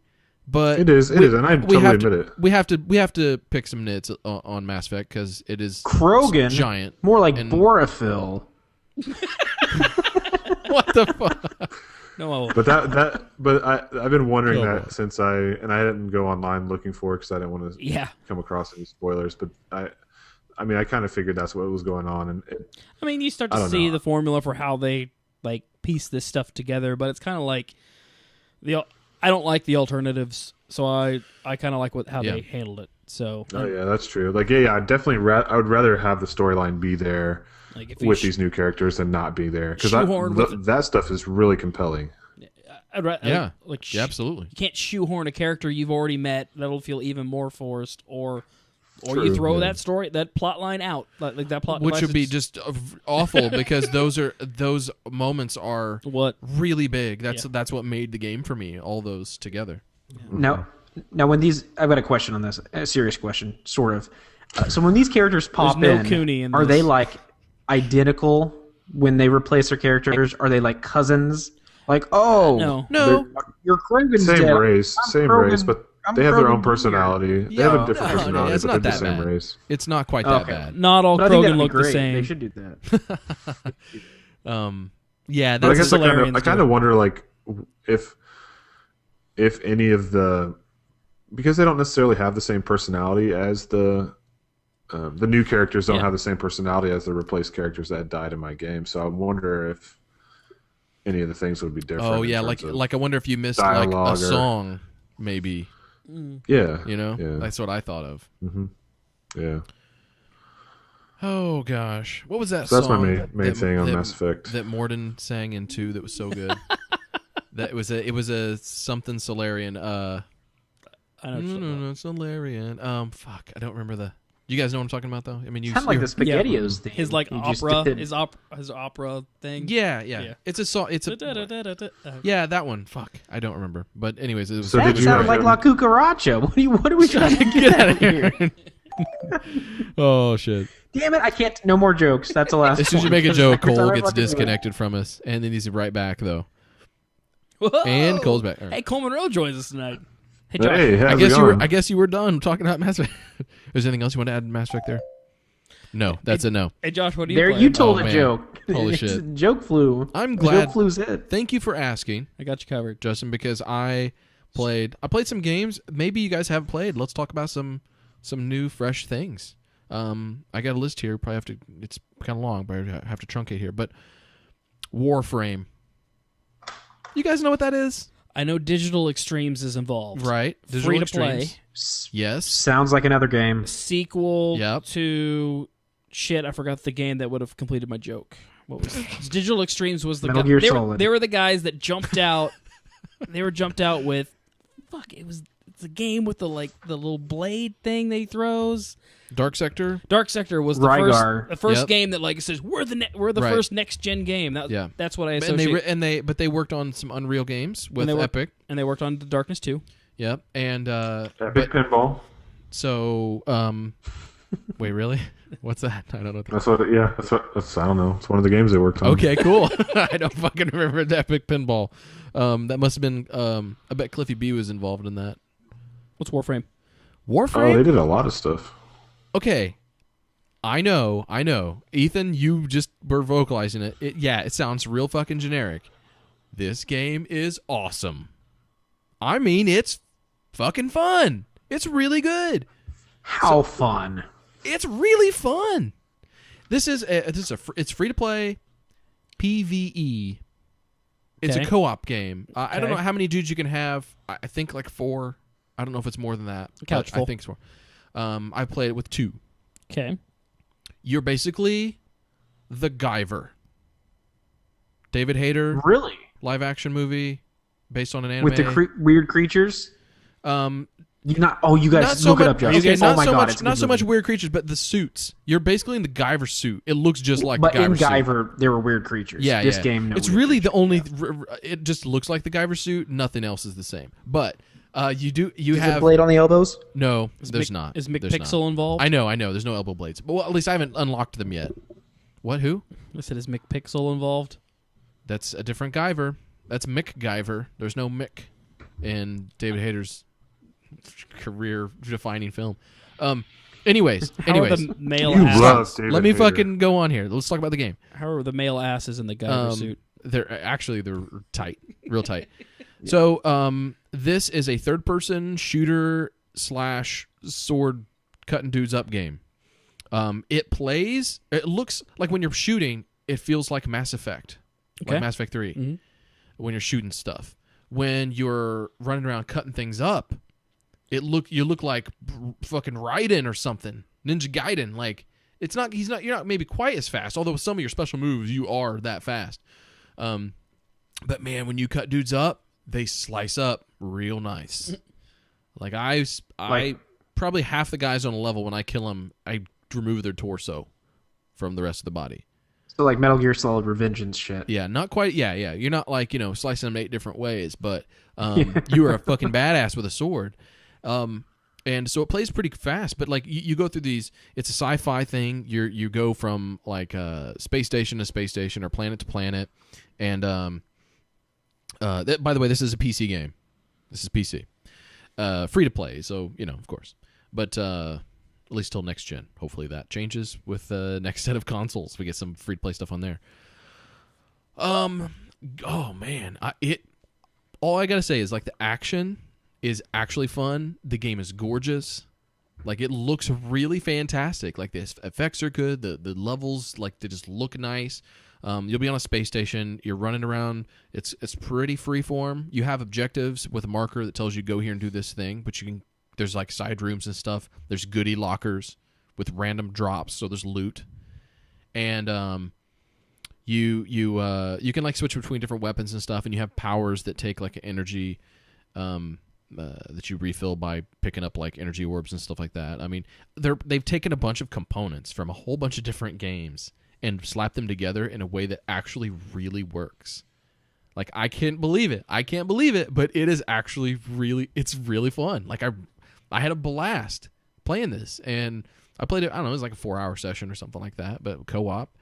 But it is, and I totally admit it. We have to pick some nits on Mass Effect because it is Krogan, giant, more like Borafil. What the fuck? No, but I've been wondering that since I didn't go online looking for it because I didn't want to come across any spoilers. But I mean, I kind of figured that's what was going on, and you start to see the formula for how they like piece this stuff together, but it's kind of like I don't like the alternatives, so I kind of like how they handled it. So that's true. Like I definitely I would rather have the storyline be there with these new characters than not be there because that stuff is really compelling. Absolutely. You can't shoehorn a character you've already met that'll feel even more forced, or True, you throw that plot line out, like that plot, which would be just awful because those moments are really big. That's what made the game for me. All those together. Yeah. Now when these, I've got a question on this, a serious question, sort of. So when these characters pop There's no Kuni in are this. they like identical when they replace their characters? Are they like cousins? Like no, your Krogan's same dead. race, but. They have their own personality. They have a different personality, it's but not they're that the same bad. race. It's not quite that bad. Not all Krogan look the same. They should do that. That's But I guess Solarians I kind of wonder, like, if any of the, because they don't necessarily have the same personality as the new characters don't have the same personality as the replaced characters that died in my game. So I wonder if any of the things would be different. Oh yeah, like I wonder if you missed like a song, maybe. Yeah, that's what I thought of. Mm-hmm. Yeah. Oh gosh, what was that so song? That's my main thing on Mass Effect that Morden sang in 2 that was so good. It was a something Solarian. I don't Solarian. Fuck, I don't remember the. You guys know what I'm talking about though. I mean, you kind of like the SpaghettiOs thing. His like opera, his opera thing. Yeah. It's a song. It's a that one. Fuck, I don't remember. But anyways, it was. So that sounded like La Cucaracha. What are we trying to get out of here? Oh shit! Damn it! I can't. No more jokes. That's the last. As soon as you one. make a joke, Cole Sorry, gets fucking disconnected from us, and then he's right back though. Whoa. And Cole's back. Hey, Cole Monroe joins us tonight. Hey, Josh. Hey, how's it going? I guess you were done talking about Mass Effect. Is there anything else you want to add to Mass Effect there? No, that's a no. Hey, Josh, what do you There, play? you told Oh, a man. joke. Holy It's shit. a joke flew. I'm glad. Joke flu's it. Thank you for asking, I got you covered. Justin, because I played some games maybe you guys haven't played. Let's talk about some new fresh things. I got a list here. Probably have to. It's kind of long, but I have to truncate here. But Warframe. You guys know what that is? I know Digital Extremes is involved. Right. Digital Free to Extremes. play. Yes. Sounds like another game. Sequel Yep. to Shit, I forgot the game that would have completed my joke. What was it? Digital Extremes was the Metal guy. Gear Solid. They were the guys that jumped out. They were jumped out with. Fuck! It's a game with the little blade thing that he throws. Dark Sector. Dark Sector was the Rygar. first Yep. game that like says we're the Right. first next gen game. That's what I associate. But they worked on some Unreal games with Epic. And they worked on The Darkness 2. Yep. And Epic Pinball. so wait, really? What's that? I don't know. That's what. Yeah, that's. I don't know. It's one of the games they worked on. Okay, cool. I don't fucking remember the Epic Pinball. That must have been. I bet Cliffy B was involved in that. What's Warframe? Warframe. Oh, they did a lot of stuff. Okay. I know. Ethan, you just were vocalizing it. It sounds real fucking generic. This game is awesome. I mean, it's fucking fun. It's really good. How fun. It's really fun. It's free to play PvE. It's a Okay. co-op game. I don't Okay. know how many dudes you can have. I think like 4. I don't know if it's more than that. Couch but full. I think it's 4. I played it with 2. Okay. You're basically the Guyver. David Hayter Really? live action movie based on an anime. With the weird creatures? You guys not so look it much, up, Josh. okay, Oh my not so God, much, it's a not good so much movie. weird creatures, but the suits. You're basically in the Guyver suit. It looks just like But the Guyver in suit. Guyver, there were weird creatures. Yeah, This yeah. game, no it's weird really the creatures. only. It just looks like the Guyver suit. Nothing else is the same. But you Is have it blade on the elbows? no. There's not. Is There's McPixel not. involved? I know. There's no elbow blades. Well, at least I haven't unlocked them yet. What? Who? I said, is McPixel involved? That's a different Guyver. That's Mick Guyver. There's no Mick in David Hayter's career-defining film. Anyways, How are the male You asses? love David let me Hayter. fucking go on here. Let's talk about the game. How are the male asses in the Guyver suit? They're tight, real tight. So this is a third-person shooter / sword cutting dudes up game. It looks like when you're shooting, it feels like Mass Effect, Okay. like Mass Effect 3, Mhm. when you're shooting stuff. When you're running around cutting things up, you look like fucking Raiden or something, Ninja Gaiden. Like you're not maybe quite as fast, although with some of your special moves you are that fast. But man, when you cut dudes up, they slice up real nice. Like I probably half the guys on a level, when I kill them, I remove their torso from the rest of the body. So like Metal Gear Solid Revengeance shit. Yeah, not quite. Yeah. You're not like, slicing them 8 different ways, but you are a fucking badass with a sword. And so it plays pretty fast, but like you go through these. It's a sci-fi thing. You go from like space station to space station or planet to planet, and by the way, this is a PC game. This is PC, free to play. So of course, but at least till next gen. Hopefully that changes with the next set of consoles. We get some free to play stuff on there. Oh man, all I gotta say is like the action is actually fun. The game is gorgeous. Like it looks really fantastic. Like the effects are good. The levels, like, they just look nice. You'll be on a space station. You're running around. It's pretty freeform. You have objectives with a marker that tells you go here and do this thing. But there's like side rooms and stuff. There's goodie lockers with random drops. So there's loot, and you can like switch between different weapons and stuff. And you have powers that take like energy. That you refill by picking up like energy orbs and stuff like that. I mean, they've taken a bunch of components from a whole bunch of different games and slapped them together in a way that actually really works. Like I can't believe it, but it is actually it's really fun. Like I had a blast playing this, and I played it. I don't know, it was like a 4-hour session or something like that, but co-op.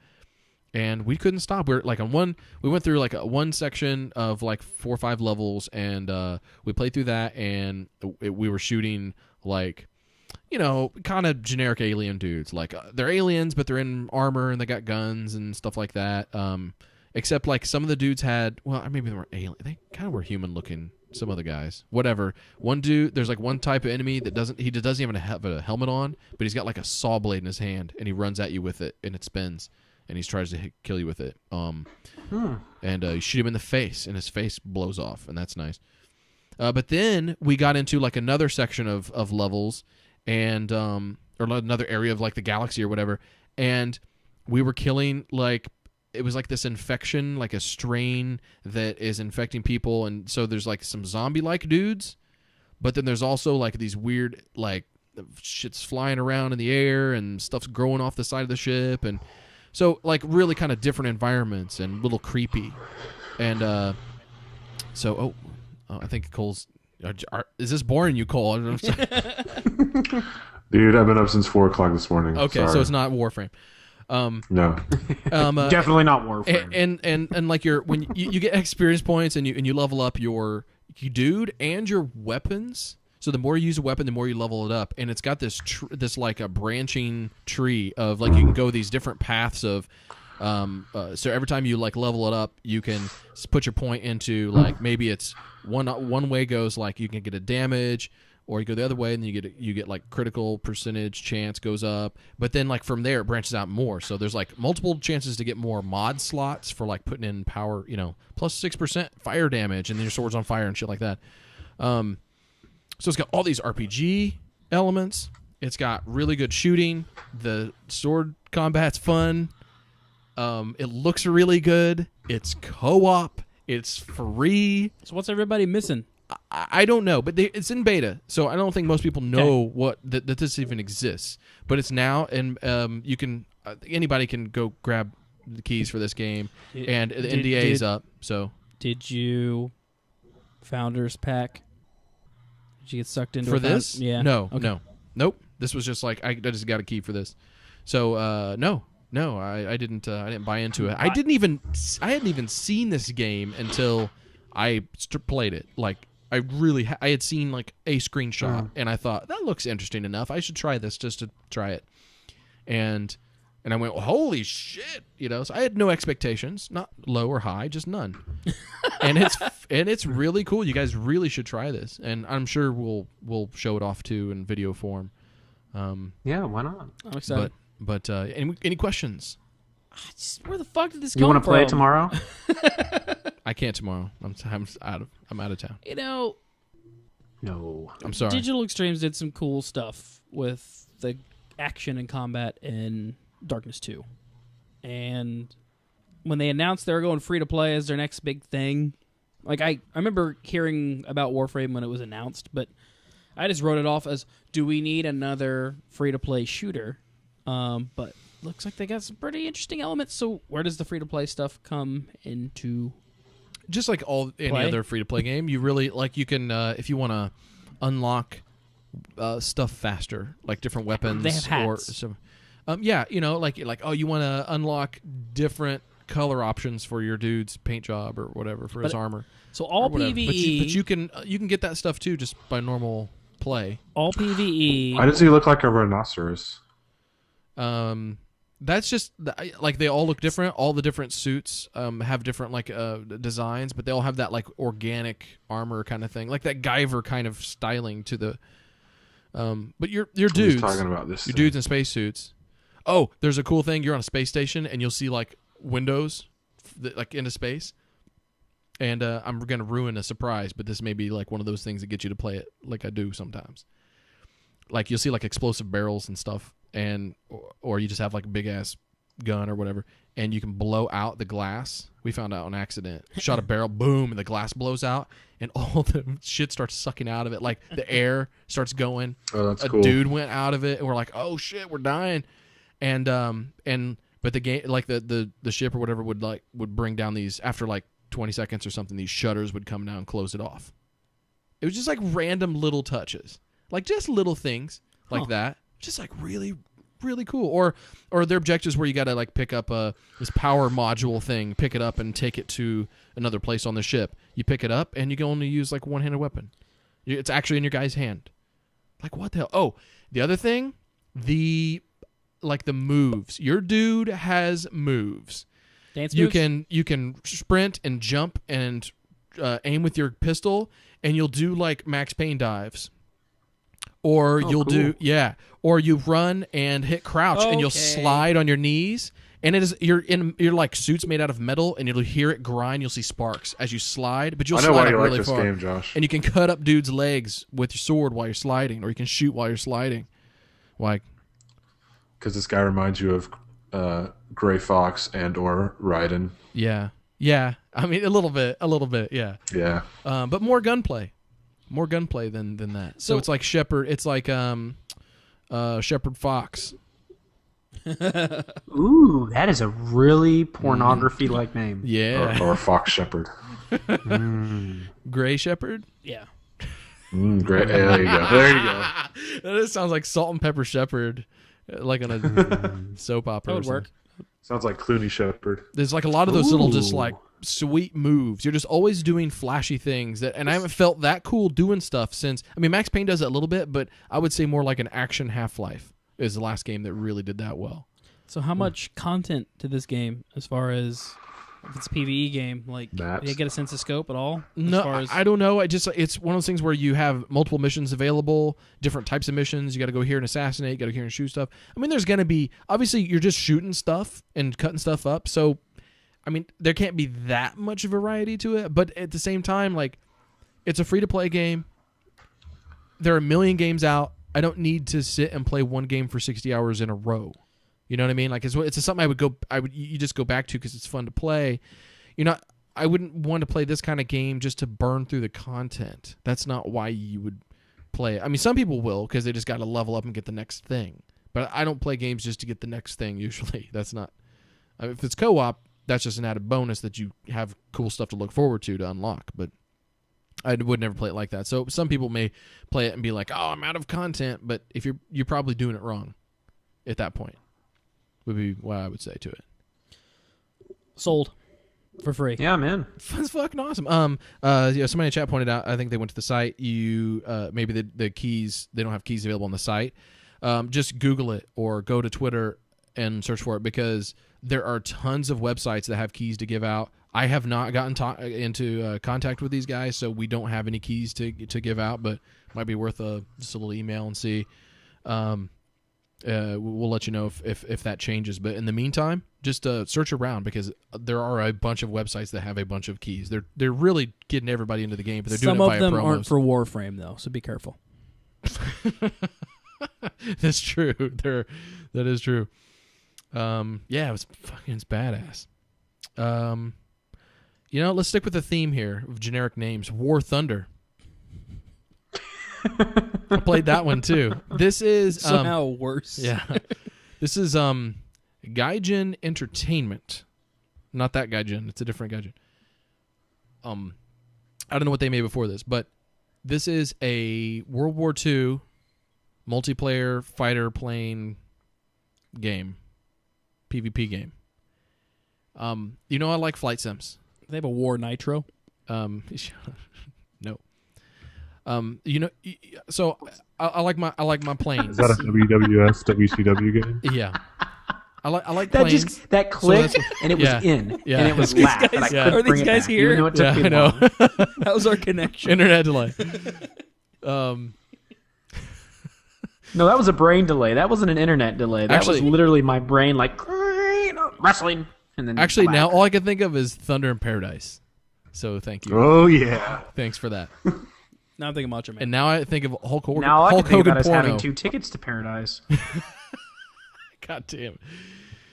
And we couldn't stop. We were like we went through like one section of like 4 or 5 levels, and we played through that, and we were shooting like, kind of generic alien dudes. Like they're aliens, but they're in armor and they got guns and stuff like that. Except like some of the dudes had, well, maybe they weren't alien. They kind of were human looking. Some other guys, whatever. One dude, there's like one type of enemy that doesn't even have a helmet on, but he's got like a saw blade in his hand, and he runs at you with it, and it spins. And he tries to kill you with it. And you shoot him in the face, and his face blows off, and that's nice. But then we got into like another section of levels, and or another area of like the galaxy or whatever, and we were killing like it was like this infection, like a strain that is infecting people, and so there's like some zombie-like dudes, but then there's also like these weird like shit's flying around in the air and stuff's growing off the side of the ship, and so like really kind of different environments and a little creepy, and so I think Cole's. Is this boring you, Cole? Dude, I've been up since 4:00 this morning. Okay, Sorry. so it's not Warframe. No. Definitely not Warframe. And like when you get experience points and you level up your dude and your weapons. So the more you use a weapon, the more you level it up, and it's got this like a branching tree of like you can go these different paths of. So every time you like level it up, you can put your point into like maybe it's one way goes like you can get a damage, or you go the other way and you get like critical percentage chance goes up, but then like from there it branches out more. So there's like multiple chances to get more mod slots for like putting in power, plus 6% fire damage, and then your sword's on fire and shit like that. So it's got all these RPG elements. It's got really good shooting. The sword combat's fun. It looks really good. It's co-op. It's free. So what's everybody missing? I don't know, but it's in beta, so I don't think most people know that this even exists. But it's now, and you can anybody can go grab the keys for this game, and the NDA is up. So did you Founders Pack? Did you get sucked into for this? Yeah. No, okay. no, nope. This was just like I just got a key for this. So no, I didn't buy into it. I hadn't even seen this game until I played it. Like I had seen like a screenshot, and I thought that looks interesting enough. I should try this just to try it, and I went, well, holy shit, So I had no expectations, not low or high, just none. and it's really cool. You guys really should try this, and I'm sure we'll show it off too in video form. Yeah, why not? I'm excited. But any questions? Where the fuck did this come You from? want to play it tomorrow? I can't tomorrow. I'm out of town. No. I'm sorry. Digital Extremes did some cool stuff with the action and combat in Darkness 2. And when they announced they were going free to play as their next big thing, like I remember hearing about Warframe when it was announced, but I just wrote it off as, do we need another free to play shooter? But looks like they got some pretty interesting elements. So where does the free to play stuff come into? Just like any other free to play game, you really like you can if you want to unlock stuff faster, like different weapons. They have hats. Or some. Yeah, like oh, you want to unlock different color options for your dude's paint job or whatever for his armor. So all PvE, but you can get that stuff too just by normal play. All PvE. Why does he look like a rhinoceros? That's just like they all look different. All the different suits have different like designs, but they all have that like organic armor kind of thing, like that Guyver kind of styling to the. But your dudes, talking about this your dudes in spacesuits. Oh, there's a cool thing. You're on a space station and you'll see like windows, like into space. And I'm gonna ruin a surprise, but this may be like one of those things that get you to play it, like I do sometimes. Like you'll see like explosive barrels and stuff, and or you just have like a big ass gun or whatever, and you can blow out the glass. We found out on accident. Shot a barrel, boom, and the glass blows out, and all the shit starts sucking out of it. Like the air starts going. Oh, that's a cool. Dude went out of it, and we're like, oh shit, we're dying. But the game, like the ship or whatever would bring down these after like 20 seconds or something. These shutters would come down and close it off. It was just like random little touches, like just little things like that. Just like really, really cool. Or their objectives where you got to like pick up this power module thing, pick it up and take it to another place on the ship. You pick it up and you can only use like one-handed weapon. It's actually in your guy's hand. Like what the hell? Oh, the other thing, the moves. Your dude has moves. Dance you moves? You can sprint and jump and aim with your pistol, and you'll do like Max Payne dives. Or or you run and hit crouch and you'll slide on your knees, and you're like suits made out of metal, and you'll hear it grind. You'll see sparks as you slide, but you'll I know slide why you up like really this far. game, Josh. And you can cut up dudes' legs with your sword while you're sliding, or you can shoot while you're sliding. Like, Because this guy reminds you of Gray Fox and or Raiden. Yeah. Yeah. I mean, a little bit. Yeah. Yeah. But more gunplay than that. So it's like Shepherd. It's like Shepherd Fox. Ooh, that is a really pornography-like name. Yeah. Or Fox Shepherd. Gray Shepherd. Yeah. Great. There you go. There you go. That just sounds like Salt and Pepper Shepherd, like on a soap opera. That would work. Sounds like Clooney Shepherd. There's like a lot of those little just like sweet moves. You're just always doing flashy things and I haven't felt that cool doing stuff since. I mean, Max Payne does it a little bit, but I would say more like an action Half-Life is the last game that really did that well. So how much content to this game as far as if it's a PvE game? Like, Maps. do you get a sense of scope at all? No, as far as... I don't know. It's one of those things where you have multiple missions available, different types of missions. You got to go here and assassinate. You got to go here and shoot stuff. I mean, there's going to be obviously you're just shooting stuff and cutting stuff up. So, I mean, there can't be that much variety to it. But at the same time, like, it's a free to play game. There are a million games out. I don't need to sit and play one game for 60 hours in a row. You know what I mean? Like it's something you just go back to because it's fun to play. I wouldn't want to play this kind of game just to burn through the content. That's not why you would play it. I mean, some people will because they just got to level up and get the next thing. But I don't play games just to get the next thing usually. That's not. If it's co-op, that's just an added bonus that you have cool stuff to look forward to unlock. But I would never play it like that. So some people may play it and be like, "Oh, I'm out of content," but if you're probably doing it wrong at that point. Would be what I would say to it. Sold for free. Yeah, man. That's fucking awesome. Somebody in the chat pointed out. I think they went to the site. Maybe the keys. They don't have keys available on the site. Just Google it or go to Twitter and search for it because there are tons of websites that have keys to give out. I have not gotten into contact with these guys, so we don't have any keys to give out. But it might be worth just a little email and see. We'll let you know if that changes. But in the meantime, just search around because there are a bunch of websites that have a bunch of keys. They're really getting everybody into the game, but they're doing it via promos. Some of them aren't for Warframe though, so be careful. That's true. That is true. Yeah, it's badass. Let's stick with the theme here of generic names. War Thunder. I played that one too. This is somehow worse. Yeah, this is Gaijin Entertainment, not that Gaijin. It's a different Gaijin. I don't know what they made before this, but this is a World War II multiplayer fighter plane game, PvP game. I like flight sims. They have a War Nitro. No. So I like my planes. Is that a WWF WCW game? Yeah, I like That planes. that clicked and it was in and it was laughed. And I couldn't Are bring these it guys back, here? even though it took me I know. long. That was our connection. Internet delay. No, that was a brain delay. That wasn't an internet delay. That was Actually- literally my brain like wrestling. And then Actually, black. now all I can think of is Thunder in Paradise. So thank you. Oh yeah. Thanks for that. Now I'm thinking Macho Man. And now I think of Hulk Hogan. Now all I Hulk can think Hogan about is porno. having 2 tickets to paradise. God damn.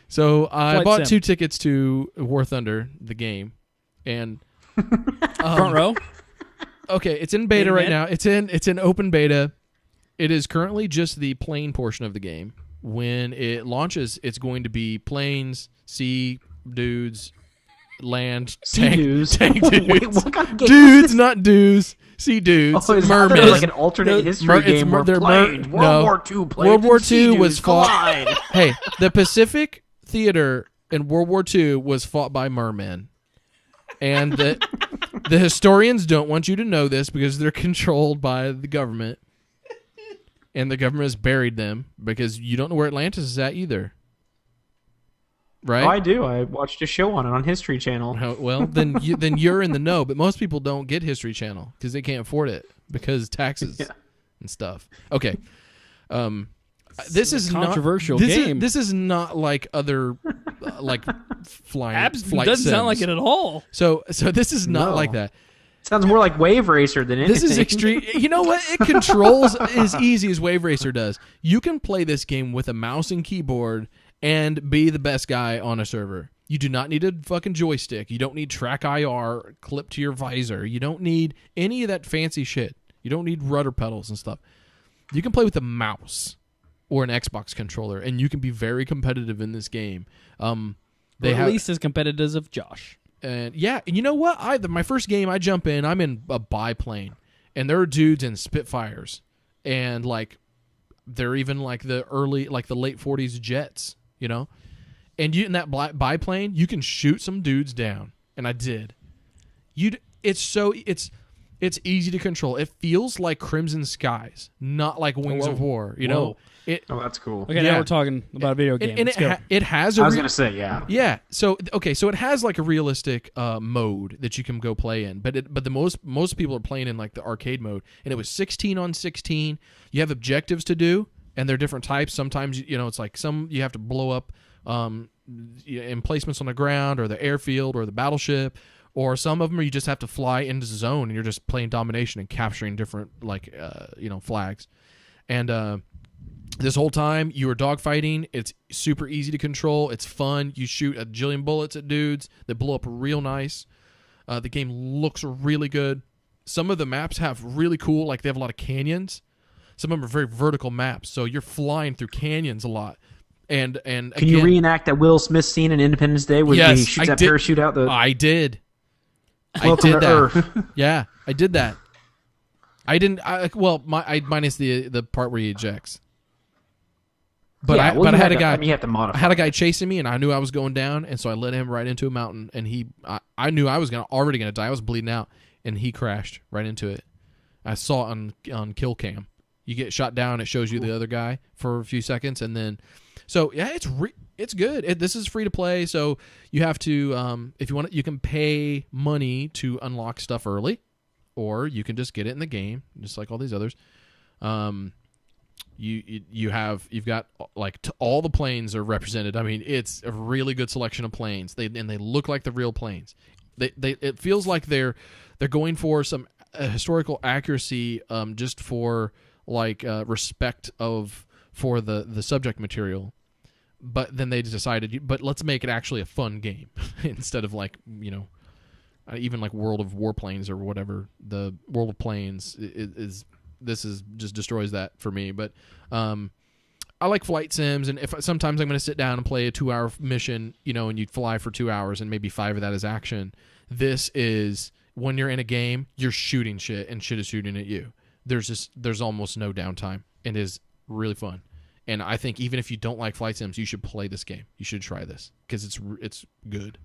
So I Flight bought sim. 2 tickets to War Thunder, the game, and Front row. okay, it's in beta right Amen. now. It's in open beta. It is currently just the plane portion of the game. When it launches, it's going to be planes, sea dudes, land, tank dudes. Wait, what kind of game Dudes, not dudes. Sea dudes, Oh, is that mermaids. like an alternate history game where planes, World War II planes, World War and sea II was dudes fought. collide. Hey, the Pacific Theater in World War II was fought by mermen, and the historians don't want you to know this because they're controlled by the government, and the government has buried them because you don't know where Atlantis is at either. Right? Oh, I do. I watched a show on it on History Channel. Oh, well, then you're in the know. But most people don't get History Channel because they can't afford it because taxes and stuff. Okay, this is a controversial not, game. This is not like other like flight Doesn't sims. sound like it at all. So this is not No. like that. Sounds more like Wave Racer than anything. This is extreme. You know what? It controls as easy as Wave Racer does. You can play this game with a mouse and keyboard and be the best guy on a server. You do not need a fucking joystick. You don't need track IR clipped to your visor. You don't need any of that fancy shit. You don't need rudder pedals and stuff. You can play with a mouse or an Xbox controller, and you can be very competitive in this game. They at least as competitive as Josh. And yeah, and you know what? My first game, I jump in, I'm in a biplane, and there are dudes in Spitfires, and like they're even like the late 40s jets, you know. And you in that biplane, you can shoot some dudes down, and I did. It's easy to control. It feels like Crimson Skies, not like Wings of War. You know. That's cool. Okay, now we're talking about a video game. And it has. I was gonna say, yeah. Yeah. So it has like a realistic mode that you can go play in, but the most people are playing in like the arcade mode, and it was 16 on 16. You have objectives to do, and they're different types. Sometimes it's like some you have to blow up emplacements on the ground or the airfield or the battleship. Or some of them you just have to fly into the zone and you're just playing domination and capturing different flags. And this whole time you are dogfighting. It's super easy to control. It's fun. You shoot a jillion bullets at dudes that blow up real nice. The game looks really good. Some of the maps have really cool, like they have a lot of canyons. Some of them are very vertical maps, so you're flying through canyons a lot. And can you reenact that Will Smith scene in Independence Day where he shoots that parachute out the? I did. Welcome to Earth. Yeah, I did that. I didn't. Minus the part where he ejects. But I had a guy. You have to modify. I had a guy chasing me, and I knew I was going down, and so I led him right into a mountain. And I knew I was already gonna die. I was bleeding out, and he crashed right into it. I saw it on kill cam. You get shot down, it shows you the other guy for a few seconds, and then. So yeah, it's good. This is free to play, so you have to if you want, you can pay money to unlock stuff early, or you can just get it in the game, just like all these others. You've got like all the planes are represented. I mean, it's a really good selection of planes. They look like the real planes. It feels like they're going for some historical accuracy, just for like respect for the subject material. But then they decided, but let's make it actually a fun game instead of like, even like World of Warplanes or whatever. The World of Planes just destroys that for me. But I like flight sims, and if sometimes I'm going to sit down and play a 2-hour mission, and you fly for 2 hours and maybe 5 of that is action. This is when you're in a game, you're shooting shit and shit is shooting at you. There's almost no downtime. It is really fun. And I think even if you don't like flight sims, you should play this game. You should try this because it's good.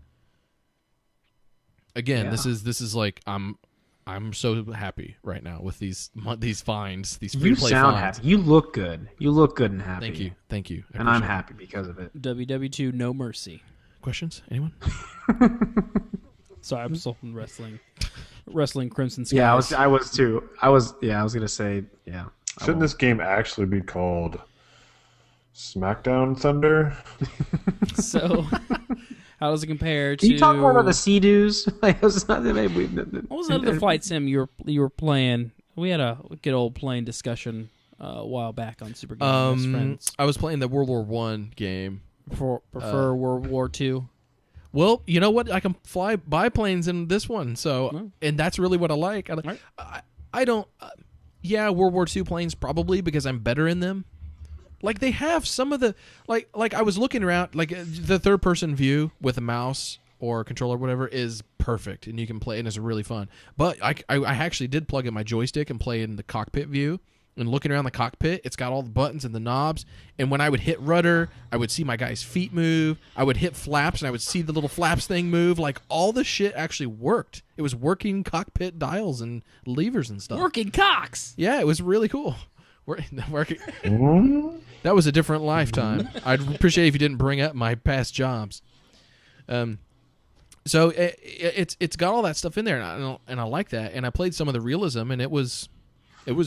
Again, this is like I'm so happy right now with these finds, these free play finds. You sound happy. You look good. You look good and happy. Thank you. And I'm happy because of it. WWII, no mercy. Questions? Anyone? Sorry, I'm still in wrestling Crimson Skies. Yeah, I was too. I was gonna say, yeah. Shouldn't this game actually be called SmackDown Thunder? So, how does it compare to? Can you talk more about the Sea-Doos? What was the other flight sim you were playing? We had a good old plane discussion a while back on Super Game Best Friends. I was playing the World War I game. Prefer World War II? Well, you know what? I can fly biplanes in this one, and that's really what I like. I don't. World War II planes probably because I'm better in them. Like they have some of the like I was looking around, like the third person view with a mouse or controller or whatever is perfect, and you can play, and it's really fun. But I actually did plug in my joystick and play in the cockpit view. And looking around the cockpit, it's got all the buttons and the knobs. And when I would hit rudder, I would see my guy's feet move. I would hit flaps, and I would see the little flaps thing move. Like, all the shit actually worked. It was working cockpit dials and levers and stuff. Working cocks! Yeah, it was really cool. Working. That was a different lifetime. I'd appreciate if you didn't bring up my past jobs. So it's got all that stuff in there, and I like that. And I played some of the realism, and it was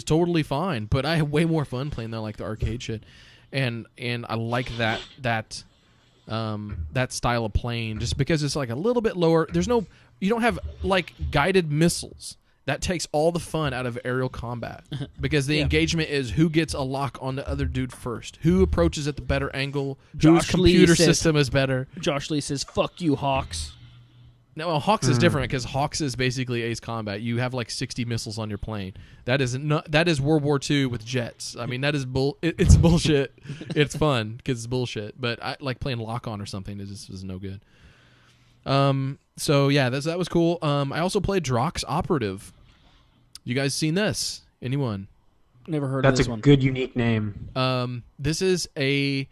totally fine, but I had way more fun playing the arcade shit, and I like that style of playing just because it's like a little bit lower. You don't have like guided missiles that takes all the fun out of aerial combat because the engagement is who gets a lock on the other dude first, who approaches at the better angle, whose computer system is better. Josh Lee says, "Fuck you, Hawks." No, well, Hawks is different because Hawks is basically Ace Combat. You have like 60 missiles on your plane. That is World War II with jets. I mean, that is it's bullshit. It's fun because it's bullshit. But I like playing Lock On or something. It just was no good. So yeah, that was cool. I also played Drox Operative. You guys seen this? Anyone? Never heard of this one. That's a good, unique name. This is a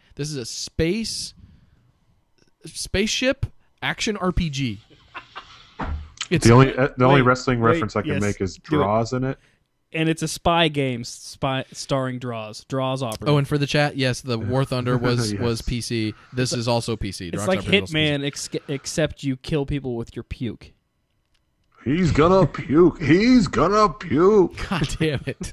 spaceship action RPG. It's the only wrestling reference I can make is Draws in it. And it's a spy game starring Draws Operative. Oh, and for the chat, yes, the War Thunder was PC. This is also PC. It's like Hitman, except you kill people with your puke. He's gonna puke. He's gonna puke. God damn it.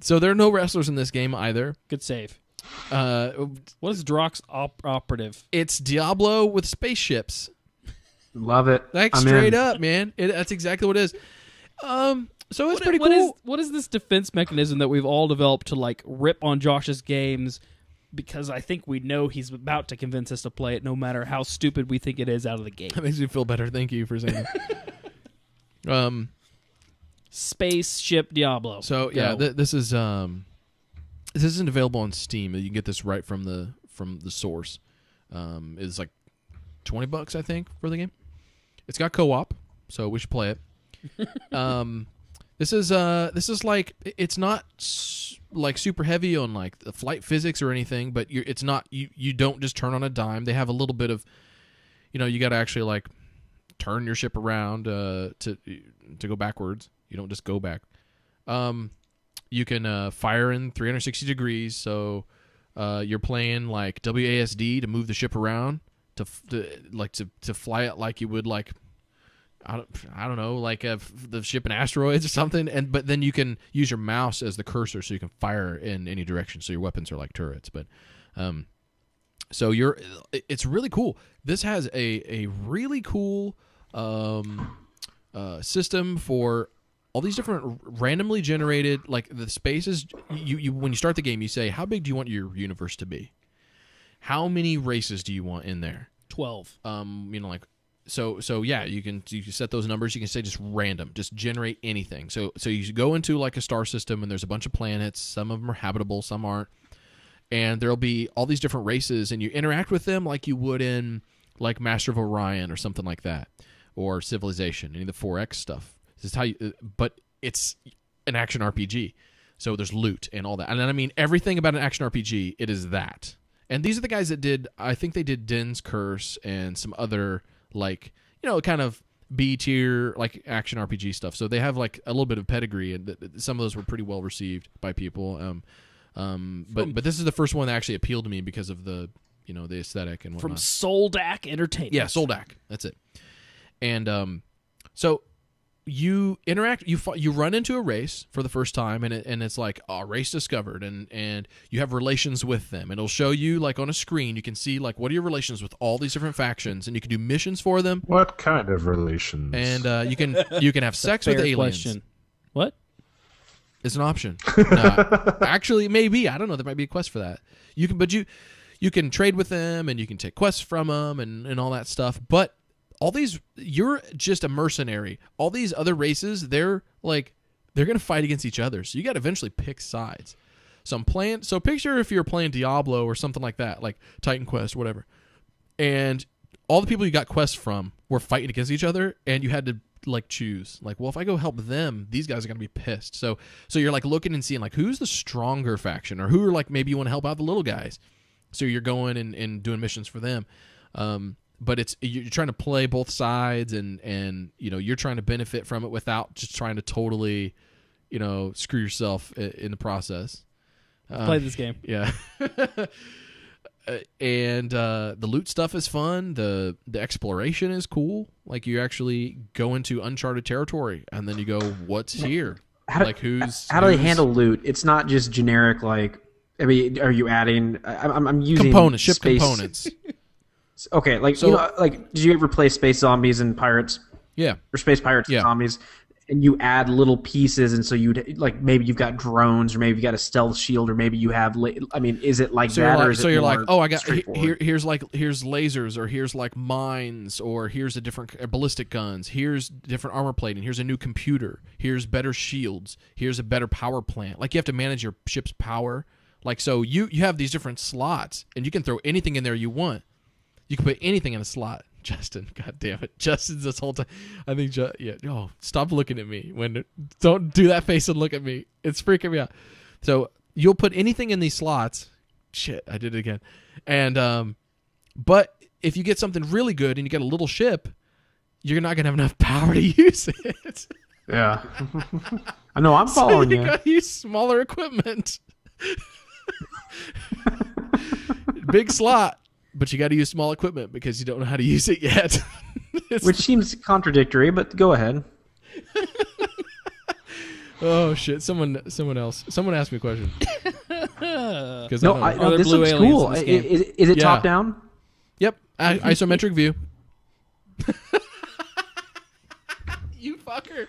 So there are no wrestlers in this game either. Good save. What is Drox Operative? It's Diablo with spaceships. Love it. Like straight up, man. That's exactly what it is. So it's pretty cool. What is this defense mechanism that we've all developed to like rip on Josh's games? Because I think we know he's about to convince us to play it, no matter how stupid we think it is out of the gate. That makes me feel better. Thank you for saying that. Spaceship Diablo. So yeah, this isn't available on Steam. You can get this right from the source. It's like $20, I think, for the game. It's got co-op, so we should play it. This is like, it's not like super heavy on like the flight physics or anything, but it's not, you don't just turn on a dime. They have a little bit of, you got to actually like turn your ship around to go backwards. You don't just go back. You can fire in 360 degrees, so you're playing like WASD to move the ship around to fly it like you would like, I don't know, like the ship in Asteroids or something. But then you can use your mouse as the cursor, so you can fire in any direction. So your weapons are like turrets. But so it's really cool. This has a really cool system for all these different randomly generated, like the spaces. You when you start the game, you say, how big do you want your universe to be? How many races do you want in there? 12. So yeah, you can set those numbers. You can say just random, just generate anything. So you go into like a star system, and there's a bunch of planets. Some of them are habitable, some aren't. And there'll be all these different races, and you interact with them like you would in like Master of Orion or something like that, or Civilization, any of the 4X stuff. This is how but it's an action RPG. So there's loot and all that. And I mean, everything about an action RPG, it is that. And these are the guys that I think they did Den's Curse and some other, like, kind of B tier, like, action RPG stuff. So they have, like, a little bit of pedigree, and some of those were pretty well received by people. But this is the first one that actually appealed to me because of the, the aesthetic and whatnot. From Soldak Entertainment. Yeah, Soldak. That's it. And so you interact, you run into a race for the first time, and it's like, race discovered, and you have relations with them. And it'll show you, like, on a screen, you can see, like, what are your relations with all these different factions, and you can do missions for them. What kind of relations? And you can have sex with aliens. Question. What? It's an option. No, actually, maybe. I don't know. There might be a quest for that. You can trade with them, and you can take quests from them, and all that stuff. But all these, you're just a mercenary. All these other races, they're going to fight against each other. So you got to eventually pick sides. So picture if you're playing Diablo or something like that, like Titan Quest, whatever. And all the people you got quests from were fighting against each other, and you had to like choose. Like, well, if I go help them, these guys are going to be pissed. So you're like looking and seeing like who's the stronger faction, or who are like maybe you want to help out the little guys. So you're going and doing missions for them. But you're trying to play both sides, and you're trying to benefit from it without just trying to totally, screw yourself in the process. Play this game. Yeah. And the loot stuff is fun. The exploration is cool. Like, you actually go into uncharted territory, and then you go, what's here? How do they handle loot? It's not just generic, like, I mean, are you adding? I'm using components, ship components. Okay, like, did you ever play Space Zombies and Pirates? Yeah. Or Space Pirates and Zombies? and you add little pieces, and so you'd like maybe you've got drones, or maybe you've got a stealth shield, or maybe you have. I mean, is it like that, or is so it you're more like, oh, I got straightforward? here's lasers, or here's like mines, or here's a different ballistic guns, here's different armor plating, here's a new computer, here's better shields, here's a better power plant. Like you have to manage your ship's power. Like so, you have these different slots, and you can throw anything in there you want. You can put anything in a slot. Justin, god damn it, Justin's this whole time. I think, yeah. Oh, stop looking at me. Don't do that face and look at me. It's freaking me out. So you'll put anything in these slots. Shit, I did it again. And but if you get something really good and you get a little ship, you're not gonna have enough power to use it. Yeah, I know. I'm following you. Gotta use smaller equipment. Big slot. But you got to use small equipment because you don't know how to use it yet. Which seems contradictory, but go ahead. Oh shit! Someone else. Someone asked me a question. No, This looks cool. Is it top down? Yep, isometric view. You fucker!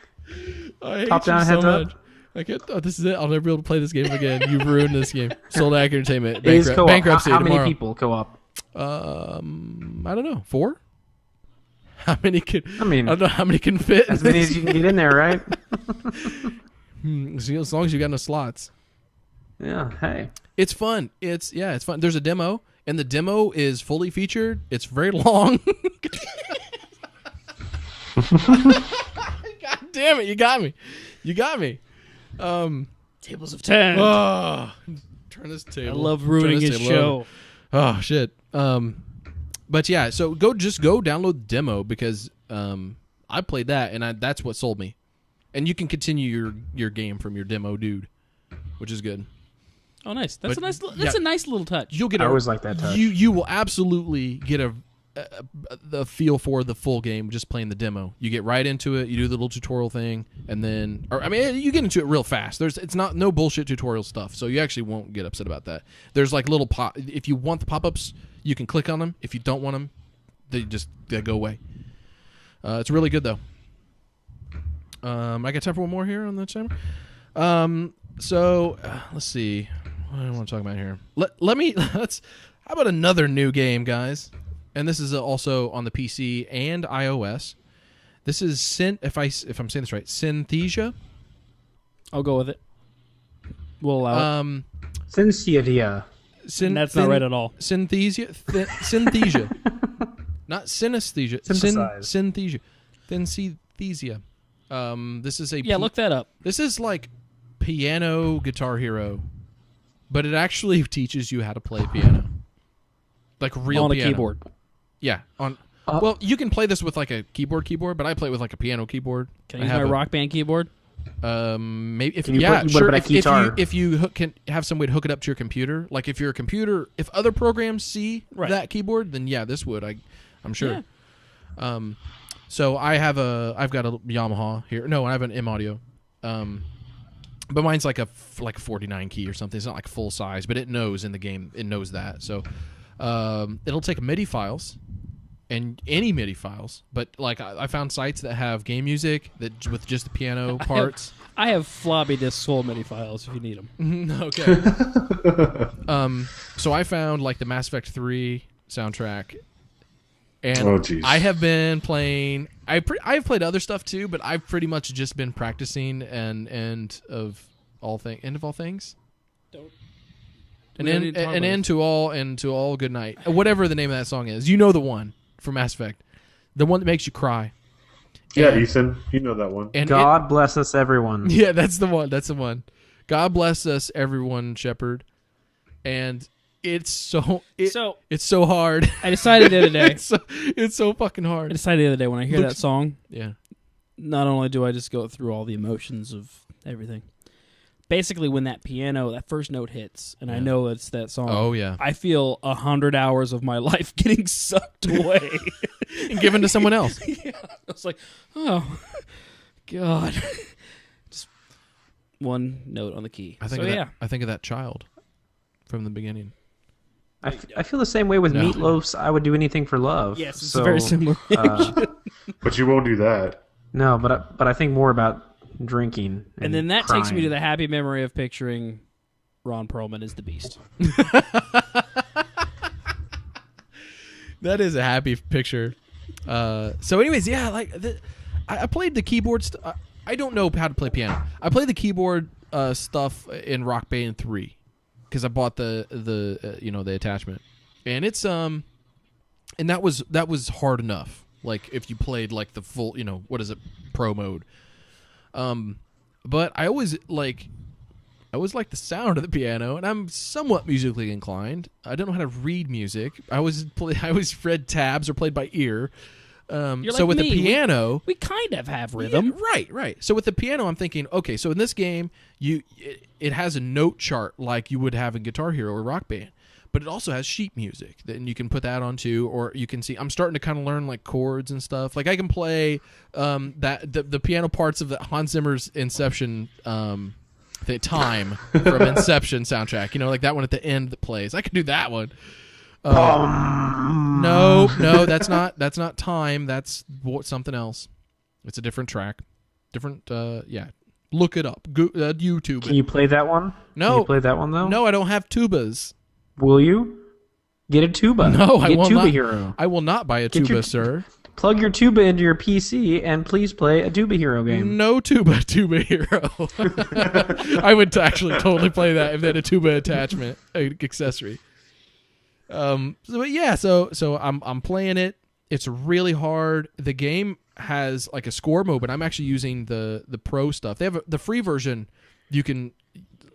I hate Top down, you so heads much. up. I can't. Oh, this is it. I'll never be able to play this game again. You've ruined this game. Sold Act Entertainment. Bankruptcy How tomorrow. many people co-op? I don't know. 4? How many can? I mean, I don't know how many can fit. As many as you can get in there, right? See, as long as you got enough slots. Yeah. Hey. It's fun. It's fun. There's a demo, and the demo is fully featured. It's very long. God damn it! You got me. Tables of 10. Oh, turn this I table. love ruining his show. Oh shit. But yeah, so go download the demo because I played that and that's what sold me. And you can continue your game from your demo dude, which is good. Oh, nice. That's But, a nice little touch. You'll get I always like that touch. You will absolutely get the feel for the full game just playing the demo. You get right into it, you do the little tutorial thing, and then you get into it real fast. It's no bullshit tutorial stuff, so you actually won't get upset about that. There's like little if you want the pop-ups, you can click on them. If you don't want them, they go away. It's really good though. I got time for one more here on the timer. So let's see. What do I want to talk about here? How about another new game, guys? And this is also on the PC and iOS. This is if I'm saying this right, Synthesia. I'll go with it. We'll allow it. Synthesia. That's not right at all. Synthesia. Synthesia. Not synesthesia. Synthesize. Synthesia. This is look that up. This is like piano Guitar Hero, but it actually teaches you how to play piano, like real on piano. a keyboard. Yeah, well, you can play this with like a keyboard, but I play it with like a piano keyboard. Can I use my Rock Band keyboard? Maybe if Can you yeah, put sure. a guitar? If you can have some way to hook it up to your computer, like if if other programs see that keyboard, then yeah, this would. I'm sure. Yeah. So I've got a Yamaha here. No, I have an M Audio. But mine's like a 49 key or something. It's not like full size, but it knows in the game. It knows that. So it'll take MIDI files and any MIDI files. But like I found sites that have game music that with just the piano parts. I have floppy disk full MIDI files if you need them. Okay. So I found like the Mass Effect 3 soundtrack. And I have been playing. I've played other stuff too, but I've pretty much just been practicing end of all things. An end to all good night. Whatever the name of that song is, you know the one from Mass Effect, the one that makes you cry. Yeah, Ethan, you know that one. And God bless us, everyone. Yeah, that's the one. That's the one. God bless us, everyone, Shepherd. And it's so hard. I decided the other day. It's so fucking hard. I decided the other day when I hear that song. Yeah. Not only do I just go through all the emotions of everything. Basically, when that first note hits, and I know it's that song. Oh yeah. I feel 100 hours of my life getting sucked away and given to someone else. Yeah. I was like, oh God. Just one note on the key. I think of that child from the beginning. I feel the same way with Meatloaf's I Would Do Anything for Love. Yes, it's very similar. But you won't do that. No, but I think more about drinking. And then that crying. takes me to the happy memory of picturing Ron Perlman as the Beast. That is a happy picture. So, anyways, yeah, like I played the keyboard. I don't know how to play piano. I played the keyboard stuff in Rock Band 3 because I bought the attachment, and it's and that was hard enough. Like if you played like the full, what is it, pro mode. But I always like the sound of the piano, and I'm somewhat musically inclined. I don't know how to read music. I always read tabs or played by ear. You're so like with me. the piano, We kind of have rhythm. yeah, right. So with the piano, I'm thinking, okay, so in this game, it has a note chart like you would have in Guitar Hero or Rock Band, but it also has sheet music. Then you can put that on too, or you can see. I'm starting to kind of learn like chords and stuff. Like I can play the piano parts of the Hans Zimmer's Inception. The time from Inception soundtrack, like that one at the end that plays. I can do that one. No, that's not time. That's something else. It's a different track. Different, yeah. Look it up. YouTube. Can you play that one? No. Can you play that one, though? No, I don't have tubas. Will you? Get a tuba. No, I Get will Tuba not. Hero. I will not buy a tuba, sir. Plug your tuba into your PC and please play a Tuba Hero game. No tuba Hero. I would actually totally play that if they had a tuba attachment accessory. So I'm playing it. It's really hard. The game has like a score mode, but I'm actually using the pro stuff. They have the free version. You can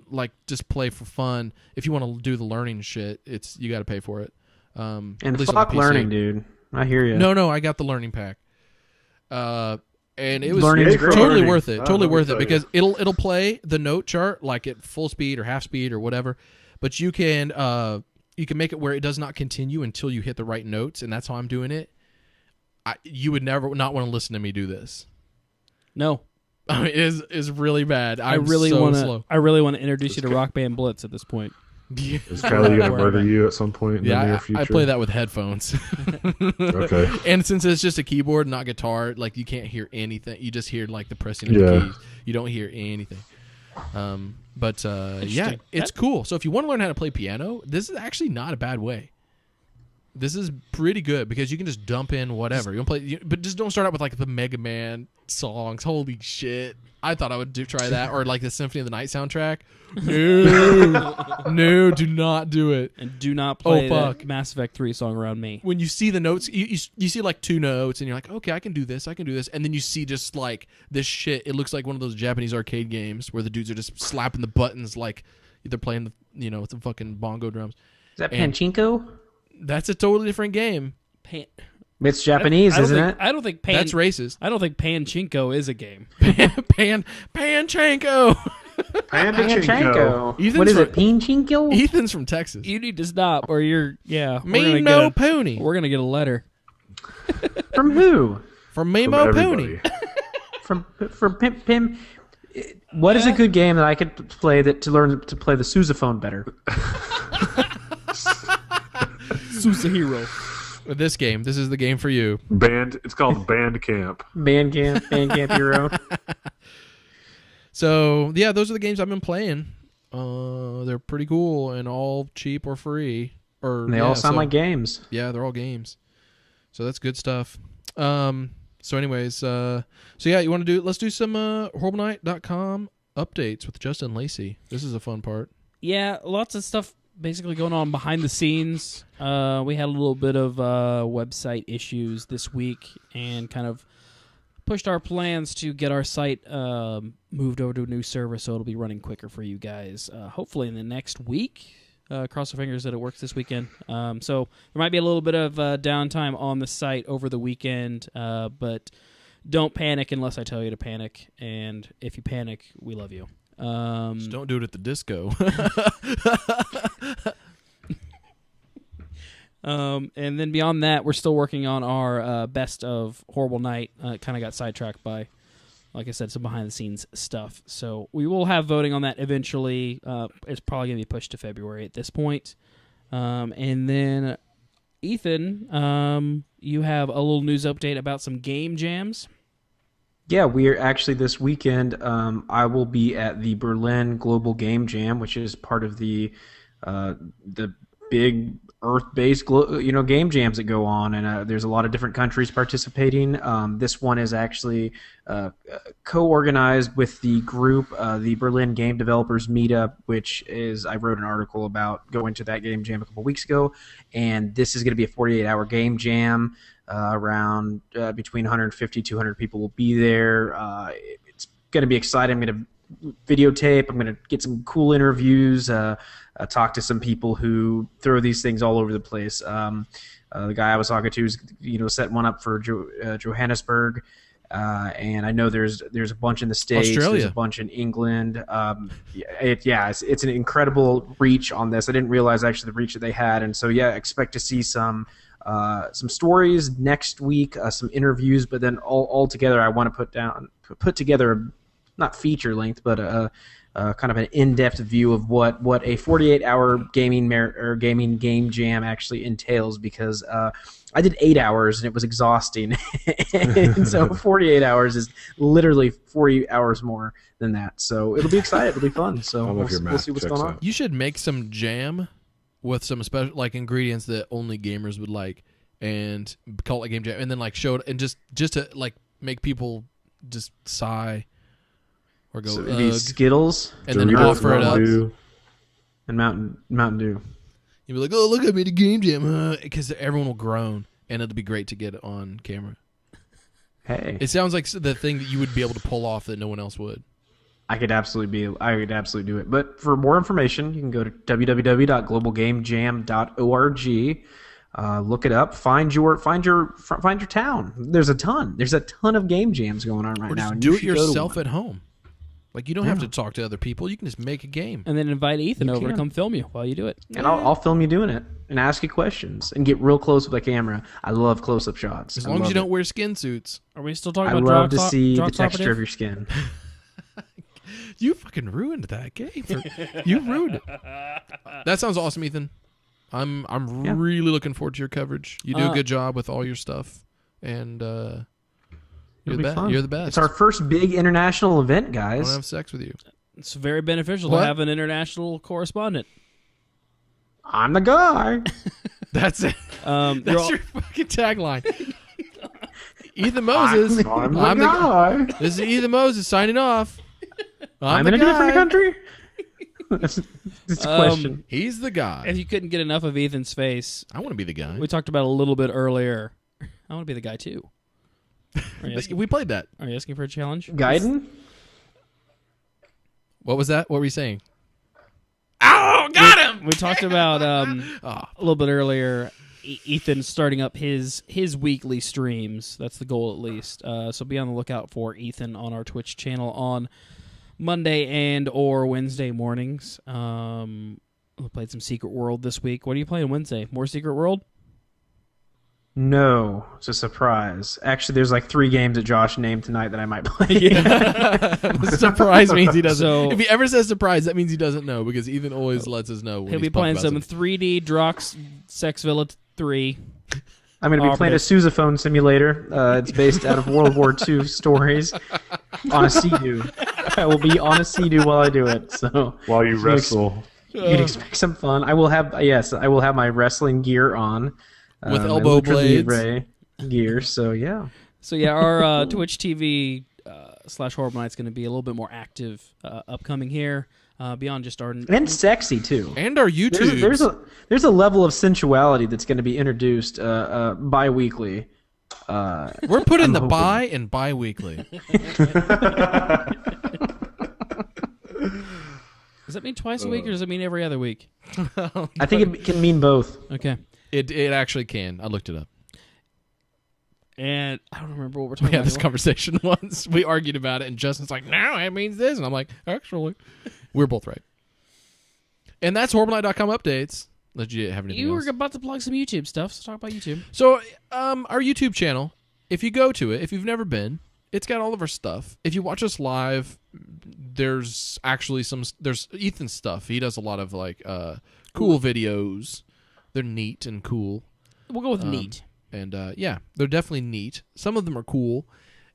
like just play for fun. If you want to do the learning shit, you got to pay for it. And at least on fuck the PC. learning, dude. I hear you. No, I got the learning pack. And it was Learning's great. totally worth it. Oh, Totally let me worth tell it because it'll play the note chart like at full speed or half speed or whatever. But you can make it where it does not continue until you hit the right notes, and that's how I'm doing it. You would never not want to listen to me do this. No. I mean, it is really bad. I really want slow. to introduce you to Rock Band Blitz at this point. Is Kylie going to murder you at some point in the near future? I play that with headphones. Okay. And since it's just a keyboard, not guitar, like you can't hear anything. You just hear like the pressing of the keys. You don't hear anything. But yeah, it's cool. So if you want to learn how to play piano, this is actually not a bad way. This is pretty good because you can just dump in whatever you want to play, but just don't start out with like the Mega Man songs. Holy shit! I thought I would try that, or like the Symphony of the Night soundtrack. No, do not do it. And do not play fuck. that Mass Effect 3 song around me. When you see the notes, you see like two notes, and you're like, okay, I can do this, and then you see just like this shit. It looks like one of those Japanese arcade games where the dudes are just slapping the buttons like they're playing with the fucking bongo drums. Is that Pachinko? That's a totally different game. It's Japanese, isn't it? I don't think That's racist. I don't think Panchinko is a game. Panchanko. Panchanko. What is it? Panchinko? Ethan's from Texas. You need to stop, or you're Me no pony. We're gonna get a letter From who? From Memo everybody. From Pim. What is a good game that I could play to learn to play the sousaphone better? Susahiro. With this game, this is the game for you. It's called Bandcamp. Bandcamp Hero. So yeah, those are the games I've been playing. They're pretty cool and all cheap or free. And they all sound like games. Yeah, they're all games. So that's good stuff. So anyways, yeah, you want to let's do some HorribleNight.com updates with Justin Lacey. This is a fun part. Yeah, lots of stuff basically going on behind the scenes. We had a little bit of website issues this week and kind of pushed our plans to get our site moved over to a new server so it'll be running quicker for you guys. Hopefully in the next week. Cross our fingers that it works this weekend. So there might be a little bit of downtime on the site over the weekend, but don't panic unless I tell you to panic. And if you panic, we love you. Just don't do it at the disco. And then beyond that, we're still working on our best of Horrible Night. Kind of got sidetracked by, like I said, some behind-the-scenes stuff. So we will have voting on that eventually. It's probably going to be pushed to February at this point. And then, Ethan, you have a little news update about some game jams. Yeah, we're actually this weekend. I will be at the Berlin Global Game Jam, which is part of the big Earth-based game jams that go on, and there's a lot of different countries participating. This one is actually co-organized with the group, the Berlin Game Developers Meetup, which is I wrote an article about going to that game jam a couple weeks ago, and this is going to be a 48-hour game jam. Around between 150 200 people will be there. It's going to be exciting. I'm going to videotape. I'm going to get some cool interviews. Talk to some people who throw these things all over the place. The guy I was talking to is set one up for Johannesburg, and I know there's a bunch in the States. Australia. There's a bunch in England. It's an incredible reach on this. I didn't realize actually the reach that they had, and so expect to see some stories next week, some interviews, but then all together I want to put together not feature length, but kind of an in-depth view of what a 48-hour gaming game jam actually entails, because I did 8 hours and it was exhausting. And so 48 hours is literally 40 hours more than that. So it'll be exciting. It'll be fun. So we'll see what's going on. You should make some jam with some special ingredients that only gamers would like, and call it game jam, and then show it, and just to make people just sigh or go so it'd be Skittles, and then offer it up. And Mountain Dew. You'd be like, "Oh, look at me, the game jam," because everyone will groan, and it'll be great to get on camera. Hey, it sounds like the thing that you would be able to pull off that no one else would. I could absolutely do it. But for more information, you can go to www.globalgamejam.org. Look it up. Find your town. There's a ton of game jams going on right or now. Just and do it yourself at home. You don't have to talk to other people. You can just make a game. And then invite Ethan over to come film you while you do it. And I'll film you doing it and ask you questions and get real close with the camera. I love close-up shots. As long as you don't wear skin suits. Are we still talking about Drox? I love to see the Drox texture Operative? of your skin. You fucking ruined that game. You ruined it. That sounds awesome, Ethan. I'm really looking forward to your coverage. You do a good job with all your stuff, and you're the best. Fun. You're the best. It's our first big international event, guys. I want to have sex with you. It's very beneficial to have an international correspondent. I'm the guy. That's it. That's your fucking tagline. Ethan Moses. I'm the guy. This is Ethan Moses signing off. I'm in a different country. That's a question. He's the guy. If you couldn't get enough of Ethan's face, I want to be the guy. We talked about it a little bit earlier. I want to be the guy too. We played that. Are you asking for a challenge? Gaiden? What was that? What were you saying? Oh, got him! We talked about a little bit earlier. Ethan starting up his weekly streams. That's the goal, at least. So be on the lookout for Ethan on our Twitch channel on Monday and or Wednesday mornings. We played some Secret World this week. What are you playing Wednesday? More Secret World? No, it's a surprise. Actually, there's 3 games that Josh named tonight that I might play. Surprise means he doesn't. So, if he ever says surprise, that means he doesn't know, because Ethan always lets us know when he'll he's be playing some something. 3D Drox Sex Villa 3. I'm going to be playing a sousaphone simulator. It's based out of World War II stories on a Sea-Doo. I will be on a Sea-Doo while I do it. So while you wrestle, you can expect some fun. I will have my wrestling gear on with elbow blades gear. So yeah. So yeah, our Twitch TV / Horrible Night's going to be a little bit more active upcoming here. Beyond just our and sexy too, and our YouTube. There's a level of sensuality that's going to be introduced bi-weekly. We're putting the bi and bi-weekly. Does that mean twice a week, or does it mean every other week? I think it can mean both. Okay, it actually can. I looked it up. And I don't remember what we're talking about. We had this conversation once. We argued about it, and Justin's like, "No, it means this," and I'm like, "Actually, we're both right." And that's HorribleNight.com updates. Did you have anything else? You were about to plug some YouTube stuff, so talk about YouTube. So, our YouTube channel, if you go to it, if you've never been, it's got all of our stuff. If you watch us live, there's actually there's Ethan's stuff. He does a lot of cool videos. They're neat and cool. We'll go with neat. And yeah, they're definitely neat. Some of them are cool.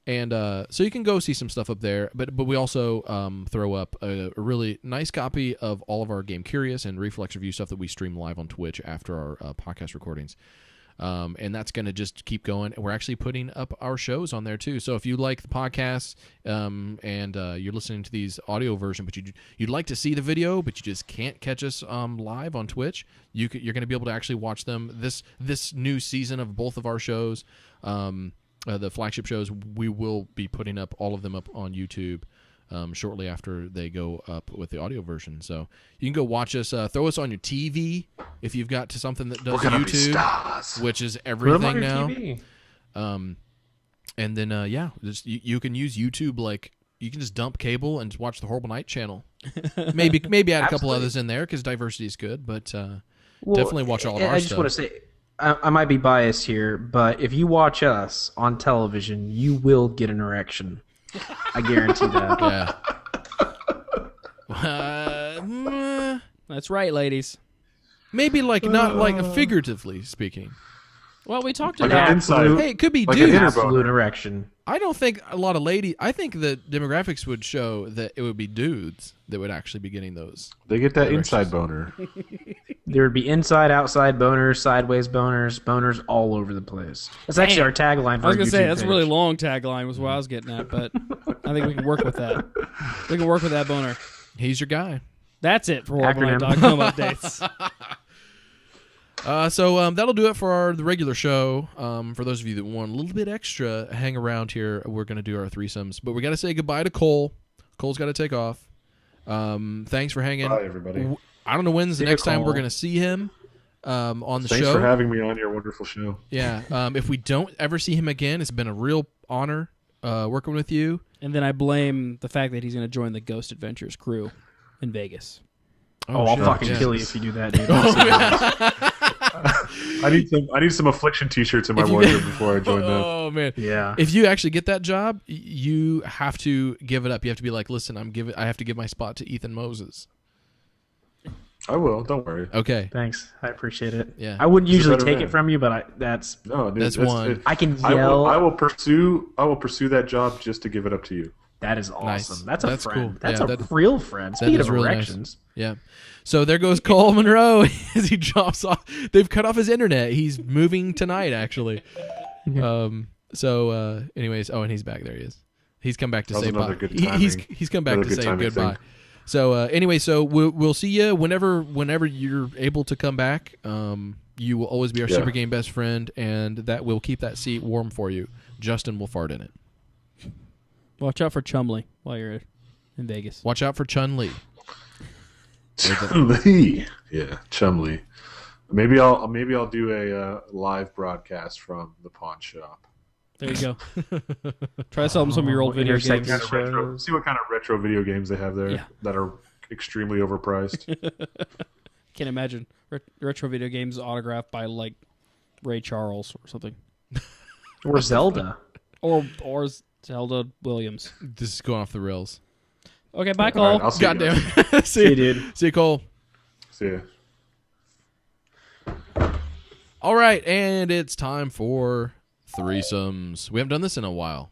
And so you can go see some stuff up there, but we also throw up a really nice copy of all of our Game Curious and Reflex Review stuff that we stream live on Twitch after our podcast recordings. And that's going to just keep going. And we're actually putting up our shows on there too. So if you like the podcast and you're listening to these audio version, but you'd like to see the video, but you just can't catch us live on Twitch, you're going to be able to actually watch them this new season of both of our shows. The flagship shows, we will be putting up all of them up on YouTube shortly after they go up with the audio version. So you can go watch us. Throw us on your TV if you've got something that does YouTube, which is everything now. And then just, you can use YouTube like you can just dump cable and just watch the Horrible Night channel. maybe add a couple others in there because diversity is good, but definitely watch all of our stuff. I just want to say. I might be biased here, but if you watch us on television, you will get an erection. I guarantee that. Yeah. That's right, ladies. Maybe not like figuratively speaking. Well, we talked Like about an inside, Hey, it could be like dudes. an absolute erection. I don't think a lot of ladies. I think the demographics would show that it would be dudes that would actually be getting those. They get that inside boner. There would be inside, outside boners, sideways boners all over the place. That's actually our tagline for I was going to say, YouTube that's a page. really long tagline was what I was getting at, but I think we can work with that. We can work with that boner. He's your guy. That's it for Acronym. Horrible updates. So that'll do it for the regular show. For those of you that want a little bit extra, hang around here. We're going to do our threesomes. But we got to say goodbye to Cole. Cole's got to take off. Thanks for hanging. Bye, everybody. I don't know when's the See next ya, time we're Cole. going to see him on the Thanks show. for having me on your wonderful show. Yeah. If we don't ever see him again, it's been a real honor working with you. And then I blame the fact that he's going to join the Ghost Adventures crew in Vegas. Oh, I'll shit. fucking Yeah. kill you if you do that, dude. I need some affliction T-shirts in my If you wardrobe get- before I join them. Oh man. Yeah. If you actually get that job, you have to give it up. You have to be like, listen, I have to give my spot to Ethan Moses. I will. Don't worry. Okay. Thanks. I appreciate it. Yeah. I wouldn't He's a usually better take man. it from you, but that's No, dude, That's one. I can I yell. will pursue that job just to give it up to you. That is awesome. Nice. That's a That's friend. cool. That's Yeah, a that- real friend. Speaking is of really nice. erections, Yeah. So there goes Cole Monroe as he drops off. They've cut off his internet. He's moving tonight, actually. Anyways, and he's back. There he is. He's come back to That was say bye. another good He's timing. come back Another to good say timing goodbye. thing. So we'll see you whenever you're able to come back. You will always be our Yeah. Super Game best friend, and that will keep that seat warm for you. Justin will fart in it. Watch out for Chumley while you're in Vegas. Watch out for Chun-Li. Chumley. Yeah, Chumley. Maybe I'll do a live broadcast from the pawn shop. There you go. Try selling some of your old video intersect games. shows. See what kind of retro video games they have there Yeah. that are extremely overpriced. Can't imagine retro video games autographed by like Ray Charles or something, or Zelda. or Zelda Williams. This is going off the rails. Okay, bye, All Cole. right, I'll see you Goddamn. guys. See you, dude. See you, Cole. See ya. All right, and it's time for threesomes. We haven't done this in a while,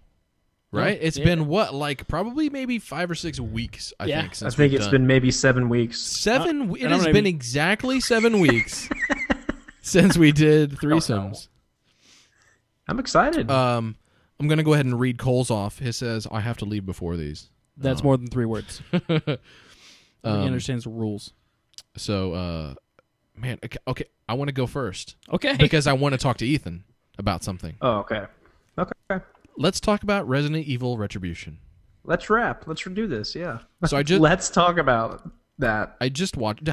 right? It's yeah. been what, like probably maybe 5 or 6 weeks, I Yeah. think. I Since think we've it's done. been maybe 7 weeks. Seven. It I'm has not been even- exactly 7 weeks since we did threesomes. I'm excited. I'm gonna go ahead and read Cole's off. He says, "I have to leave before these." That's more than 3 words. He understands the rules. So, man, okay, I want to go first Okay. because I want to talk to Ethan about something. oh, okay. Okay. Let's talk about Resident Evil Retribution. Let's wrap. Let's do this. Yeah. So I just Let's talk about that. I just watched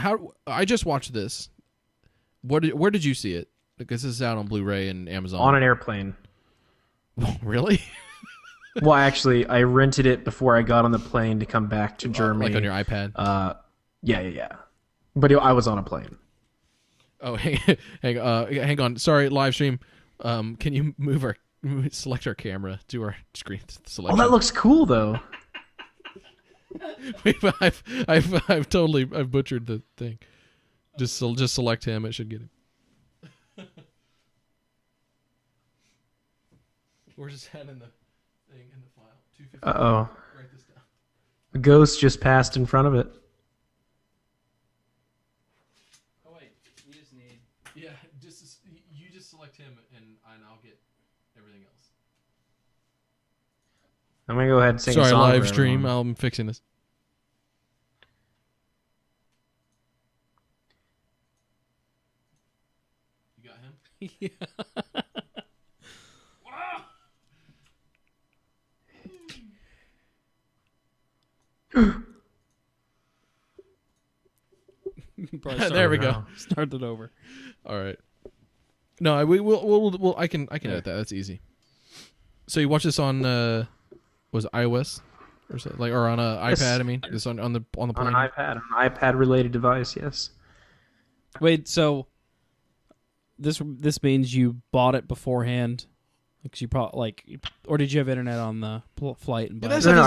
this. Where did you see it? Because this is out on Blu-ray and Amazon. On an airplane. Really? Well, actually, I rented it before I got on the plane to come back to Germany. Like on your iPad? Yeah. But I was on a plane. Oh, hang on. Sorry, live stream. Can you select our camera to our screen Oh, selection? that looks cool, though. I've totally butchered the thing. Just select him. It should get him. Where's his head in the? thing in the file. 250. Uh-oh. Write this down. A ghost just passed in front of it. Oh wait, you just need. Yeah, you just select him, and I'll get everything else. I'm gonna go ahead and sing a Sorry, song. live for stream. everyone. I'm fixing this. You got him? Yeah. There we go. Start it over. All right. No, we'll I can edit that. That's easy. So you watch this on was it iOS or so, like, or on a iPad? I mean, just on the On plane. an iPad related device. Yes. Wait, so this means you bought it beforehand? Because you probably or did you have internet on the flight and buy it? No,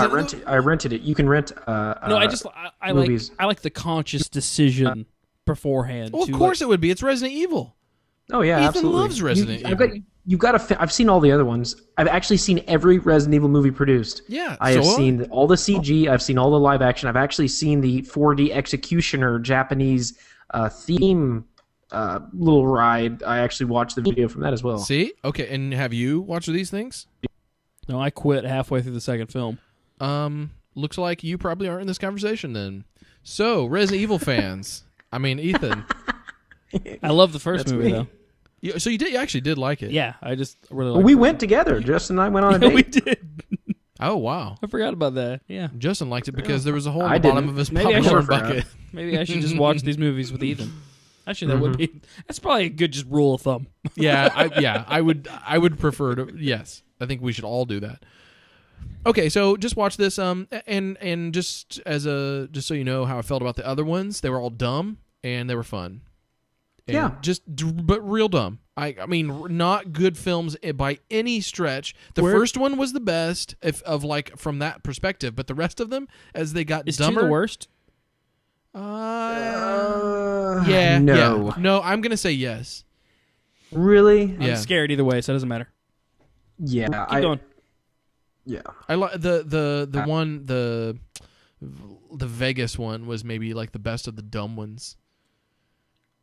I rented it. You can rent. No, I movies. like the conscious decision beforehand. Well, of course it would be. It's Resident Evil. Oh yeah, Ethan absolutely. loves Resident Evil. You've got to. I've seen all the other ones. I've actually seen every Resident Evil movie produced. Yeah, I have seen all the CG. I've seen all the live action. I've actually seen the 4D Executioner Japanese theme little ride. I actually watched the video from that as well. See? Okay, and have you watched these things? No, I quit halfway through the second film. Looks like you probably aren't in this conversation then. So, Resident Evil fans. I mean, Ethan. I love the first That's movie me. though. So you actually did like it. Yeah, I just really Well, like we went together. Justin and I went on a date. we did. Oh, wow. I forgot about that. Yeah. Justin liked it because there was a hole in I the bottom didn't. of his Maybe I popcorn should- bucket. Maybe I should just watch these movies with Ethan. Actually, that would be. That's probably a good just rule of thumb. I would prefer to. Yes, I think we should all do that. Okay, so just watch this. And just so you know how I felt about the other ones, they were all dumb and they were fun. And Yeah. but real dumb. I mean, not good films by any stretch. The first one was the best, of from that perspective. But the rest of them, as they got Is dumber, 2 the worst? Yeah. No. Yeah. No, I'm gonna say yes. Really? Yeah. I'm scared either way, so it doesn't matter. Yeah. Keep going. Yeah. I like the one the Vegas one was maybe like the best of the dumb ones.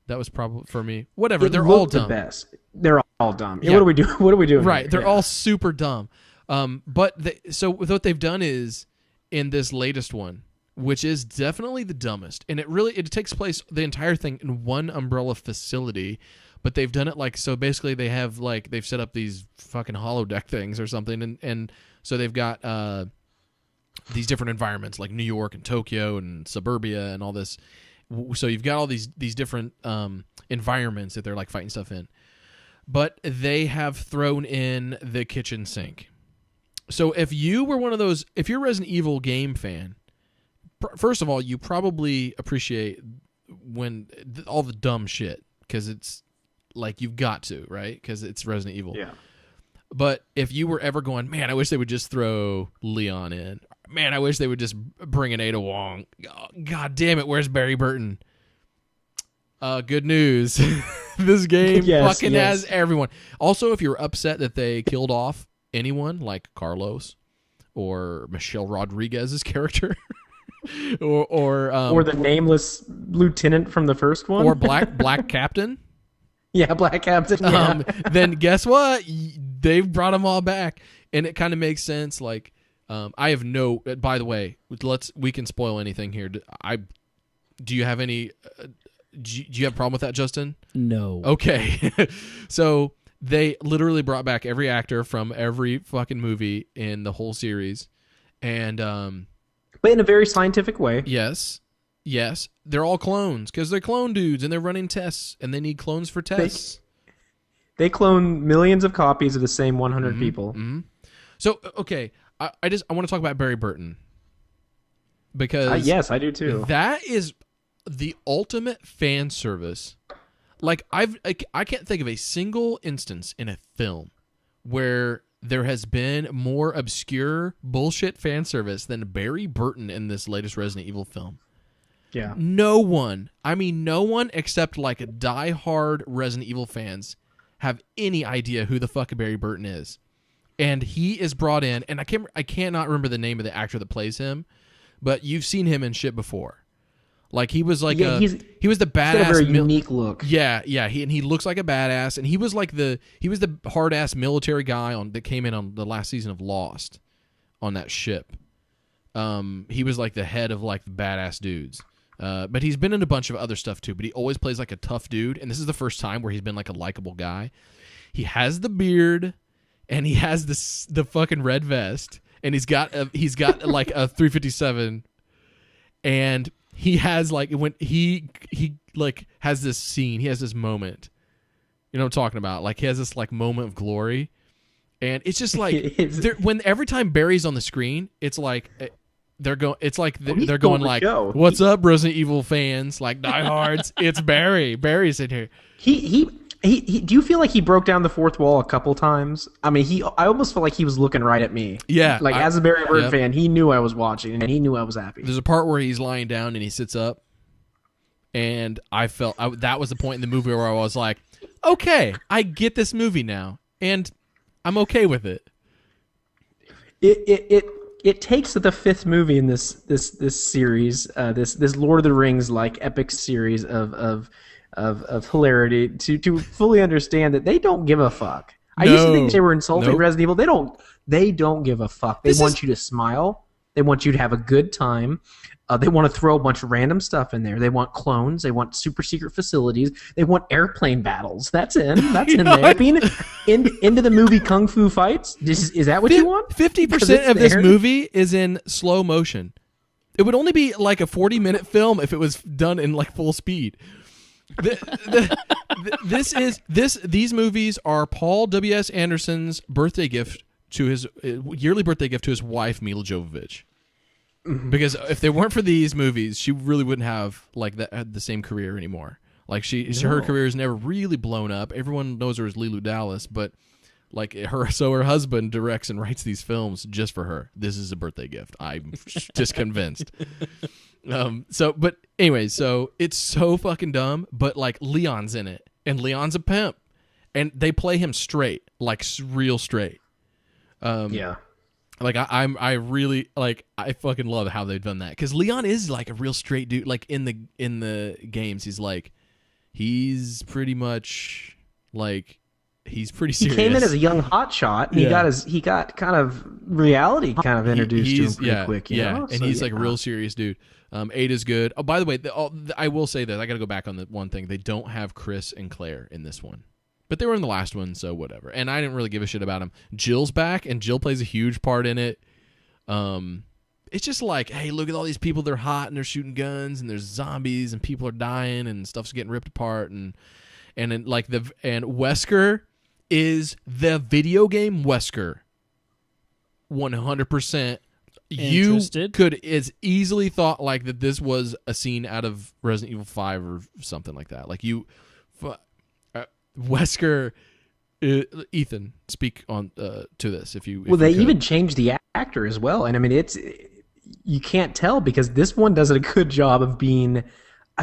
That was probably for me. Whatever, they're all dumb. The best. They're all dumb. Yeah. What are we doing? What are we doing? Right, here? they're Yeah. all super dumb. But so what they've done is in this latest one, which is definitely the dumbest, and it takes place the entire thing in one umbrella facility, but they've done it so basically they've set up these fucking holodeck things or something, and so they've got these different environments like New York and Tokyo and suburbia and all this. So you've got all these different environments that they're like fighting stuff in, but they have thrown in the kitchen sink. So if you were one of those, if you're a Resident Evil game fan, first of all, you probably appreciate when all the dumb shit, because it's like you've got to, right? Because it's Resident Evil. Yeah. But if you were ever going, man, I wish they would just throw Leon in. Man, I wish they would just bring in Ada Wong. Oh, God damn it, where's Barry Burton? Good news. This game fucking has everyone. Also, if you're upset that they killed off anyone like Carlos or Michelle Rodriguez's character or the nameless lieutenant from the first one, or Black Captain, yeah, Black Captain. Yeah. then guess what? They've brought them all back, and it kind of makes sense. Like, I have no. By the way, we can spoil anything here. Do you have any? Do you have a problem with that, Justin? No. Okay, so they literally brought back every actor from every fucking movie in the whole series, and but in a very scientific way. yes, they're all clones because they're clone dudes and they're running tests and they need clones for tests. They clone millions of copies of the same 100 people. Mm-hmm. So okay, I want to talk about Barry Burton because Yes, I do too. that is the ultimate fan service. Like I can't think of a single instance in a film where there has been more obscure bullshit fan service than Barry Burton in this latest Resident Evil film. Yeah. No one except like diehard Resident Evil fans have any idea who the fuck Barry Burton is. and he is brought in, and I cannot remember the name of the actor that plays him, but you've seen him in shit before. Like he was like he was the badass. He's got a very unique look. Yeah. He looks like a badass, and he was the hard ass military guy that came in on the last season of Lost, on that ship. He was like the head of like the badass dudes. But he's been in a bunch of other stuff too. But he always plays like a tough dude, and this is the first time where he's been like a likable guy. He has the beard, and he has the fucking red vest, and he's got like a 357, and he has like when he like has this scene, he has this moment. You know what I'm talking about? Like he has this like moment of glory, and it's just like when every time Barry's on the screen, it's like they're going. It's like they're going like, "What's up, Resident Evil fans? Like diehards, it's Barry. Barry's in here." He. Do you feel like he broke down the fourth wall a couple times? I mean, I almost felt like he was looking right at me. Yeah. Like, as a Barry Bird fan, he knew I was watching, and he knew I was happy. There's a part where he's lying down and he sits up, and I felt that was the point in the movie where I was like, okay, I get this movie now, and I'm okay with it. It takes the fifth movie in this series, this Lord of the Rings like epic series of hilarity to fully understand that they don't give a fuck. I used to think they were insulting Resident Evil. They don't give a fuck. They want you to smile. They want you to have a good time. They want to throw a bunch of random stuff in there. They want clones. They want super secret facilities. They want airplane battles. That's in there. Being into the movie Kung Fu fights. Is that what you want? 50% of this movie is in slow motion. It would only be like a 40-minute film if it was done in like full speed. These movies are Paul W.S. Anderson's birthday gift to his yearly birthday gift to his wife Mila Jovovich. Mm-hmm. Because if they weren't for these movies, she really wouldn't have like the same career anymore. Like her career is never really blown up. Everyone knows her as Leeloo Dallas, but like her husband directs and writes these films just for her. This is a birthday gift. I'm just convinced. But anyway, so it's so fucking dumb, but like Leon's in it, and Leon's a pimp, and they play him straight, like real straight. Yeah. Like I really like, I fucking love how they've done that, because Leon is like a real straight dude. Like in the games, he's pretty much like, he's pretty serious. He came in as a young hotshot. He got kind of reality kind of introduced to him pretty quick. You know? And he's like a real serious dude. Ada's good. Oh, by the way, I will say that I got to go back on the one thing. They don't have Chris and Claire in this one, but they were in the last one, so whatever. And I didn't really give a shit about him. Jill's back, and Jill plays a huge part in it. It's just like, hey, look at all these people. They're hot and they're shooting guns, and there's zombies, and people are dying, and stuff's getting ripped apart, and Wesker is the video game Wesker. 100%. You could as easily thought like that this was a scene out of Resident Evil 5 or something like that. Like Wesker, Ethan, speak on to this if you. They even changed the actor as well, and I mean you can't tell because this one does a good job of being.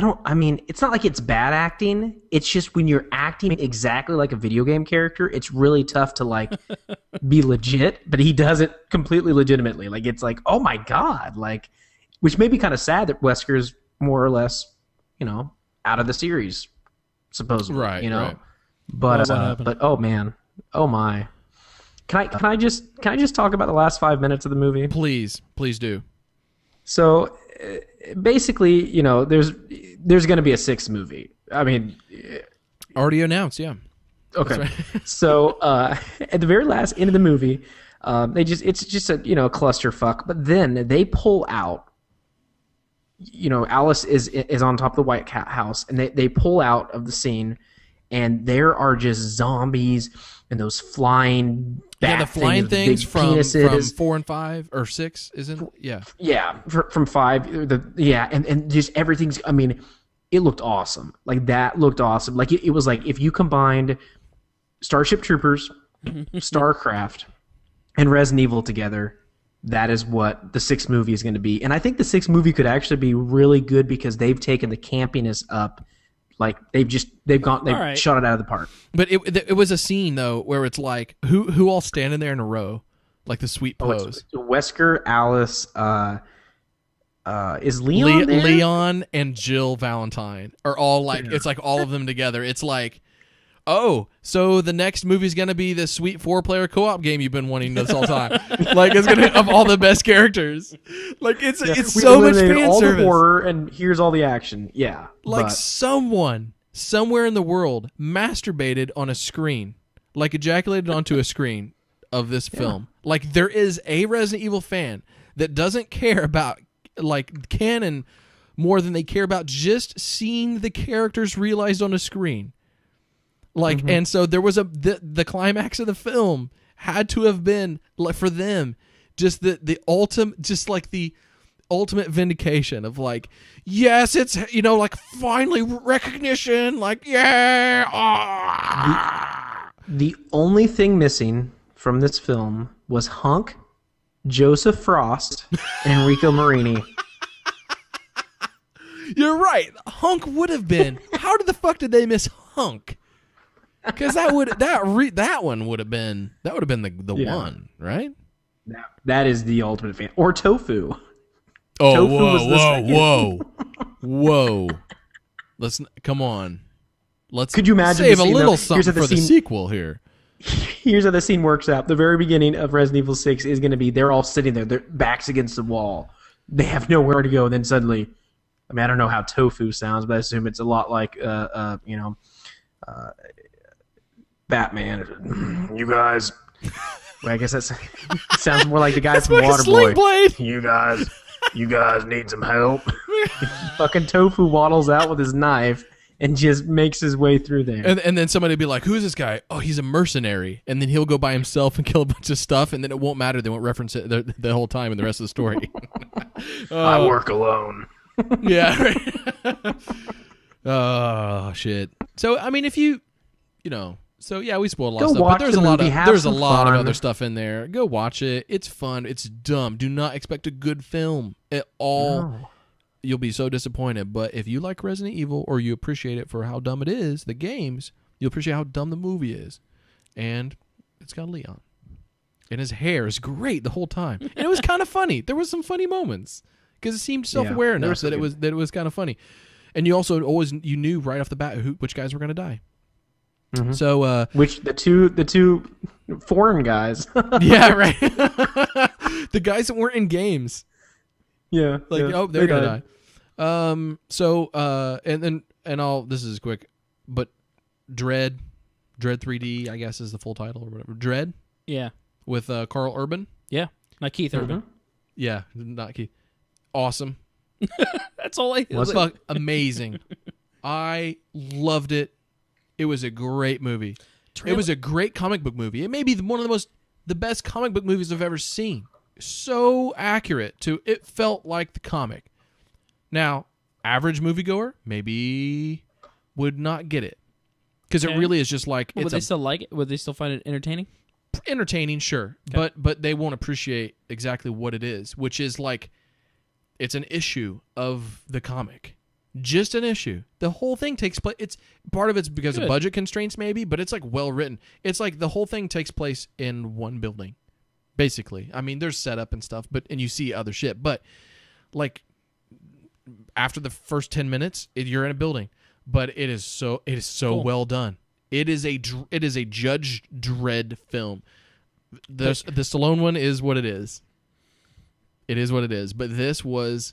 It's not like it's bad acting. It's just when you're acting exactly like a video game character, it's really tough to like be legit, but he does it completely legitimately. Like it's like, oh my God, like, which may be kind of sad that Wesker's more or less, out of the series, supposedly, right? Right. But oh man, oh my. Can I just talk about the last 5 minutes of the movie? Please do. So basically, there's going to be a sixth movie. I mean, already announced, yeah. Okay. Right. So at the very last end of the movie, it's just a clusterfuck. But then they pull out. Alice is on top of the White House, and they pull out of the scene, and there are just zombies and those flying. The flying things from 4 and 5 or 6, isn't it? Yeah. Yeah, from 5. And just everything's. I mean, it looked awesome. Like that looked awesome. Like it was like if you combined Starship Troopers, StarCraft, and Resident Evil together, that is what the sixth movie is going to be. And I think the sixth movie could actually be really good because they've taken the campiness up Like they've All right. shot it out of the park. But it was a scene though where it's like who all standing there in a row, like the sweet pose. It's Wesker, Alice, is Leon there? Leon and Jill Valentine are all like it's like all of them together. It's like, oh, so the next movie's gonna be this sweet 4-player co-op game you've been wanting this whole time. Like it's gonna have all the best characters. Like it's so much fan all service. The horror and here's all the action. Yeah, Like someone somewhere in the world masturbated on a screen, like ejaculated onto a screen of this film. Like there is a Resident Evil fan that doesn't care about like canon more than they care about just seeing the characters realized on a screen. Like, and so there was the climax of the film had to have been like for them just the ultimate, just like the ultimate vindication of like, yes, it's, you know, like finally recognition, like, yeah. The only thing missing from this film was Hunk, Joseph Frost, and Enrico Marini. You're right. Hunk would have been. How the fuck did they miss Hunk? Because that one would have been the one, right? That is the ultimate fan. Or Tofu. Oh, Tofu whoa! Let's come on. Let's Could you imagine save the a scene, little though? something for the sequel here. Here's how the scene works out. The very beginning of Resident Evil 6 is going to be they're all sitting there, their backs against the wall. They have nowhere to go. And then suddenly, I mean, I don't know how Tofu sounds, but I assume it's a lot like, Batman. You guys. Well, I guess that sounds more like the guy from Waterboy. You guys need some help. Fucking Tofu waddles out with his knife and just makes his way through there. And then somebody will be like, who's this guy? Oh, he's a mercenary. And then he'll go by himself and kill a bunch of stuff, and then it won't matter. They won't reference it the whole time in the rest of the story. I work alone. Yeah. Right. Oh, shit. So, I mean, if you know... So yeah, we spoiled a lot of stuff, but there's a lot of other stuff in there. Go watch it. It's fun. It's dumb. Do not expect a good film at all. No. You'll be so disappointed. But if you like Resident Evil or you appreciate it for how dumb it is, the games, you'll appreciate how dumb the movie is. And it's got Leon. And his hair is great the whole time. And it was kind of funny. There was some funny moments because it seemed self-aware enough that it was kind of funny. And you also you knew right off the bat which guys were going to die. Mm-hmm. So, which the two foreign guys? Yeah, right. The guys that weren't in games. Yeah, they're gonna die. This is quick, but Dredd 3D, I guess is the full title or whatever. Dredd. Yeah. With Carl Urban. Yeah, not Keith Urban. Yeah, not Keith. Awesome. That's all I. Amazing. I loved it. It was a great movie. It was a great comic book movie. It may be one of the best comic book movies I've ever seen. So accurate it felt like the comic. Now, average moviegoer maybe would not get it because it really is just like. Would they still like it? Would they still find it entertaining? Entertaining, sure, okay. but they won't appreciate exactly what it is, which is like it's an issue of the comic. Just an issue. The whole thing takes place. It's part of it's because of budget constraints, maybe, but it's like well written. It's like the whole thing takes place in one building, basically. I mean, there's setup and stuff, and you see other shit. But like after the first 10 minutes, you're in a building. But it is so cool. Well done. It is a Judge Dredd film. The Stallone one is what it is. It is what it is. But this was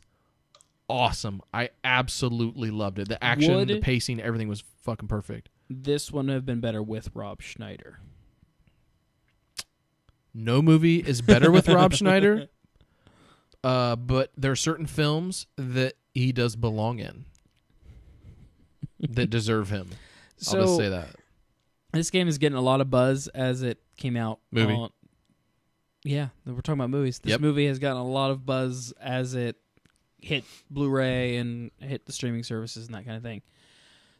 awesome. I absolutely loved it. The action, the pacing, everything was fucking perfect. This one have been better with Rob Schneider. No movie is better with Rob Schneider, but there are certain films that he does belong in that deserve him. I'll just say that. This game is getting a lot of buzz as it came out. Movie. Yeah, we're talking about movies. This movie has gotten a lot of buzz as it hit Blu-ray and hit the streaming services and that kind of thing.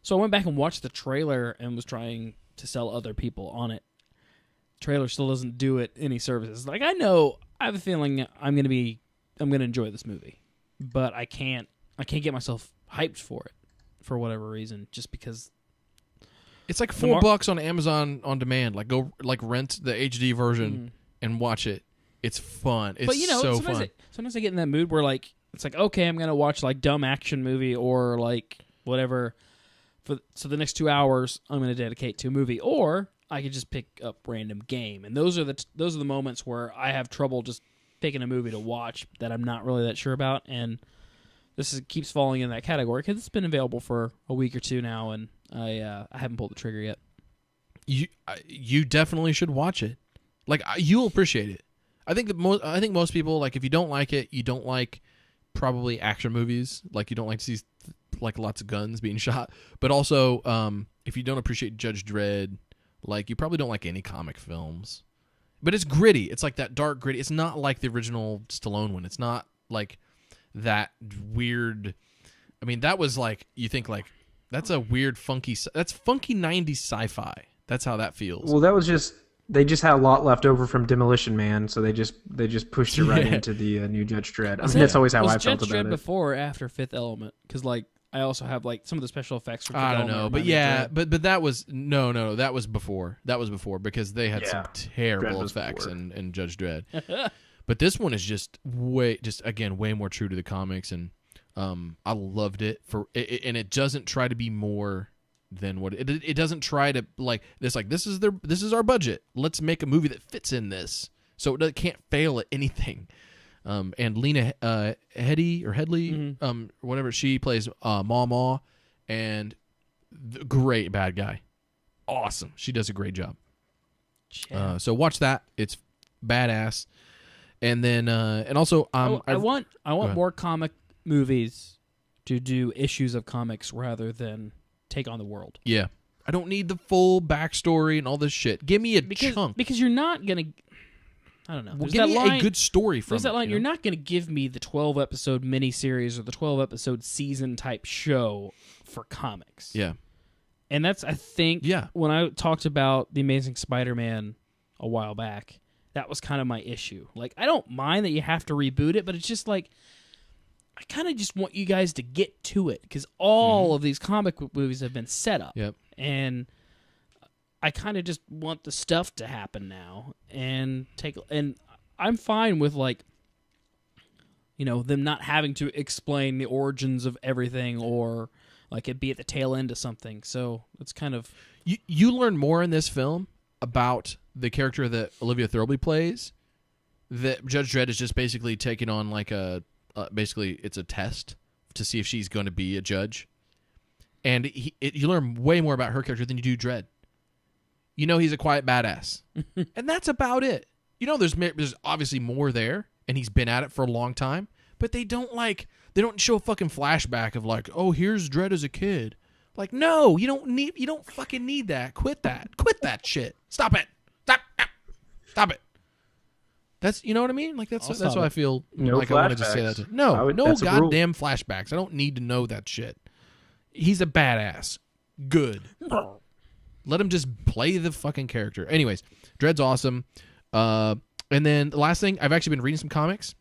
So I went back and watched the trailer and was trying to sell other people on it. Trailer still doesn't do it any services. Like I have a feeling I'm gonna enjoy this movie, but I can't get myself hyped for it for whatever reason, just because. It's like $4 on Amazon on demand. Like go rent the HD version and watch it. It's fun. It's but you know, so sometimes fun. Sometimes I get in that mood where like it's like, okay, I'm gonna watch like dumb action movie or like whatever. So the next 2 hours I'm gonna dedicate to a movie, or I could just pick up random game. And those are the moments where I have trouble just picking a movie to watch that I'm not really that sure about. And this keeps falling in that category because it's been available for a week or two now, and I haven't pulled the trigger yet. You definitely should watch it. Like you'll appreciate it. I think most people, like, if you don't like it, you don't like probably action movies. Like you don't like to see like lots of guns being shot. But also, if you don't appreciate Judge Dredd, like you probably don't like any comic films. But it's gritty. It's like that dark gritty. It's not like the original Stallone one. It's not like that weird. I mean, that was like, you think like that's a weird that's funky 90s sci-fi. That's how that feels. Well, that was just. They just had a lot left over from Demolition Man, so they just pushed it right into the new Judge Dredd. I mean, that's always how I felt Judge about Dredd it. before or after Fifth Element? Because like I also have like some of the special effects. From I don't know, but yeah, but that was no, that was before. That was before because they had some terrible effects in Judge Dredd. But this one is just way more true to the comics, and I loved it and it doesn't try to be more than what it doesn't try to like this. Like this is our budget. Let's make a movie that fits in this, so it can't fail at anything. And Lena Headey, whatever, she plays Ma, and great bad guy, awesome. She does a great job. So watch that. It's badass. And then and also I want more comic movies to do issues of comics rather than take on the world. Yeah. I don't need the full backstory and all this shit. Give me a chunk. Because you're not going to... I don't know. Well, give me a good story from there's that line, you know? You're not going to give me the 12-episode miniseries or the 12-episode season-type show for comics. Yeah. And that's, I think, when I talked about The Amazing Spider-Man a while back, that was kind of my issue. Like, I don't mind that you have to reboot it, but it's just like... I kind of just want you guys to get to it because all of these comic book movies have been set up. Yep. And I kind of just want the stuff to happen now and I'm fine with like, you know, them not having to explain the origins of everything or like it be at the tail end of something. So it's kind of... You learn more in this film about the character that Olivia Thirlby plays, that Judge Dredd is just basically taking on like a... basically, it's a test to see if she's going to be a judge. And you learn way more about her character than you do Dredd. You know he's a quiet badass. And that's about it. You know there's obviously more there, and he's been at it for a long time, but they don't show a fucking flashback of like, oh, here's Dredd as a kid. Like, no, you don't fucking need that. Quit that shit. Stop it. Stop it. That's, you know what I mean? Like that's what I feel like. I wanted to say that. No goddamn flashbacks. I don't need to know that shit. He's a badass. Good. Let him just play the fucking character. Anyways, Dredd's awesome. And then the last thing, I've actually been reading some comics.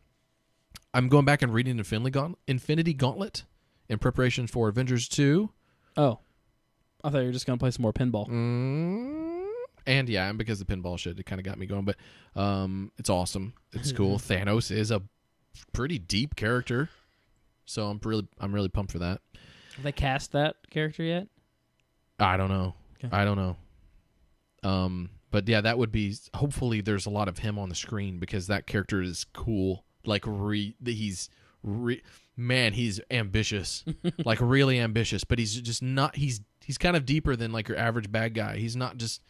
I'm going back and reading Infinity Gauntlet in preparation for Avengers 2. Oh. I thought you were just going to play some more pinball. And yeah, because the pinball shit, it kind of got me going. But it's awesome. It's cool. Thanos is a pretty deep character, so I'm really pumped for that. Have they cast that character yet? I don't know. Okay. I don't know. But yeah, that would be. Hopefully, there's a lot of him on the screen because that character is cool. Like he's ambitious, like really ambitious. But he's just not. He's kind of deeper than like your average bad guy. He's not just.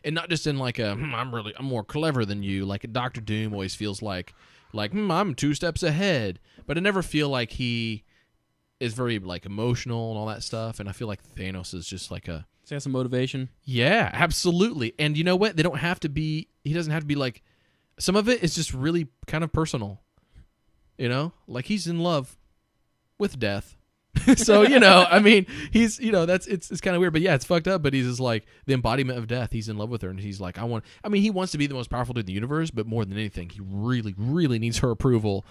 And not just in like I'm more clever than you. Like Dr. Doom always feels like I'm 2 steps ahead. But I never feel like he is very like emotional and all that stuff. And I feel like Thanos is just like a... He's got some motivation. Yeah, absolutely. And you know what? He doesn't have to be like... Some of it is just really kind of personal. You know? Like he's in love with death. So, you know, I mean, he's, you know, it's kind of weird, but yeah, it's fucked up, but he's just like the embodiment of death. He's in love with her, and he's like, he wants to be the most powerful dude in the universe, but more than anything, he really, really needs her approval.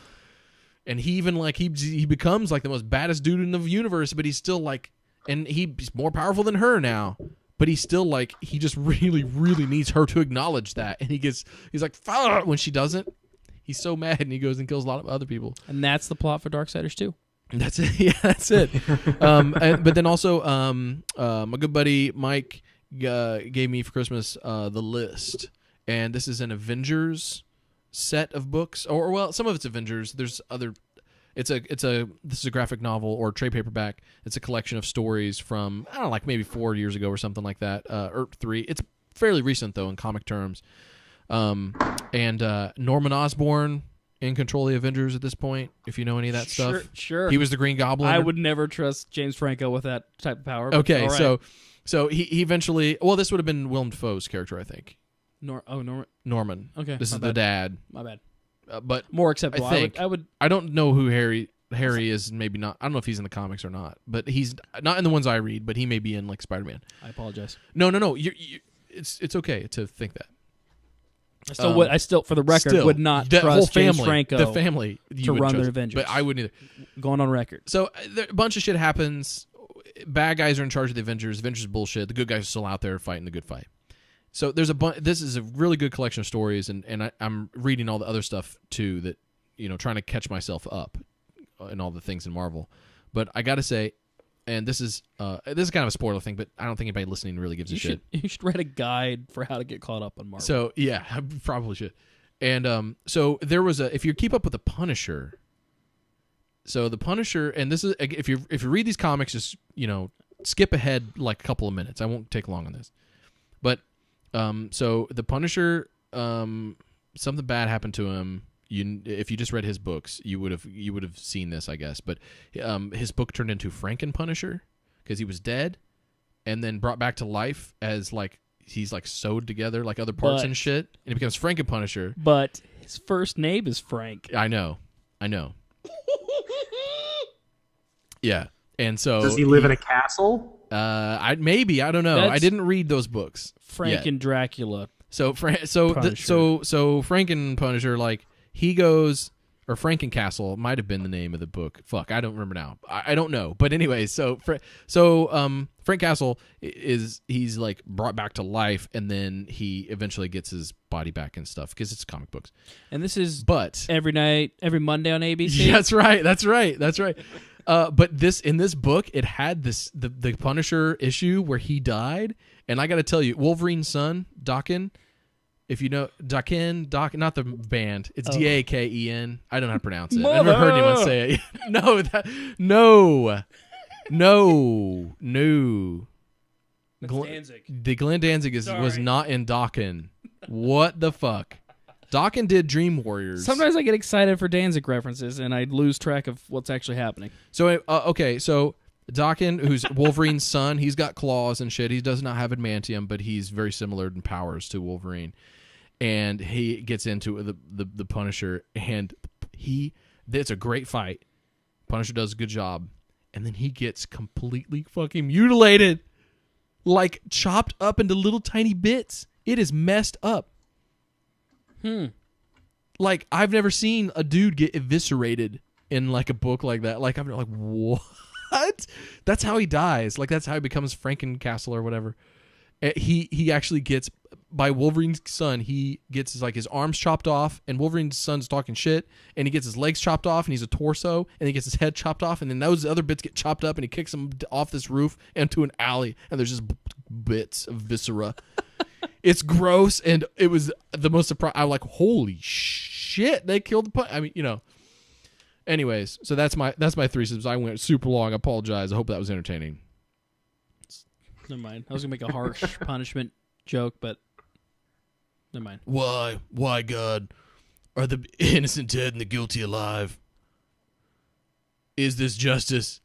And he even, like, he becomes, like, the most baddest dude in the universe, but he's still, like, and he's more powerful than her now. But he's still like, he just really, really needs her to acknowledge that. And he's like, fuck, when she doesn't. He's so mad, and he goes and kills a lot of other people. And that's the plot for Darksiders 2. And that's it. Yeah, that's it. But then also, my good buddy Mike gave me for Christmas The List. And this is an Avengers set of books. Or well, some of it's Avengers. There's other... This is a graphic novel or trade paperback. It's a collection of stories from, I don't know, like maybe 4 years ago or something like that, or 3. It's fairly recent, though, in comic terms. And Norman Osborn in control of the Avengers at this point, if you know any of that stuff. Sure. He was the Green Goblin. I would never trust James Franco with that type of power. Okay, all right. so he eventually, well, this would have been Willem Dafoe's character, I think. Norman. Okay. This is the dad. My bad. But more acceptable. I don't know who Harry is. Maybe not. I don't know if he's in the comics or not. But he's not in the ones I read. But he may be in like Spider-Man. I apologize. No. It's okay to think that. I still, for the record, would not that trust whole family, James Franco the family to run their Avengers. But I wouldn't either. Going on record. So a bunch of shit happens. Bad guys are in charge of the Avengers. Avengers bullshit. The good guys are still out there fighting the good fight. So there's this is a really good collection of stories, and I'm reading all the other stuff too, that, you know, trying to catch myself up in all the things in Marvel. But I got to say, and this is kind of a spoiler thing, but I don't think anybody listening really gives a shit. You should write a guide for how to get caught up on Marvel. So yeah, I probably should. And so there was if you keep up with the Punisher. So the Punisher, and this is, if you read these comics, just, you know, skip ahead like a couple of minutes. I won't take long on this, but. So the Punisher, something bad happened to him. If you just read his books, you would have seen this, I guess. But his book turned into Franken Punisher because he was dead, and then brought back to life as like he's like sewed together like other parts and shit, and it becomes Franken Punisher. But his first name is Frank. I know. Yeah, and so does he live in a castle? I don't know. I didn't read those books. Frank and Dracula. So Franken Punisher, like he goes, or Frankencastle might have been the name of the book. Fuck, I don't remember now. I don't know. But anyway, so Frank Castle he's like brought back to life, and then he eventually gets his body back and stuff because it's comic books. And this is every Monday on ABC. That's right. But in this book, it had the Punisher issue where he died, and I got to tell you, Wolverine's son, Daken, if you know Daken, not the band, it's Daken. I don't know how to pronounce it. I never heard anyone say it. No. Danzig. The Glenn Danzig was not in Daken. What the fuck? Daken did Dream Warriors. Sometimes I get excited for Danzig references, and I lose track of what's actually happening. So, so Daken, who's Wolverine's son, he's got claws and shit. He does not have adamantium, but he's very similar in powers to Wolverine. And he gets into the Punisher, and it's a great fight. Punisher does a good job. And then he gets completely fucking mutilated. Like, chopped up into little tiny bits. It is messed up. Like, I've never seen a dude get eviscerated in like a book like that. Like, I'm like, what? That's how he dies. Like, that's how he becomes Frankencastle or whatever. He actually gets, by Wolverine's son, he gets his arms chopped off, and Wolverine's son's talking shit, and he gets his legs chopped off, and he's a torso, and he gets his head chopped off, and then those other bits get chopped up, and he kicks him off this roof into an alley, and there's just bits of viscera. It's gross, and it was the most surprise. I'm like, holy shit, they killed the I mean, you know. Anyways, so that's my Threesomes. I went super long. I apologize. I hope that was entertaining. Never mind. I was gonna make a harsh punishment joke, but never mind. Why, God, are the innocent dead and the guilty alive? Is this justice?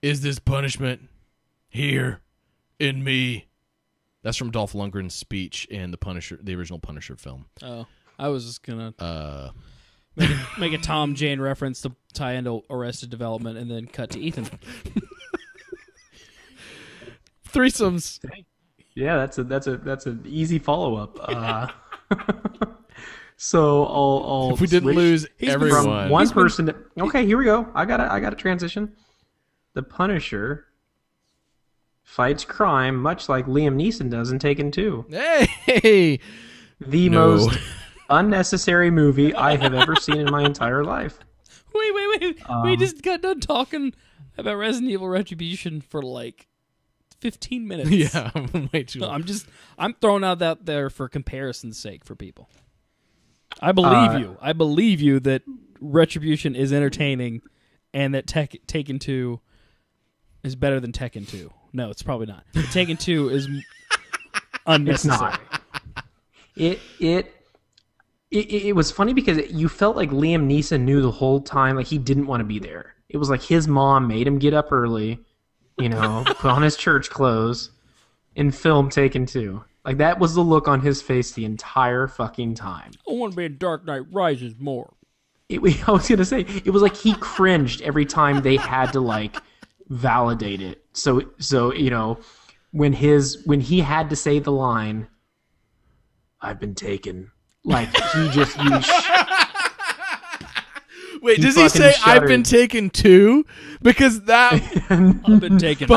Is this punishment here in me? That's from Dolph Lundgren's speech in the original Punisher film. Oh, I was just gonna make a Tom Jane reference to tie into Arrested Development, and then cut to Ethan. Threesomes. Yeah, that's an easy follow up. So I'll if we didn't lose everyone, from one person. Okay, here we go. I got a transition. The Punisher fights crime, much like Liam Neeson does in Taken 2. Hey, The most unnecessary movie I have ever seen in my entire life. Wait. We just got done talking about Resident Evil Retribution for like 15 minutes. Yeah, way too long. I'm throwing out there for comparison's sake for people. I believe you. I believe you that Retribution is entertaining and that Taken 2 is better than Tekken 2. No, it's probably not. But Taken 2 is unnecessary. It's not. It was funny because you felt like Liam Neeson knew the whole time, like he didn't want to be there. It was like his mom made him get up early, put on his church clothes, and film Taken 2. Like that was the look on his face the entire fucking time. I want to be in Dark Knight Rises more. I was gonna say it was like he cringed every time they had to like validate it. So when he had to say the line, "I've been taken," like he just used. Wait, does he say shuddered. I've been taken too? Because that I've been taken.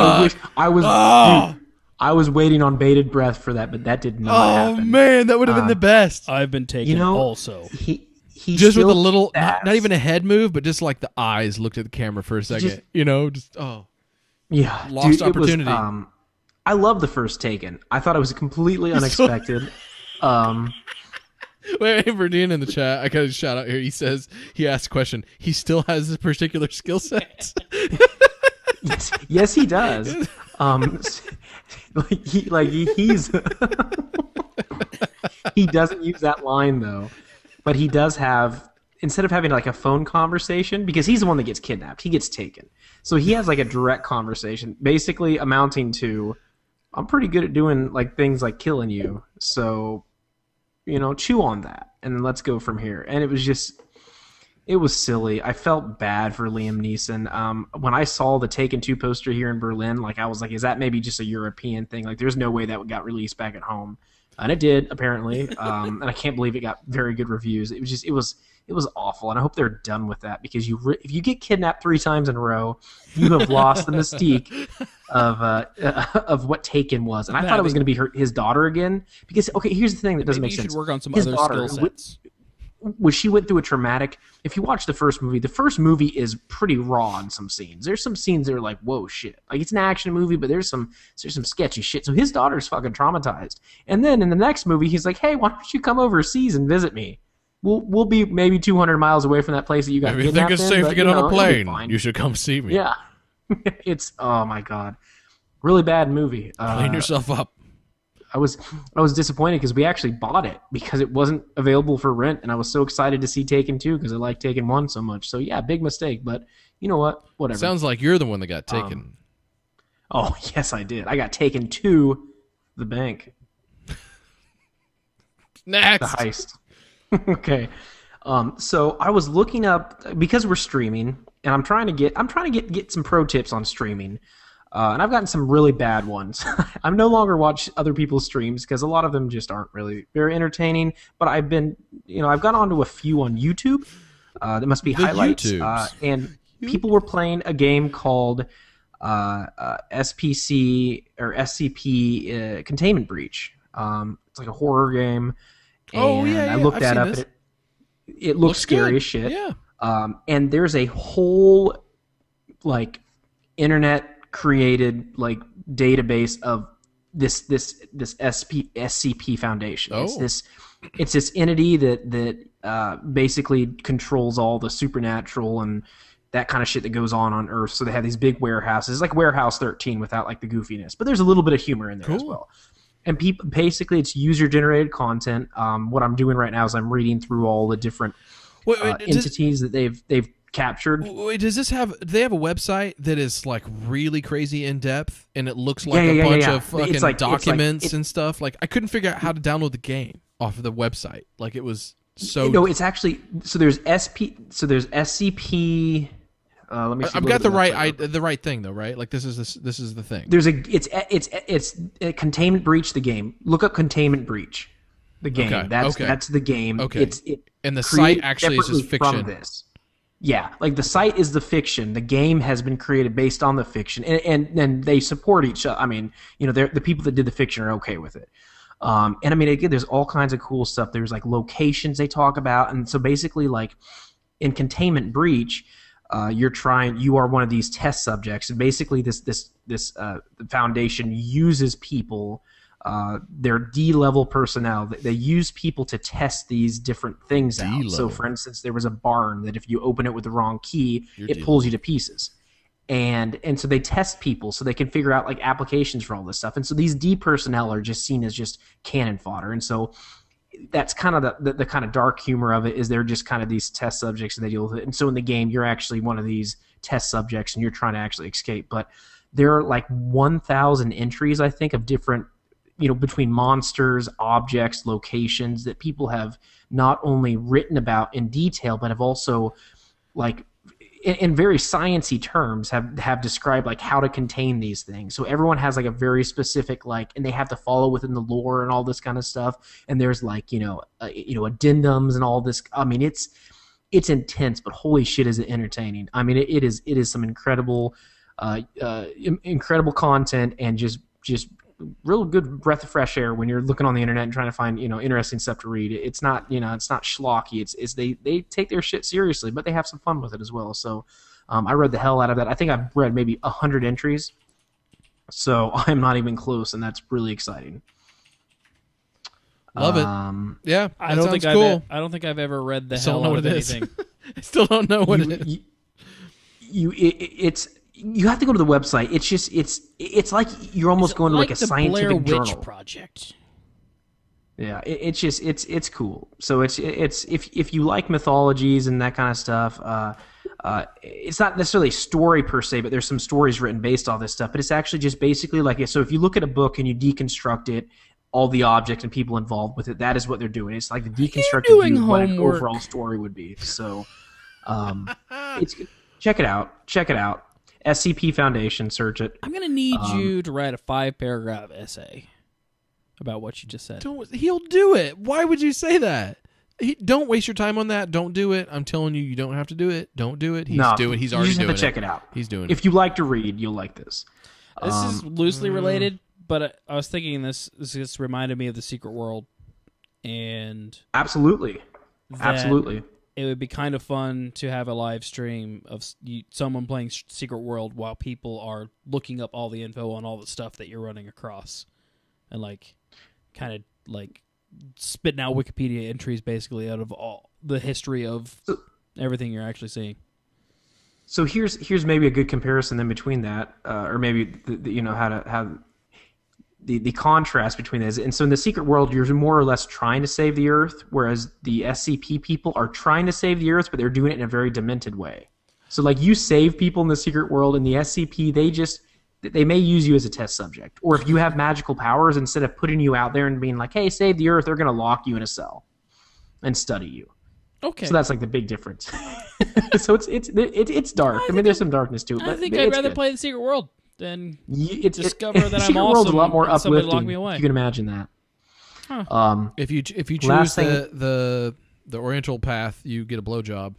I was waiting on bated breath for that, but that did not happen. Oh man, that would have been the best. I've been taken also. He Just with a little, not even a head move, but just like the eyes looked at the camera for a second. Lost opportunity. I love the first Taken. I thought it was completely unexpected. Wait, Verdine in the chat, I got a shout out here. He asked a question. He still has this particular skill set. Yes, he does. He's he doesn't use that line though, but he does have, instead of having like a phone conversation, because he's the one that gets kidnapped, he gets taken. So he has like a direct conversation, basically amounting to, "I'm pretty good at doing like things like killing you, so chew on that, and then let's go from here." And it was silly. I felt bad for Liam Neeson. When I saw the Taken 2 poster here in Berlin, like I was like, is that maybe just a European thing? Like there's no way that got released back at home. And it did, apparently. And I can't believe it got very good reviews. It was awful. And I hope they're done with that, because if you get kidnapped 3 times in a row, you have lost the mystique of what Taken was. And I thought it was going to be his daughter again, because here's the thing that doesn't make sense. You should work on some his other daughter, skill sets. When she went through a traumatic, if you watch the first movie is pretty raw in some scenes. There's some scenes that are like, whoa, shit. Like it's an action movie, but there's some sketchy shit. So his daughter's fucking traumatized. And then in the next movie, he's like, hey, why don't you come overseas and visit me? We'll be maybe 200 miles away from that place that you got kidnapped in. If you think it's safe to get on a plane, you should come see me. Yeah. It's, oh my God. Really bad movie. Clean yourself up. I was disappointed because we actually bought it because it wasn't available for rent, and I was so excited to see Taken 2 because I like Taken 1 so much. So yeah, big mistake, but you know what? Whatever. Sounds like you're the one that got taken. Oh yes, I did. I got taken to the bank. Next. The heist. Okay. So I was looking up, because we're streaming, and I'm trying to get some pro tips on streaming. And I've gotten some really bad ones. I'm no longer watch other people's streams because a lot of them just aren't really very entertaining. But I've gone onto a few on YouTube. That must be highlights. And people were playing a game called SPC or SCP Containment Breach. It's like a horror game. And I looked that up. And it looks scary as shit. Yeah. And there's a whole like internet created like database of this SCP Foundation. It's this entity that basically controls all the supernatural and that kind of shit that goes on Earth. So they have these big warehouses, like Warehouse 13 without like the goofiness, but there's a little bit of humor in there as well. And basically it's user generated content. What I'm doing right now is I'm reading through all the different entities that they've captured. Wait, do they have a website that is like really crazy in depth, and it looks like a bunch of fucking documents and stuff? Like I couldn't figure out how to download the game off of the website. Like it was so. No, it's actually there's SCP. Let me see. I've got the right thing though, right? Like this is the thing. It's a Containment Breach, the game. Look up Containment Breach, the game. That's the game. Okay. And the site actually is just fiction. From this. Yeah, like the site is the fiction. The game has been created based on the fiction, and they support each other. I mean, the people that did the fiction are okay with it. And I mean, again, there's all kinds of cool stuff. There's like locations they talk about, and so basically, like in Containment Breach, you are one of these test subjects, and basically this foundation uses people. They're D-level personnel. They use people to test these different things out. So, for instance, there was a barn that if you open it with the wrong key, it pulls you to pieces. And so they test people so they can figure out like applications for all this stuff. And so these D personnel are just seen as just cannon fodder. And so that's kind of the kind of dark humor of it, is they're just kind of these test subjects and they deal with it. And so in the game, you're actually one of these test subjects and you're trying to actually escape. But there are like 1,000 entries, I think, of different, between monsters, objects, locations that people have not only written about in detail, but have also, like, in very sciencey terms, have described like how to contain these things. So everyone has like a very specific and they have to follow within the lore and all this kind of stuff. And there's like addendums and all this. I mean, it's intense, but holy shit, is it entertaining? I mean, it is some incredible content and just real good breath of fresh air when you're looking on the internet and trying to find interesting stuff to read. It's not it's not schlocky. It's they take their shit seriously, but they have some fun with it as well. So I read the hell out of that. I think I've read maybe 100 entries, so I'm not even close, and that's really exciting. Love it. Yeah, I don't think cool. I don't think I've ever read the Still hell know out what of it is. anything. I still don't know what it is. You have to go to the website. It's like you're almost going to like a scientific Blair journal. Witch Project. Yeah, it's cool. So it's if you like mythologies and that kind of stuff, it's not necessarily a story per se, but there's some stories written based on this stuff. But it's actually just basically like it. So if you look at a book and you deconstruct it, all the objects and people involved with it, that is what they're doing. It's like the deconstructed view of what an overall story would be. So, it's check it out. SCP Foundation, search it. I'm gonna need you to write a 5-paragraph essay about what you just said. He'll do it. Why would you say that? Don't waste your time on that. Don't do it. I'm telling you, you don't have to do it. Don't do it. He's already doing it. You just have to check it out. He's doing it. If you like to read, you'll like this. This is loosely related, but I was thinking this just reminded me of the Secret World, and absolutely. It would be kind of fun to have a live stream of someone playing Secret World while people are looking up all the info on all the stuff that you're running across, and kind of spitting out Wikipedia entries basically out of all the history of everything you're actually seeing. So here's maybe a good comparison then between that, or maybe how the contrast between this. And so in the Secret World, you're more or less trying to save the Earth, whereas the SCP people are trying to save the Earth, but they're doing it in a very demented way. So you save people in the Secret World, and the SCP, they may use you as a test subject. Or if you have magical powers, instead of putting you out there and being like, hey, save the Earth, they're going to lock you in a cell and study you. Okay. So that's the big difference. So it's dark. I mean, there's some darkness to it. I but think I'd rather good. play the Secret World than discover that I'm Secret awesome. World's a lot more and somebody uplifting. lock me away. You can imagine that. Huh. If you choose the Oriental path, you get a blowjob.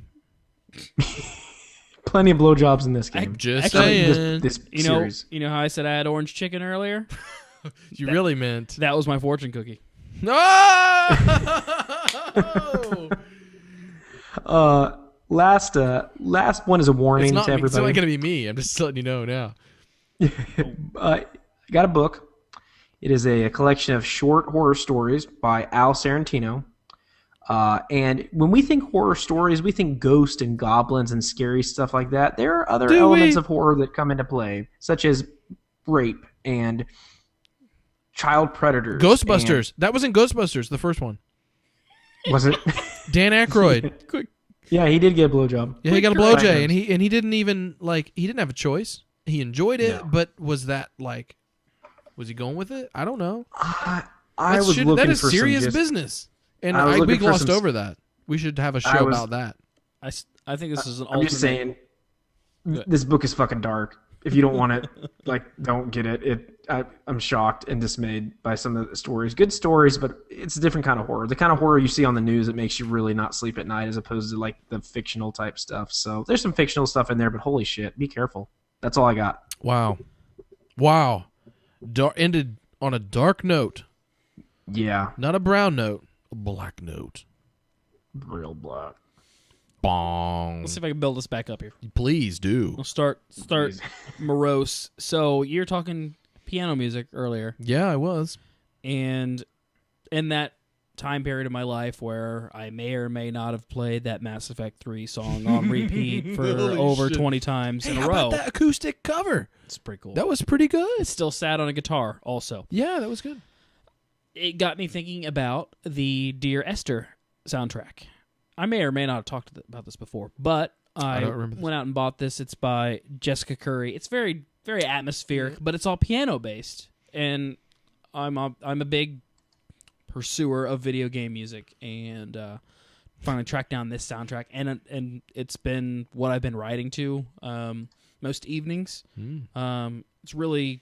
Plenty of blowjobs in this game. Just saying. This series. You know how I said I had orange chicken earlier? You really meant That was my fortune cookie. no. Last one is a warning to everybody. It's not going to be me. I'm just letting you know now. I got a book. It is a collection of short horror stories by Al Sorrentino. And when we think horror stories, we think ghosts and goblins and scary stuff like that. There are other elements of horror that come into play, such as rape and child predators. Ghostbusters. That wasn't Ghostbusters, the first one. Was it? Dan Aykroyd. Yeah, he did get a blowjob. Yeah, he got a blowjob, and he didn't even he didn't have a choice. He enjoyed it, but was that was he going with it? I don't know. I was looking that is for serious some business, and we glossed over that. We should have a show about that. I think this is an I'm alternate. just saying, this book is fucking dark. If you don't want it, don't get it. I'm shocked and dismayed by some of the stories. Good stories, but it's a different kind of horror. The kind of horror you see on the news that makes you really not sleep at night, as opposed to like the fictional type stuff. So there's some fictional stuff in there, but holy shit, be careful. That's all I got. Wow. Ended on a dark note. Yeah. Not a brown note, a black note. Real black. Bong. Let's see if I can build this back up here. Please do. We'll start morose. So you're talking piano music earlier. Yeah, I was. And in that time period of my life where I may or may not have played that Mass Effect 3 song on repeat for over 20 times in a row. How about that acoustic cover? It's pretty cool. That was pretty good. It's still sat on a guitar also. Yeah, that was good. It got me thinking about the Dear Esther soundtrack. I may or may not have talked about this before, but I don't remember this. went out and bought this. It's by Jessica Curry. It's very, very atmospheric, but it's all piano based. And I'm a big pursuer of video game music, and finally tracked down this soundtrack, and it's been what I've been writing to most evenings. It's really,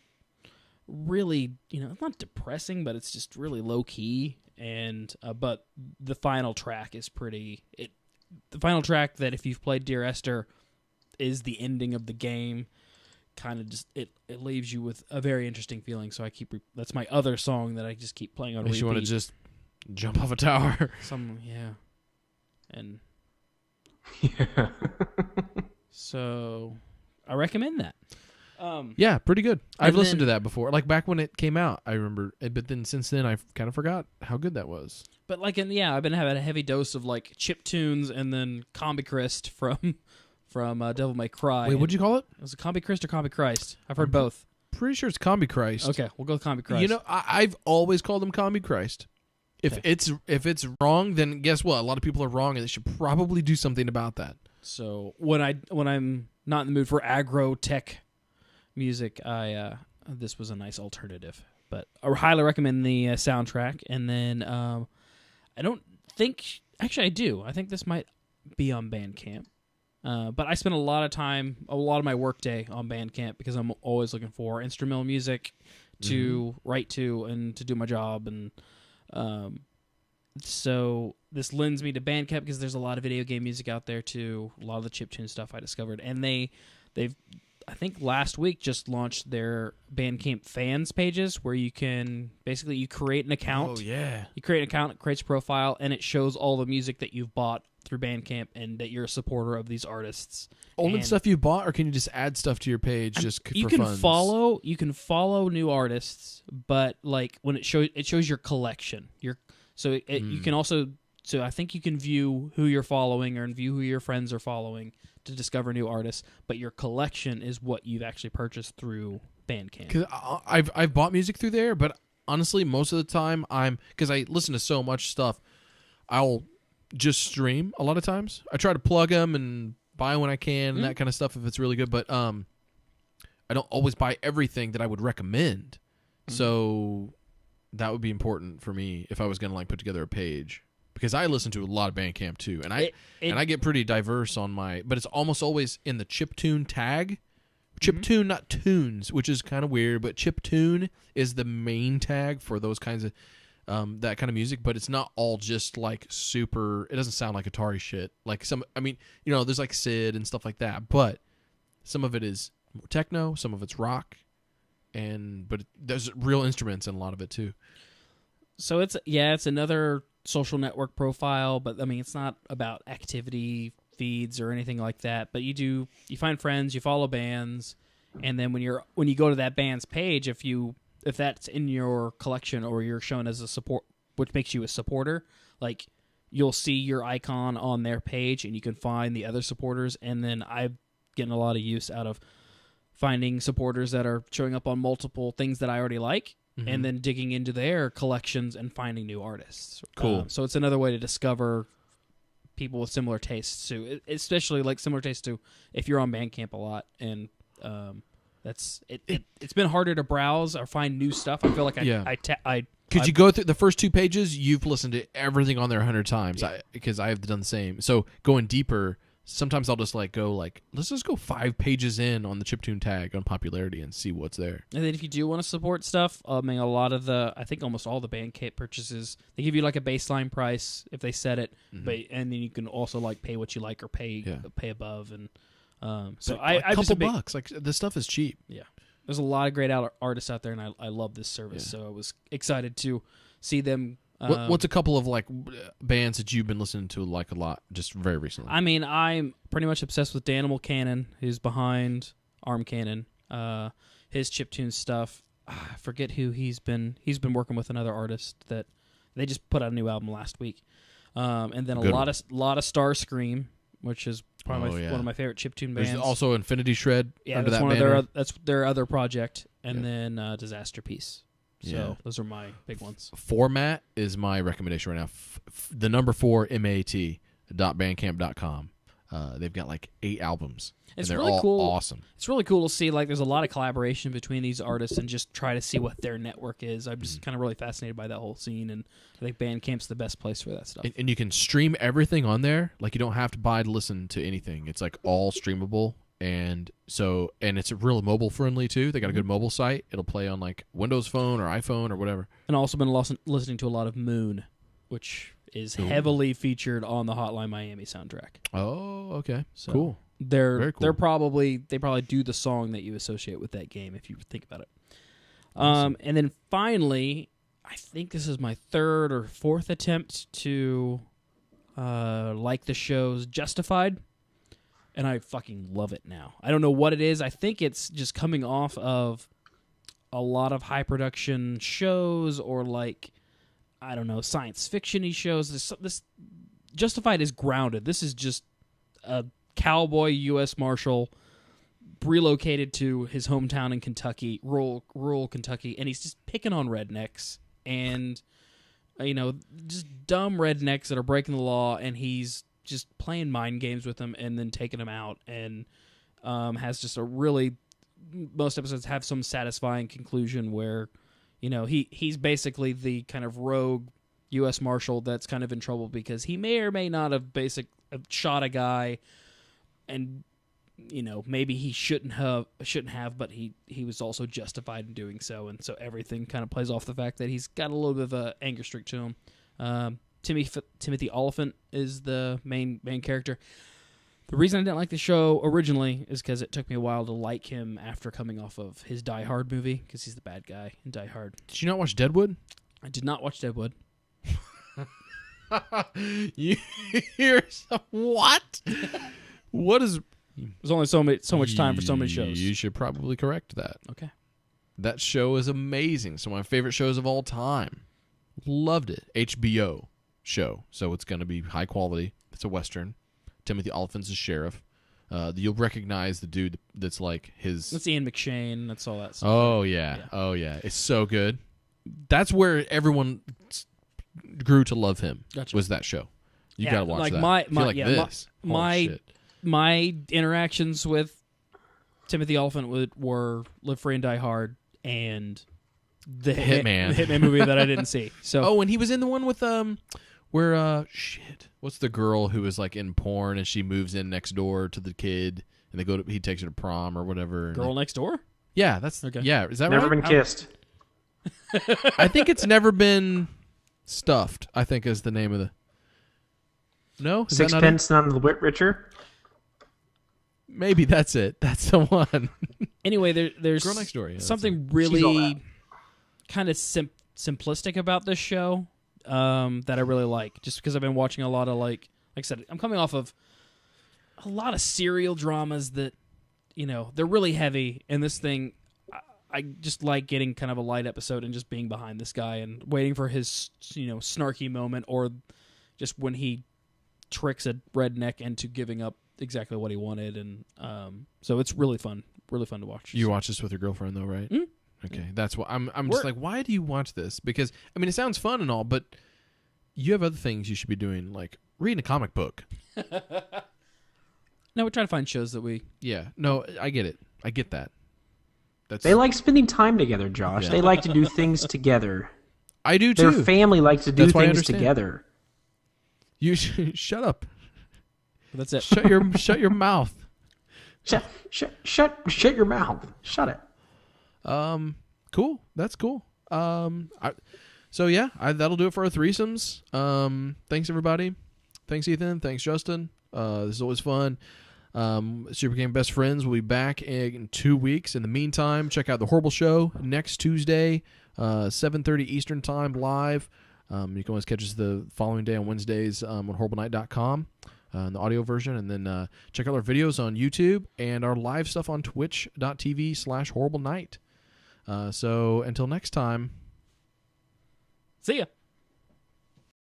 it's not depressing, but it's just really low key. And but the final track is the final track that, if you've played Dear Esther, is the ending of the game. Kind of just it leaves you with a very interesting feeling. So that's my other song that I just keep playing on repeat. Makes you want to just jump off a tower. And Yeah. so I recommend that. Yeah, pretty good. I've and listened then- to that before. Like back when it came out, I remember. But then since then, I kind of forgot how good that was. But I've been having a heavy dose of like chip tunes and then Combi Christ from Devil May Cry. Wait, what'd you call it? Was it Combi Christ or Combi Christ? I've heard both. Pretty sure it's Combi Christ. Okay, we'll go with Combi Christ. You know, I've always called him Combi Christ. If it's wrong, then guess what? A lot of people are wrong, and they should probably do something about that. So when I'm not in the mood for aggro tech music, this was a nice alternative. But I highly recommend the soundtrack. And then I don't think, actually I do. I think this might be on Bandcamp. But I spend a lot of my workday on Bandcamp because I'm always looking for instrumental music to write to and to do my job. And so this lends me to Bandcamp because there's a lot of video game music out there too. A lot of the chiptune stuff I discovered. And they've I think last week just launched their Bandcamp fans pages where you can basically you create an account. Oh yeah. You create an account, it creates a profile, and it shows all the music that you've bought through Bandcamp and that you're a supporter of these artists. Only stuff you bought, or can you just add stuff to your page just for you can funds? You can follow new artists, but like when it shows your collection. You can also I think you can view who you're following and view who your friends are following to discover new artists, but your collection is what you've actually purchased through Bandcamp. Because I've bought music through there, but honestly, most of the time because I listen to so much stuff, I'll just stream a lot of times. I try to plug them and buy when I can and that kind of stuff if it's really good, but I don't always buy everything that I would recommend. So that would be important for me if I was going to like put together a page. Because I listen to a lot of Bandcamp too, and I get pretty diverse on but it's almost always in the chiptune tag. Chiptune, not tunes, which is kind of weird, but chiptune is the main tag for those kinds of that kind of music. But it's not all just like super. It doesn't sound like Atari shit. Like there's like Sid and stuff like that, but some of it is techno, some of it's rock, but there's real instruments in a lot of it too. So it's another social network profile, but I mean it's not about activity feeds or anything like that. But you find friends, you follow bands, and then when you go to that band's page, if that's in your collection or you're shown as a support, which makes you a supporter, like you'll see your icon on their page, and you can find the other supporters. And then I'm getting a lot of use out of finding supporters that are showing up on multiple things that I already like. And then digging into their collections and finding new artists. Cool. So it's another way to discover people with similar tastes too, especially like similar tastes to if you're on Bandcamp a lot. And it's been harder to browse or find new stuff. I feel like Could you go through the first two pages? You've listened to everything on there 100 times because I have done the same. So going deeper, sometimes I'll just like go like, let's just go 5 pages in on the chiptune tag on popularity and see what's there. And then if you do want to support stuff, I mean, I think almost all the Bandcamp purchases, they give you like a baseline price if they set it, but and then you can also like pay what you like or pay above. And so a I'm just couple bucks. Like this stuff is cheap. Yeah, there's a lot of great artists out there, and I love this service. So I was excited to see them. What's a couple of like bands that you've been listening to like a lot just very recently? I mean, I'm pretty much obsessed with Danimal Cannon, who's behind Arm Cannon. His chiptune stuff. I forget who he's been working with another artist that they just put out a new album last week. And then a lot of Starscream, which is probably one of my favorite chiptune bands. There's also Infinity Shred under that banner. That's their other project, and then Disaster Piece. So those are my big ones. Format is my recommendation right now. The number 4 MAT.bandcamp.com. They've got like 8 albums. It's and they're really all cool. Awesome. It's really cool to see like there's a lot of collaboration between these artists and just try to see what their network is. I'm just kind of really fascinated by that whole scene, and I think Bandcamp's the best place for that stuff. And you can stream everything on there. Like you don't have to buy to listen to anything. It's like all streamable. And it's really mobile friendly too. They got a good mobile site. It'll play on like Windows Phone or iPhone or whatever. And I've also been listening to a lot of Moon, which is heavily featured on the Hotline Miami soundtrack. Oh, okay, so cool. They probably do the song that you associate with that game if you think about it. Awesome. And then finally, I think this is my 3rd or 4th attempt to like the show's Justified. And I fucking love it now. I don't know what it is. I think it's just coming off of a lot of high production shows or like, I don't know, science fiction-y shows. This Justified is grounded. This is just a cowboy U.S. Marshal relocated to his hometown in Kentucky, rural Kentucky, and he's just picking on rednecks and, just dumb rednecks that are breaking the law, and he's just playing mind games with them and then taking them out, and has just most episodes have some satisfying conclusion where, he's basically the kind of rogue U.S. Marshal that's kind of in trouble because he may or may not have shot a guy, and maybe he shouldn't have, but he was also justified in doing so, and so everything kind of plays off the fact that he's got a little bit of an anger streak to him. Timothy Oliphant is the main character. The reason I didn't like the show originally is because it took me a while to like him after coming off of his Die Hard movie, because he's the bad guy in Die Hard. Did you not watch Deadwood? I did not watch Deadwood. What? What is... There's only so much time for so many shows. You should probably correct that. Okay. That show is amazing. It's one of my favorite shows of all time. Loved it. HBO show, so it's going to be high quality. It's a Western. Timothy Oliphant's a sheriff. You'll recognize the dude that's like his... That's Ian McShane. That's all that stuff. Oh, yeah. Oh, yeah. It's so good. That's where everyone grew to love him. Gotcha. Was that show. You got to watch that. My interactions with Timothy Oliphant were Live Free and Die Hard and the Hitman movie that I didn't see. So and he was in the one with where what's the girl who was like in porn and she moves in next door to the kid and he takes her to prom or whatever. Girl Next Door? Yeah, that's okay. Yeah, is that Never right? been kissed. I think it's Never Been Stuffed, I think is the name of the... No? Is Sixpence None the Whit Richer? Maybe that's it. That's the one. Anyway, there's Girl Next Door, something really kind of simplistic about this show that I really like, just because I've been watching a lot of, like I said, I'm coming off of a lot of serial dramas that, they're really heavy, and this thing, I just like getting kind of a light episode and just being behind this guy and waiting for his, snarky moment, or just when he tricks a redneck into giving up exactly what he wanted, and so it's really fun to watch. You watch this with your girlfriend though, right? Mm-hmm. Okay, that's what I'm just like, why do you watch this? Because I mean, it sounds fun and all, but you have other things you should be doing, like reading a comic book. No, we try to find shows that we... Yeah, no, I get it. I get that. They like spending time together, Josh. Yeah. They like to do things together. I do too. Their family likes to do things together. You shut up. That's it. Shut your mouth. Shut your mouth. Shut it. Cool. That's cool. That'll do it for our threesomes. Thanks everybody. Thanks Ethan. Thanks Justin. This is always fun. Super Game Best Friends will be back in 2 weeks. In the meantime, check out The Horrible Show next Tuesday, 7:30 Eastern Time live. You can always catch us the following day on Wednesdays on horriblenight.com. In the audio version, and then check out our videos on YouTube and our live stuff on twitch.tv/horriblenight. So until next time, See ya.